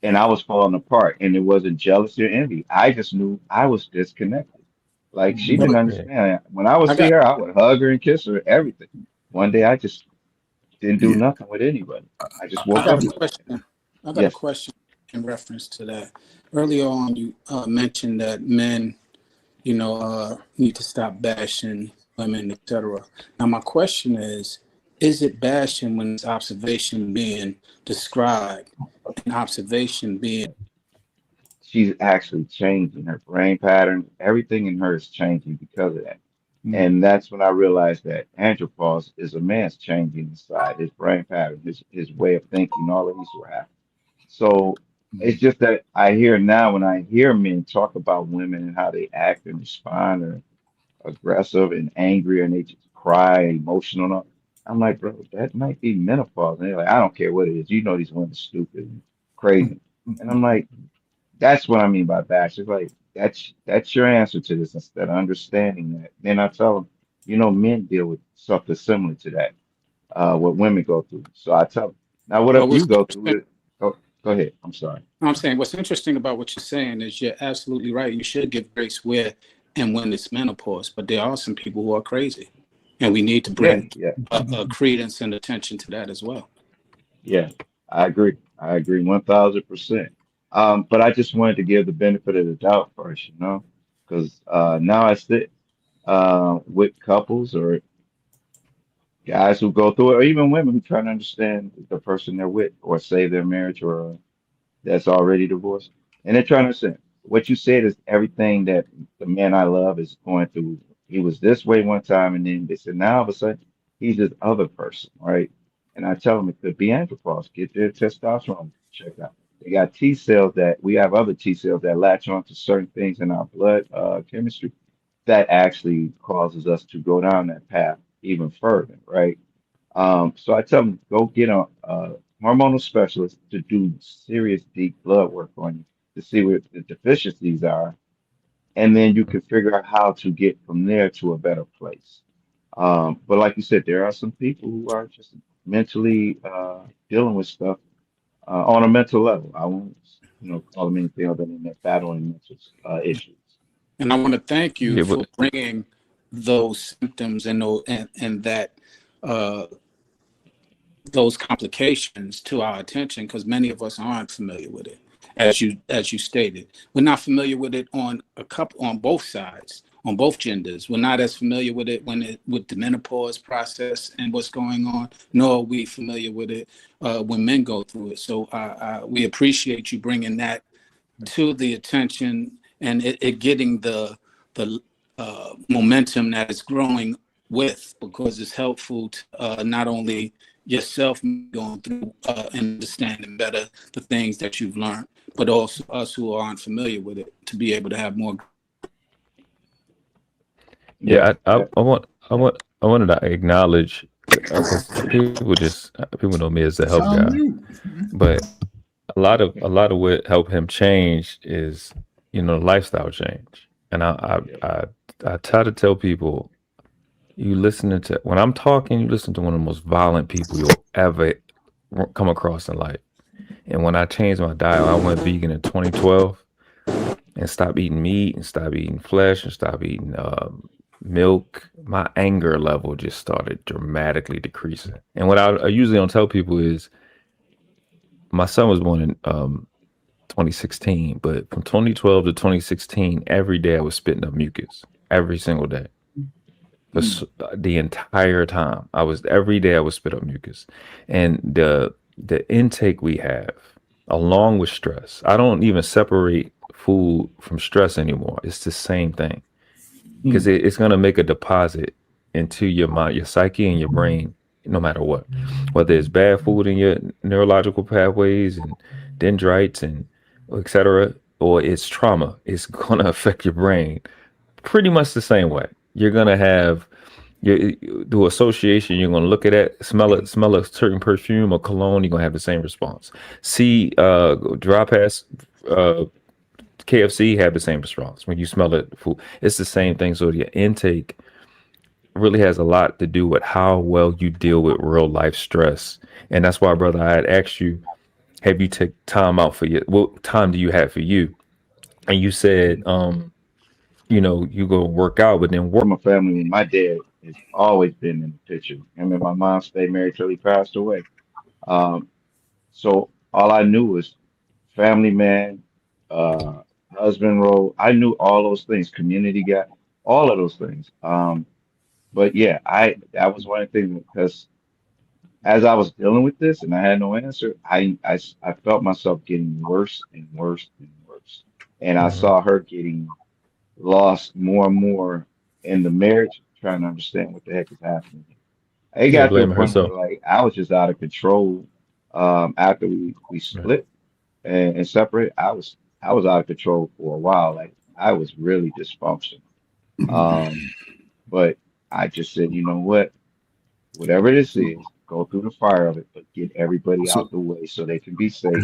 and I was falling apart, and it wasn't jealousy or envy. I just knew I was disconnected. Like she didn't Brother, Yeah. understand. When I would I see got her, I would hug her and kiss her, everything. One day, I just didn't do Yeah, nothing with anybody. I just I woke got up a one day. question. I got a Yes, question in reference to that. Earlier on, you mentioned that men, need to stop bashing women, etc. Now, my question is it bashing when it's observation being described and observation being? she's actually changing her brain pattern. Everything in her is changing because of that. And that's when I realized that andropause is a man's changing inside his brain pattern, his way of thinking, all of these will happen. So it's just that I hear now when I hear men talk about women and how they act and respond or aggressive and angry and they just cry, emotional. I'm like, bro, that might be menopause. And they're like, I don't care what it is. You know these women are stupid and crazy. And I'm like, that's what I mean by bash. It's like that's your answer to this instead of understanding that. Then I tell them, men deal with something similar to that, what women go through. So I tell them, now what Well, if you what's go through interesting, it? Go ahead. I'm sorry. I'm saying what's interesting about what you're saying is you're absolutely right. You should give grace where and when it's menopause, but there are some people who are crazy, and we need to Yeah, bring yeah, credence and attention to that as well. yeah. I agree. I agree 1000%. But I just wanted to give the benefit of the doubt first, because now I sit with couples or guys who go through it, or even women who try to understand the person they're with, or save their marriage, or that's already divorced, and they're trying to understand. What you said is everything that the man I love is going through. He was this way one time, and then they said now all of a sudden he's this other person, right? And I tell them it could be andropause. Get their testosterone checked out. They got T cells that we have other T cells that latch on to certain things in our blood chemistry that actually causes us to go down that path even further, right? So I tell them go get a hormonal specialist to do serious deep blood work on you to see what the deficiencies are, and then you can figure out how to get from there to a better place. But like you said, there are some people who are just mentally dealing with stuff on a mental level. I won't, call them anything other than they're battling mental issues. And I want to thank you for bringing those symptoms and that those complications to our attention, because many of us aren't familiar with it. As you stated, we're not familiar with it on both sides, on both genders. We're not as familiar with it with the menopause process and what's going on, nor are we familiar with it when men go through it. So we appreciate you bringing that to the attention and it getting the momentum that it's growing with, because it's helpful to not only yourself going through and understanding better the things that you've learned, but also us who aren't familiar with it to be able to have more. Yeah, I wanted to acknowledge, because people know me as the help guy, but a lot of what helped him change is lifestyle change. And I try to tell people, when I'm talking, you listen to one of the most violent people you'll ever come across in life. And when I changed my diet, I went vegan in 2012 and stopped eating meat and stopped eating flesh and stopped eating milk. My anger level just started dramatically decreasing. And what I usually don't tell people is my son was born in 2016, but from 2012 to 2016, every day I was spitting up mucus every single day. The entire time every day I would spit up mucus. And the intake we have, along with stress, I don't even separate food from stress anymore. It's the same thing, because it's going to make a deposit into your mind, your psyche, and your brain, no matter what, whether it's bad food in your neurological pathways and dendrites and etc., or it's trauma. It's going to affect your brain pretty much the same way. You're going to have the association. You're going to look at it, smell a certain perfume or cologne, you're going to have the same response. Drive past KFC, have the same response when you smell the food. It's the same thing. So your intake really has a lot to do with how well you deal with real life stress. And that's why, brother, I had asked you, have you take time out for what time do you have for you? And you said, you go work out, but then My family, my dad has always been in the picture. Him and my mom stayed married till he passed away. So all I knew was family man, husband role. I knew all those things, community guy, all of those things. But yeah, that was one of the things, because as I was dealing with this and I had no answer, I felt myself getting worse and worse and worse. And I saw her getting lost more and more in the marriage, trying to understand what the heck is happening. It got to a blaming point where herself. like I was just out of control. After we split and separated, I was out of control for a while. Like I was really dysfunctional. But I just said, you know what? Whatever this is, go through the fire of it, but get everybody out the way so they can be safe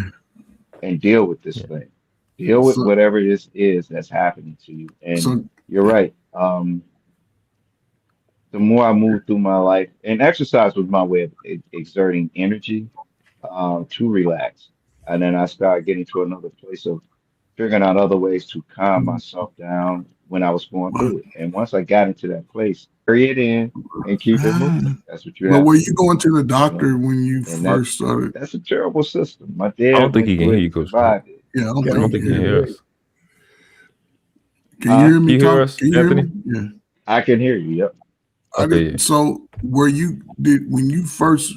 and deal with this thing. Deal with whatever this is that's happening to you. And you're right. The more I moved through my life, and exercise was my way of exerting energy to relax. And then I started getting to another place of figuring out other ways to calm myself down when I was going through it. And once I got into that place, carry it in and keep it moving. That's what you have. But were you going to the doctor when you first started? That's a terrible system. My dad I don't think he can hear you, Coach. survived it. Yeah, I don't think he hears us. Can you hear me? Can you hear us, Can you Anthony? hear me? Yeah. I can hear you. Yep. Okay. So, when you first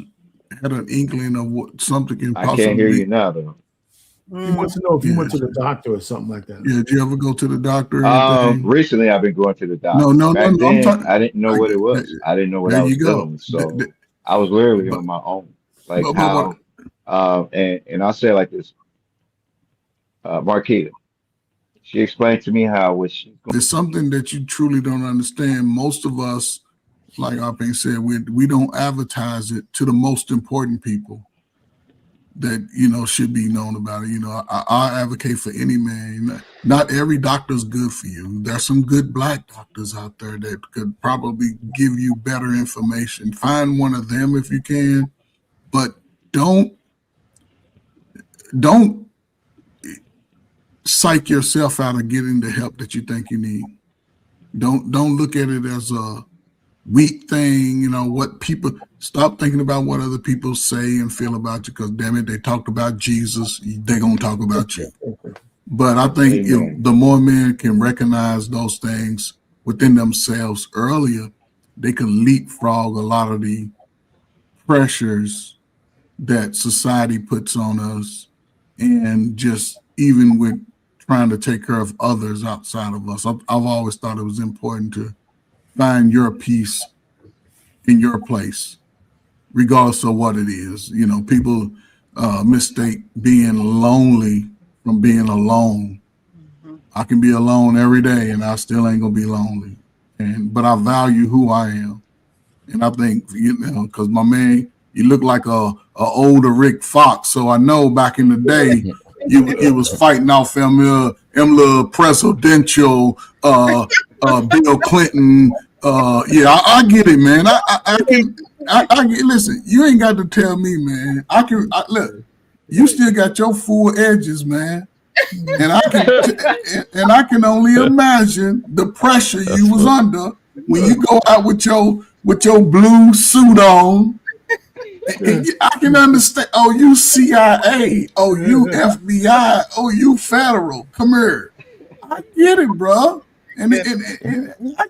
had an inkling of what something can I can't hear possibly? you now, though. He wants to know if you went to the doctor or something like that. Yeah, did you ever go to the doctor or anything? Recently, I've been going to the doctor. No. Back I'm then, talking. I didn't know what it was. I didn't know what There I was you dealing go. with. So I was literally But on my own. Like but how, and I'll say it like this, Marquita, she explained to me how when she it's something that you truly don't understand. Most of us, like Arpane said, we don't advertise it to the most important people that should be known about it. I advocate for any man. Not every doctor's good for you. There's some good black doctors out there that could probably give you better information. Find one of them if you can, but don't psych yourself out of getting the help that you think you need. Don't look at it as a weak thing. What people, stop thinking about what other people say and feel about you, because damn it, they talked about Jesus, they're gonna talk about you. But I think if the more men can recognize those things within themselves earlier, they can leapfrog a lot of the pressures that society puts on us, and just even with trying to take care of others outside of us. I've always thought it was important to find your peace in your place, regardless of what it is. People mistake being lonely from being alone. I can be alone every day and I still ain't gonna be lonely. But I value who I am. And I think, because my man, you look like a older Rick Fox. So I know back in the day, you was fighting off them little presidential Bill Clinton. I get it, man. I get. Listen, you ain't got to tell me, man. Look. You still got your full edges, man. And I can only imagine the pressure you was under when you go out with your blue suit on. I can understand. Oh, you CIA. Oh, you FBI. Oh, you federal. Come here. I get it, bro. And I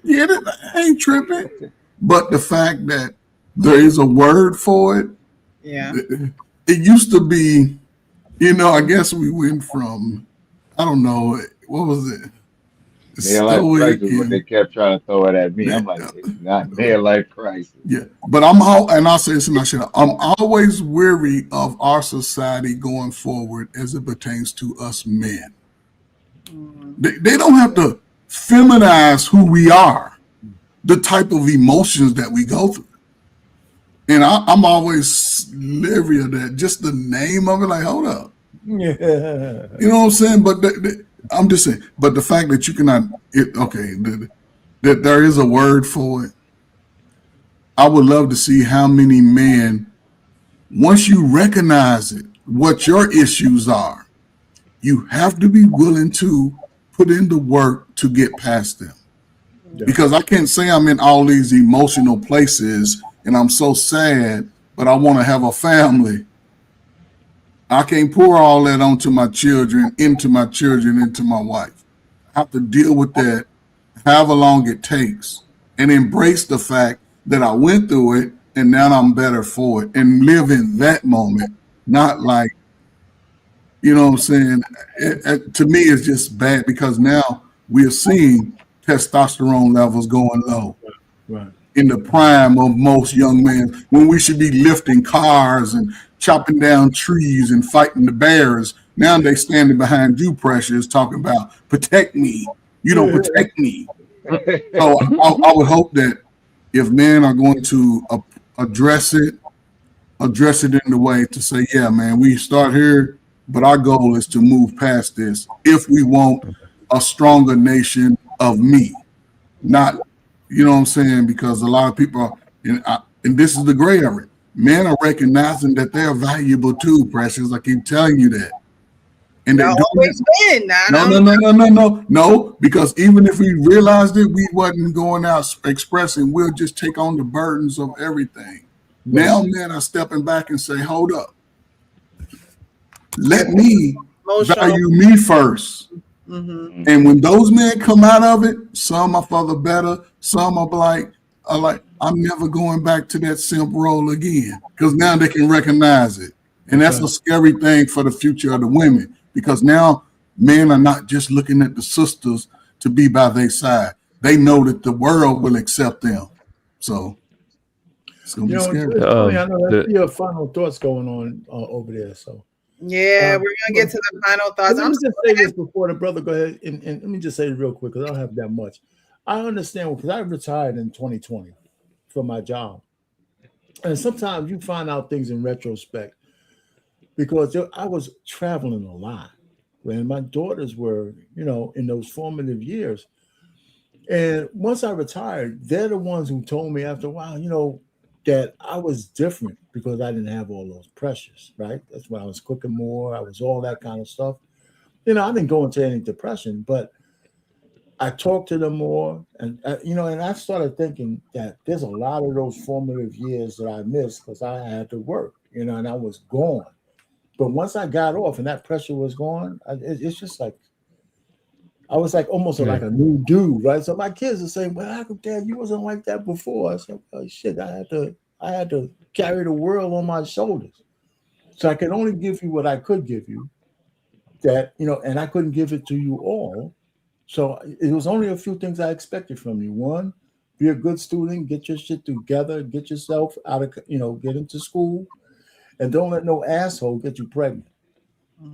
get it. I ain't tripping. But the fact that there is a word for it. Yeah. It used to be, I guess we went from, I don't know, what was it? Male life crisis, what they kept trying to throw it at me. I'm like, it's not male life crisis. Yeah, but I'll say this, and I'm always weary of our society going forward as it pertains to us men. They don't have to feminize who we are, the type of emotions that we go through. And I'm always leery of that. Just the name of it, like, hold up. Yeah. You know what I'm saying? But I'm just saying, but the fact that you cannot, that there is a word for it. I would love to see how many men, once you recognize it, what your issues are, you have to be willing to put in the work to get past them. Yeah. Because I can't say I'm in all these emotional places and I'm so sad, but I want to have a family. I can't pour all that onto my children, into my wife. I have to deal with that however long it takes and embrace the fact that I went through it and now I'm better for it, and live in that moment, not like, you know what I'm saying? To me, it's just bad because now we're seeing testosterone levels going low. Right. In the prime of most young men, when we should be lifting cars and chopping down trees and fighting the bears. Now they standing behind you pressures talking about protect me. You don't protect me. So I would hope that if men are going to address it in the way to say, yeah, man, we start here, but our goal is to move past this if we want a stronger nation of me, not, you know what I'm saying? Because a lot of people, and this is the gray area, men are recognizing that they're valuable too, Precious. I keep telling you that. And they always been. No, because even if we realized it, we wasn't going out expressing, we'll just take on the burdens of everything. Yes. Now men are stepping back and say, hold up. Let me value me first. Mm-hmm. And when those men come out of it, some are for the better, some are like, I'm never going back to that simp role again, because now they can recognize it. And that's a scary thing for the future of the women, because now men are not just looking at the sisters to be by their side. They know that the world will accept them. So it's going to be scary. It's funny, I know that's your final thoughts going on over there. So yeah, we're gonna get to the final thoughts. Let me just say this before the brother go ahead, and let me just say it real quick because I don't have that much. I understand because I retired in 2020 from my job, and sometimes you find out things in retrospect because I was traveling a lot when my daughters were, in those formative years. And once I retired, they're the ones who told me after a while, that I was different because I didn't have all those pressures, right? That's when I was cooking more. I was all that kind of stuff. I didn't go into any depression, but I talked to them more. And, and I started thinking that there's a lot of those formative years that I missed because I had to work, and I was gone. But once I got off and that pressure was gone, it's just like, I was like almost like a new dude, right? So my kids are saying, "Well, how come, Dad, you wasn't like that before?" I said, "Oh shit, I had to carry the world on my shoulders, so I could only give you what I could give you. That and I couldn't give it to you all. So it was only a few things I expected from you. One, be a good student, get your shit together, get yourself out of get into school, and don't let no asshole get you pregnant,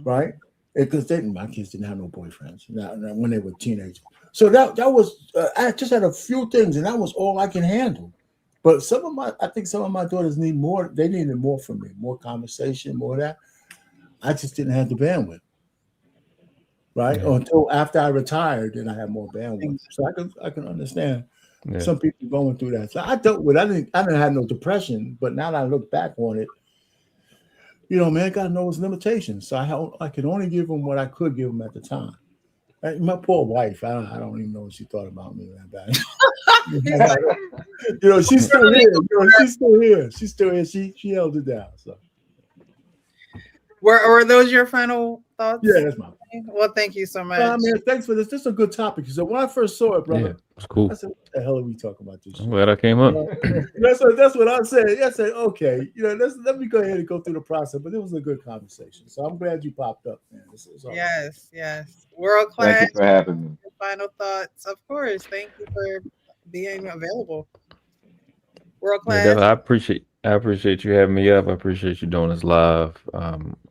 right?" Because my kids didn't have no boyfriends when they were teenagers. So that was I just had a few things, and that was all I can handle. But I think some of my daughters need more. They needed more from me, more conversation, more of that. I just didn't have the bandwidth, right? Yeah. Until after I retired, then I had more bandwidth. So I can understand some people going through that. So I dealt with. I didn't have no depression, but now that I look back on it, man, God knows limitations. So I could only give them what I could give them at the time. My poor wife, I don't even know what she thought about me that bad. She's still here. She's still here. She's still here. She held it down. So, were those your final thoughts? Yeah, that's my. Well, thank you so much. Thanks for this. This is a good topic. So when I first saw it, brother, it's cool. I said, "What the hell are we talking about this?" I'm glad I came up. That's what I said. I said, "Okay, let me go ahead and go through the process." But it was a good conversation. So I'm glad you popped up, man. Yes, world class. Thank you for having me. Final thoughts, of course. Thank you for being available. World class. Yeah, I appreciate you having me up. I appreciate you doing this live.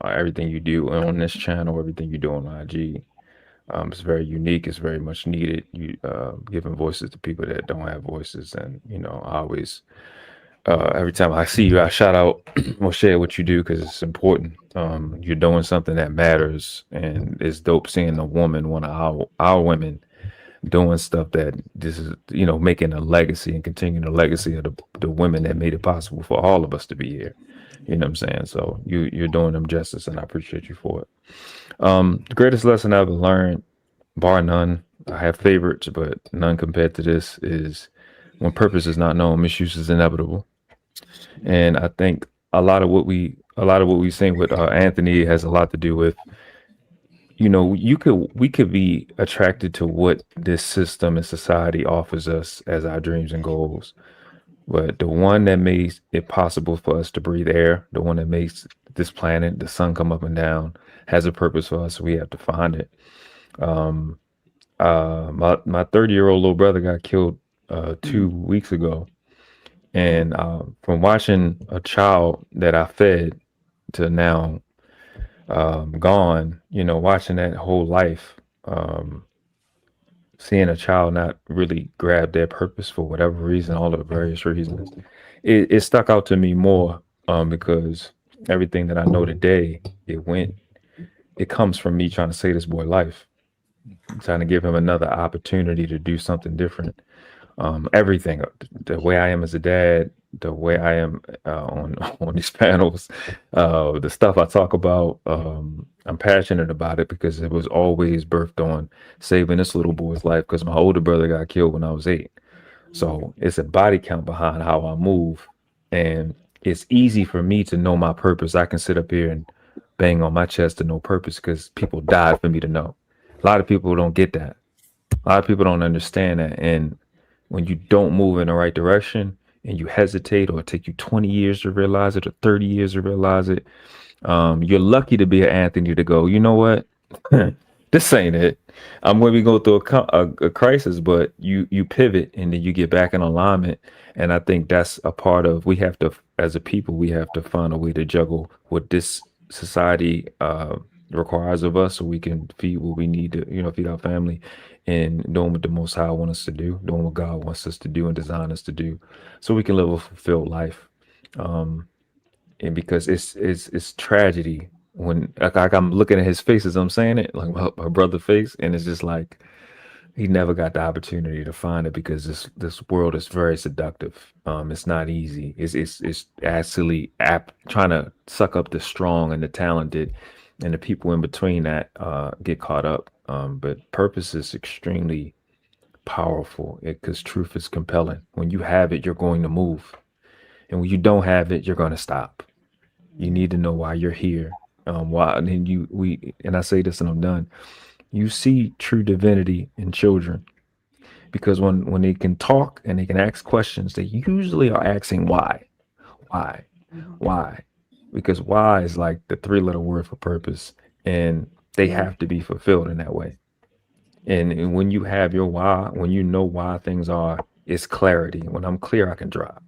Everything you do on this channel, everything you do on IG. It's very unique. It's very much needed. You giving voices to people that don't have voices, and I always, every time I see you, I shout out or share what you do because it's important. You're doing something that matters, and it's dope seeing a woman, one of our women, doing stuff that this is, making a legacy and continuing the legacy of the women that made it possible for all of us to be here. You know what I'm saying? So you're doing them justice, and I appreciate you for it. The greatest lesson I ever learned, bar none, I have favorites, but none compared to this, is when purpose is not known, misuse is inevitable. And I think a lot of what we sing with Anthony has a lot to do with, we could be attracted to what this system and society offers us as our dreams and goals. But the one that makes it possible for us to breathe air, the one that makes this planet, the sun come up and down, has a purpose for us. So we have to find it. My 30-year-old little brother got killed 2 weeks ago. And from watching a child that I fed to now gone, watching that whole life, seeing a child not really grab their purpose for whatever reason, all the various reasons, it stuck out to me more because everything that I know today, it comes from me trying to save this boy life, trying to give him another opportunity to do something different. Everything, the way I am as a dad, the way I am on these panels, the stuff I talk about, I'm passionate about it because it was always birthed on saving this little boy's life because my older brother got killed when I was 8. So it's a body count behind how I move, and it's easy for me to know my purpose. I can sit up here and bang on my chest to no purpose because people died for me to know. A lot of people don't get that. A lot of people don't understand that. And when you don't move in the right direction and you hesitate, or it take you 20 years to realize it or 30 years to realize it, you're lucky to be an Anthony to go, you know what? This ain't it. I'm going to go through a crisis, but you pivot and then you get back in alignment. And I think that's a part of, we have to, as a people, we have to find a way to juggle what this society requires of us, so we can feed what we need to, feed our family, and doing what the Most High wants us to do, doing what God wants us to do and design us to do, so we can live a fulfilled life. And because it's tragedy when like I'm looking at his face as I'm saying it, like my brother's face, and it's just like he never got the opportunity to find it because this world is very seductive. It's not easy. It's actually trying to suck up the strong and the talented, and the people in between that get caught up. But purpose is extremely powerful because truth is compelling. When you have it, you're going to move, and when you don't have it, you're going to stop. You need to know why you're here. Why, and then and I say this and I'm done. You see true divinity in children because when they can talk and they can ask questions, they usually are asking why, why, because why is like the 3-letter word for purpose, and they have to be fulfilled in that way. And when you have your why, when you know why things are, it's clarity. When I'm clear, I can drive,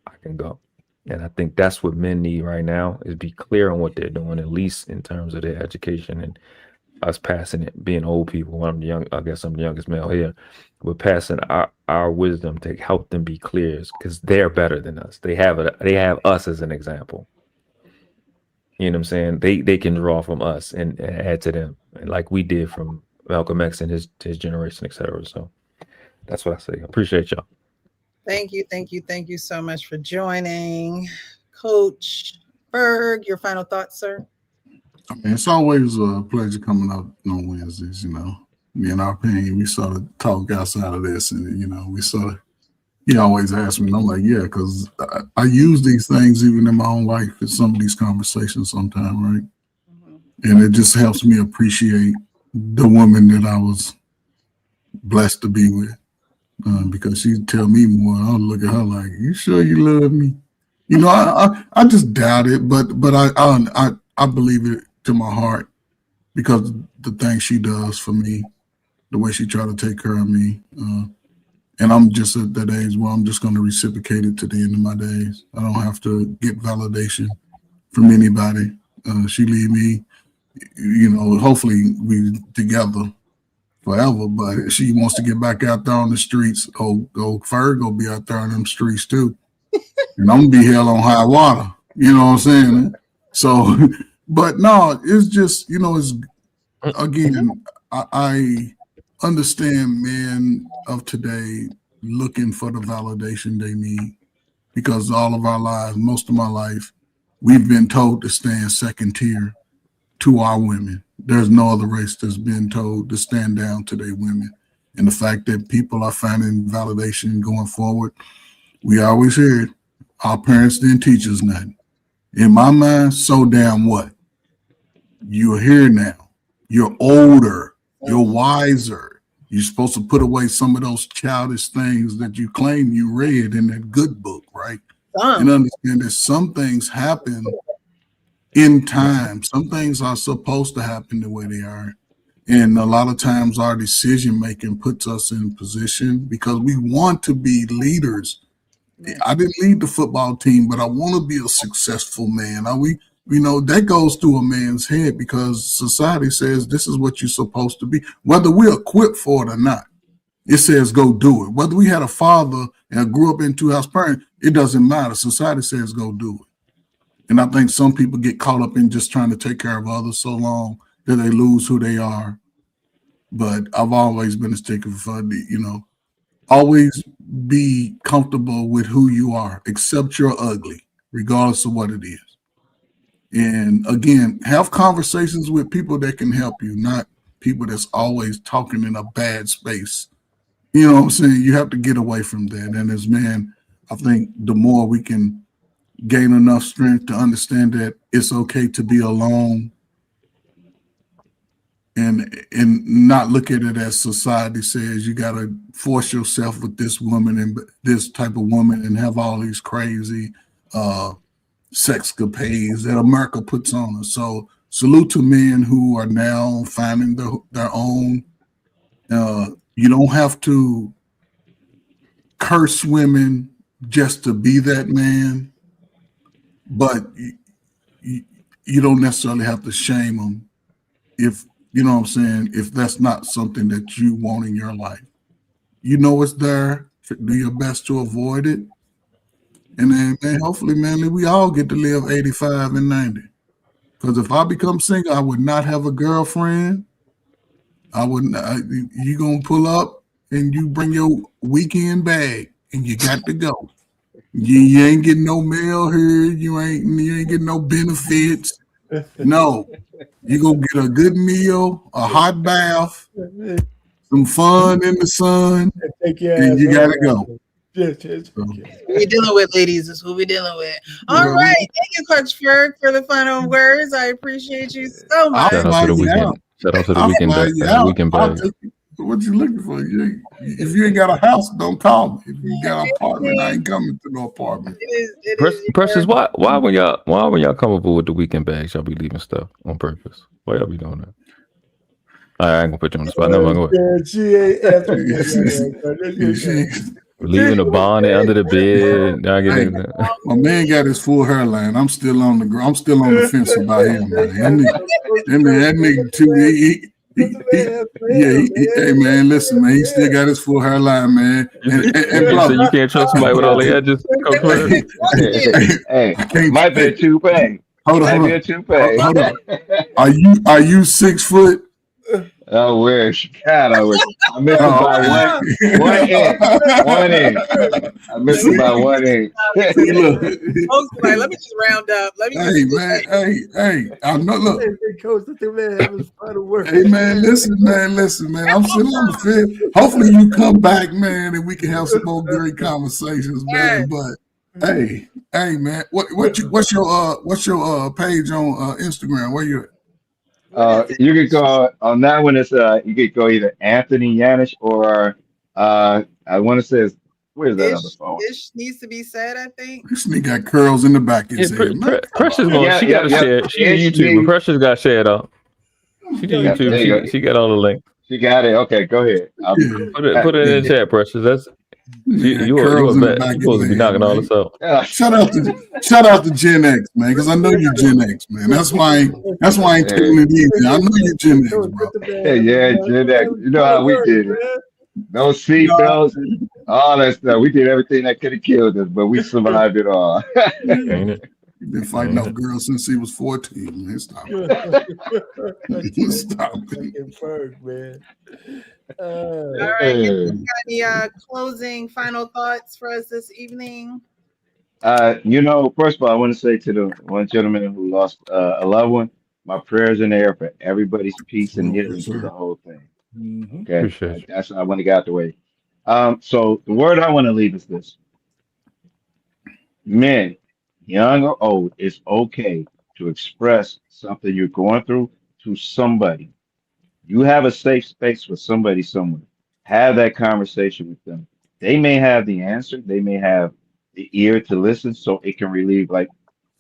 I can go. And I think that's what men need right now, is be clear on what they're doing, at least in terms of their education. And us passing it, being old people, when I'm young, I guess I'm the youngest male here, we're passing our wisdom to help them be clear, because they're better than us. They have us as an example. You know what I'm saying? They can draw from us and add to them, like we did from Malcolm X and his generation, etc. So that's what I say. I appreciate y'all. Thank you so much for joining. Coach Berg, your final thoughts, sir? I mean, it's always a pleasure coming up on Wednesdays, Me and our opinion, we sort of talk outside of this, and, we sort of, he always asks me, and I'm like, yeah, because I use these things even in my own life in some of these conversations sometimes, right? Mm-hmm. And it just helps me appreciate the woman that I was blessed to be with. Because she'd tell me more. I'll look at her like, "You sure you love me?" I just doubt it, but I believe it to my heart, because the things she does for me, the way she try to take care of me, and I'm just at that age where I'm just going to reciprocate it to the end of my days. I don't have to get validation from anybody. She leave me, hopefully we together forever, but she wants to get back out there on the streets. Ferg will be out there on them streets too. And I'm gonna be hell on high water. You know what I'm saying? So, but no, it's just, it's, again, I understand men of today looking for the validation they need, because all of our lives, most of my life, we've been told to stand second tier to our women. There's no other race that's been told to stand down to their women. And the fact that people are finding validation going forward, we always hear it. Our parents didn't teach us nothing. In my mind, so damn what? You're here now. You're older. You're wiser. You're supposed to put away some of those childish things that you claim you read in that good book, right? And understand that some things happen in time. Some things are supposed to happen the way they are. And a lot of times our decision making puts us in position because we want to be leaders. I didn't lead the football team, but I want to be a successful man. That goes through a man's head because society says this is what you're supposed to be, whether we're equipped for it or not. It says go do it. Whether we had a father and grew up in two-house parents, it doesn't matter. Society says go do it. And I think some people get caught up in just trying to take care of others so long that they lose who they are. But I've always been a sticker for, always be comfortable with who you are, except you're ugly, regardless of what it is. And again, have conversations with people that can help you, not people that's always talking in a bad space. You know what I'm saying? You have to get away from that. And as men, I think the more we can gain enough strength to understand that it's okay to be alone, and not look at it as society says you got to force yourself with this woman and this type of woman and have all these crazy sexcapades that America puts on us. So salute to men who are now finding their own. You don't have to curse women just to be that man, but you don't necessarily have to shame them if, you know what I'm saying, if that's not something that you want in your life. You know it's there. Do your best to avoid it. And then, man, hopefully, man, we all get to live 85 and 90. Because if I become single, I would not have a girlfriend. I wouldn't. You gonna pull up and you bring your weekend bag and you got to go. You ain't getting no mail here. You ain't getting no benefits. No, you gonna get a good meal, a hot bath, some fun in the sun, and you gotta go. We're dealing with, ladies. That's what we're dealing with. All right. Thank you, Coach Ferg, for the final words. I appreciate you so much. Shout out to the weekend. Shout out to the weekend bag. Weekend bag. What you looking for? If you ain't got a house, don't call me. If you got an apartment, I ain't coming to no apartment. Precious, why when y'all come up with the weekend bags, y'all be leaving stuff on purpose? Why y'all be doing that? I ain't gonna put you on the spot. Never mind. She ain't answering. Leaving the bonnet under the bed. Hey, my man got his full hairline. I'm still on the fence about him, man. That nigga too. Hey man, listen, man. He still got his full hairline, man. So you can't trust somebody with all the edges. Hey, might be a toupee. Hold on. Are you 6 foot? I wish. God, I wish. I missed about 1 inch. 1 inch. I missed about 1 inch. Look. Like, let me just round up. Hey. I know. Look. Hey, man, listen, man. I'm still on the fence. Hopefully, you come back, man, and we can have some more great conversations, man. But hey, man, what's your page on Instagram? Where you at? You could go on that one. It's you could go either Anthony Yanish or I want to say where's that other phone? Ish needs to be said. I think this nigga got curls in the back of his head. Precious she got to share. She YouTube, but Precious got shared out. She did YouTube. She got all the links. She got it. Okay, go ahead. Put it in the chat, Precious. That's you're supposed to be knocking all this out. Shout out to Gen X, man, because I know you're Gen X, man. That's why I ain't taking it easy. I know you're Gen X, bro. Yeah, Gen X. You know how we did it. No seatbelts, all that stuff. We did everything that could have killed us, but we survived it all. Ain't it? You've been fighting off girls since he was 14. Man, stop it. Stop it. Man. All right. You got any closing final thoughts for us this evening? First of all, I want to say to the one gentleman who lost a loved one, my prayers in the air for everybody's peace and healing through the whole thing. Okay, appreciate that's what I want to get out the way. So the word I want to leave is this: men, young or old, it's okay to express something you're going through to somebody. You have a safe space with somebody somewhere. Have that conversation with them. They may have the answer. They may have the ear to listen, so it can relieve, like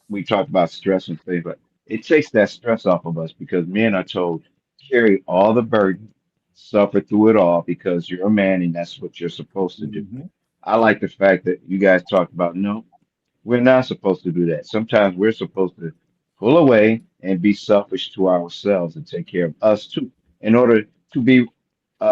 we talked about stress and things. But it takes that stress off of us because men are told carry all the burden, suffer through it all because you're a man and that's what you're supposed to do. I like the fact that you guys talked about no, we're not supposed to do that. Sometimes we're supposed to pull away and be selfish to ourselves and take care of us too, in order to be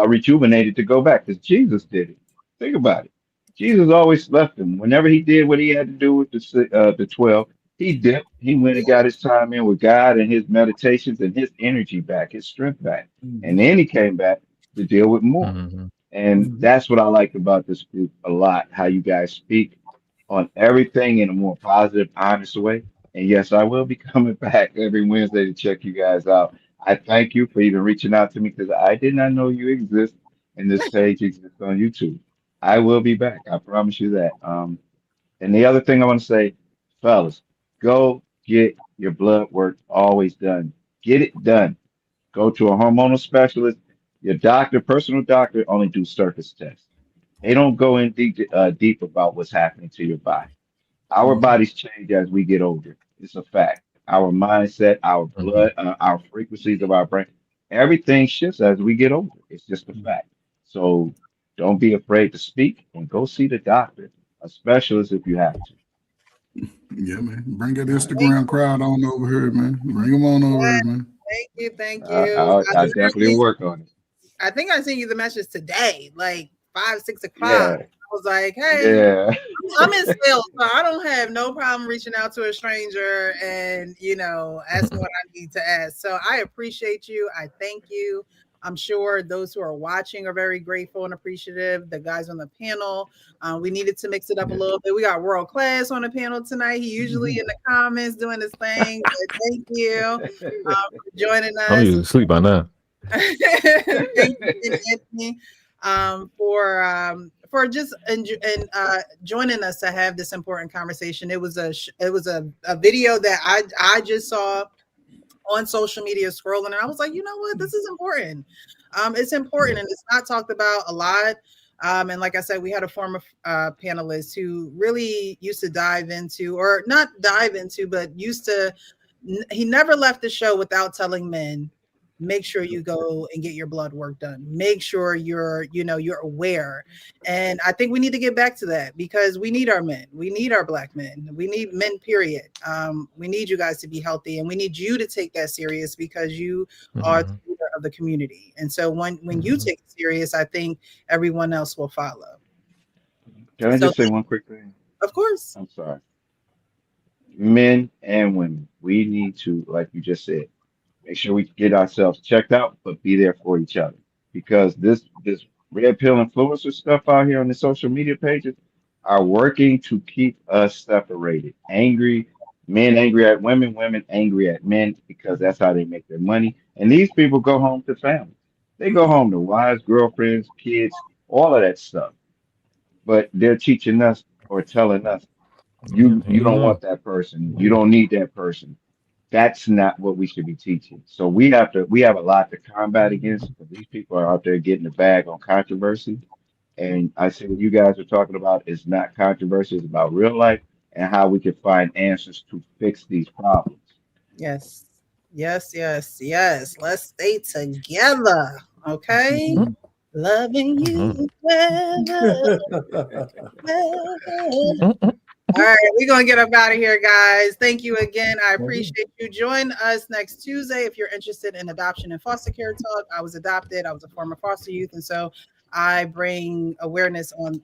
rejuvenated to go back. Because Jesus did it. Think about it. Jesus always left them. Whenever he did what he had to do with the 12, he dipped. He went and got his time in with God and his meditations and his energy back, his strength back. And then he came back to deal with more. And that's what I like about this group a lot, how you guys speak on everything in a more positive, honest way. And yes, I will be coming back every Wednesday to check you guys out. I thank you for even reaching out to me because I did not know you exist and this page exists on YouTube. I will be back. I promise you that. And the other thing I want to say, fellas, go get your blood work always done. Get it done. Go to a hormonal specialist. Your doctor, personal doctor, only do surface tests. They don't go in deep about what's happening to your body. Our bodies change as we get older. It's a fact. Our mindset, our Mhm. blood, our frequencies of our brain, everything shifts as we get older. It's just a fact. So don't be afraid to speak and go see the doctor, a specialist if you have to. Yeah, man. Bring that All right. Thank Instagram crowd on over here, man. Bring them on over you. here, man. Thank you. Thank I, you. I, I definitely work on it. I think I sent you the message today, like 5, 6 o'clock. Yeah, I was like, hey, yeah. I'm in sales, so I don't have no problem reaching out to a stranger and, asking what I need to ask. So I appreciate you. I thank you. I'm sure those who are watching are very grateful and appreciative. The guys on the panel, we needed to mix it up a little bit. We got world class on the panel tonight. He usually in the comments doing his thing. But thank you for joining I'm us. usually asleep by now. Thank you, Anthony, for just joining us to have this important conversation. It was a video that I just saw on social media scrolling, and I was like, you know what, this is important. It's important, and it's not talked about a lot. And like I said, we had a former panelist who really used to dive into, or not dive into, but used to. He never left the show without telling men, make sure you go and get your blood work done. Make sure you're aware. And I think we need to get back to that, because we need our men. We need our Black men. We need men, period. We need you guys to be healthy, and we need you to take that serious, because you are the leader of the community. And so when you take it serious, I think everyone else will follow. Can I just say one quick thing? Of course. I'm sorry. Men and women, we need to, like you just said, make sure we get ourselves checked out, but be there for each other. Because this red pill influencer stuff out here on the social media pages are working to keep us separated. Men angry at women, women angry at men, because that's how they make their money. And these people go home to families. They go home to wives, girlfriends, kids, all of that stuff. But they're teaching us or telling us, you don't want that person. You don't need that person. That's not what we should be teaching. So we have a lot to combat against, because these people are out there getting the bag on controversy. And I see what you guys are talking about is not controversy, it's about real life and how we can find answers to fix these problems. Yes. Yes. Let's stay together. Okay. Loving you forever. All right, we're going to get up out of here, guys. Thank you again. I appreciate you. Join us next Tuesday if you're interested in adoption and foster care talk. I was adopted. I was a former foster youth, and so I bring awareness on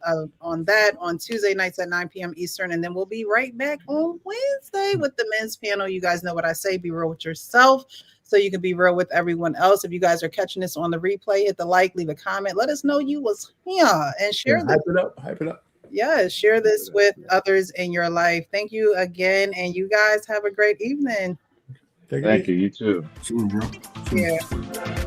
that on Tuesday nights at 9 p.m. Eastern, and then we'll be right back on Wednesday with the men's panel. You guys know what I say. Be real with yourself so you can be real with everyone else. If you guys are catching this on the replay, hit the like, leave a comment. Let us know you was here, and share this. Hype it up. Yeah, share this with others in your life. Thank you again, and you guys have a great evening. Thank you. You too. Sure, bro. Sure. Yeah.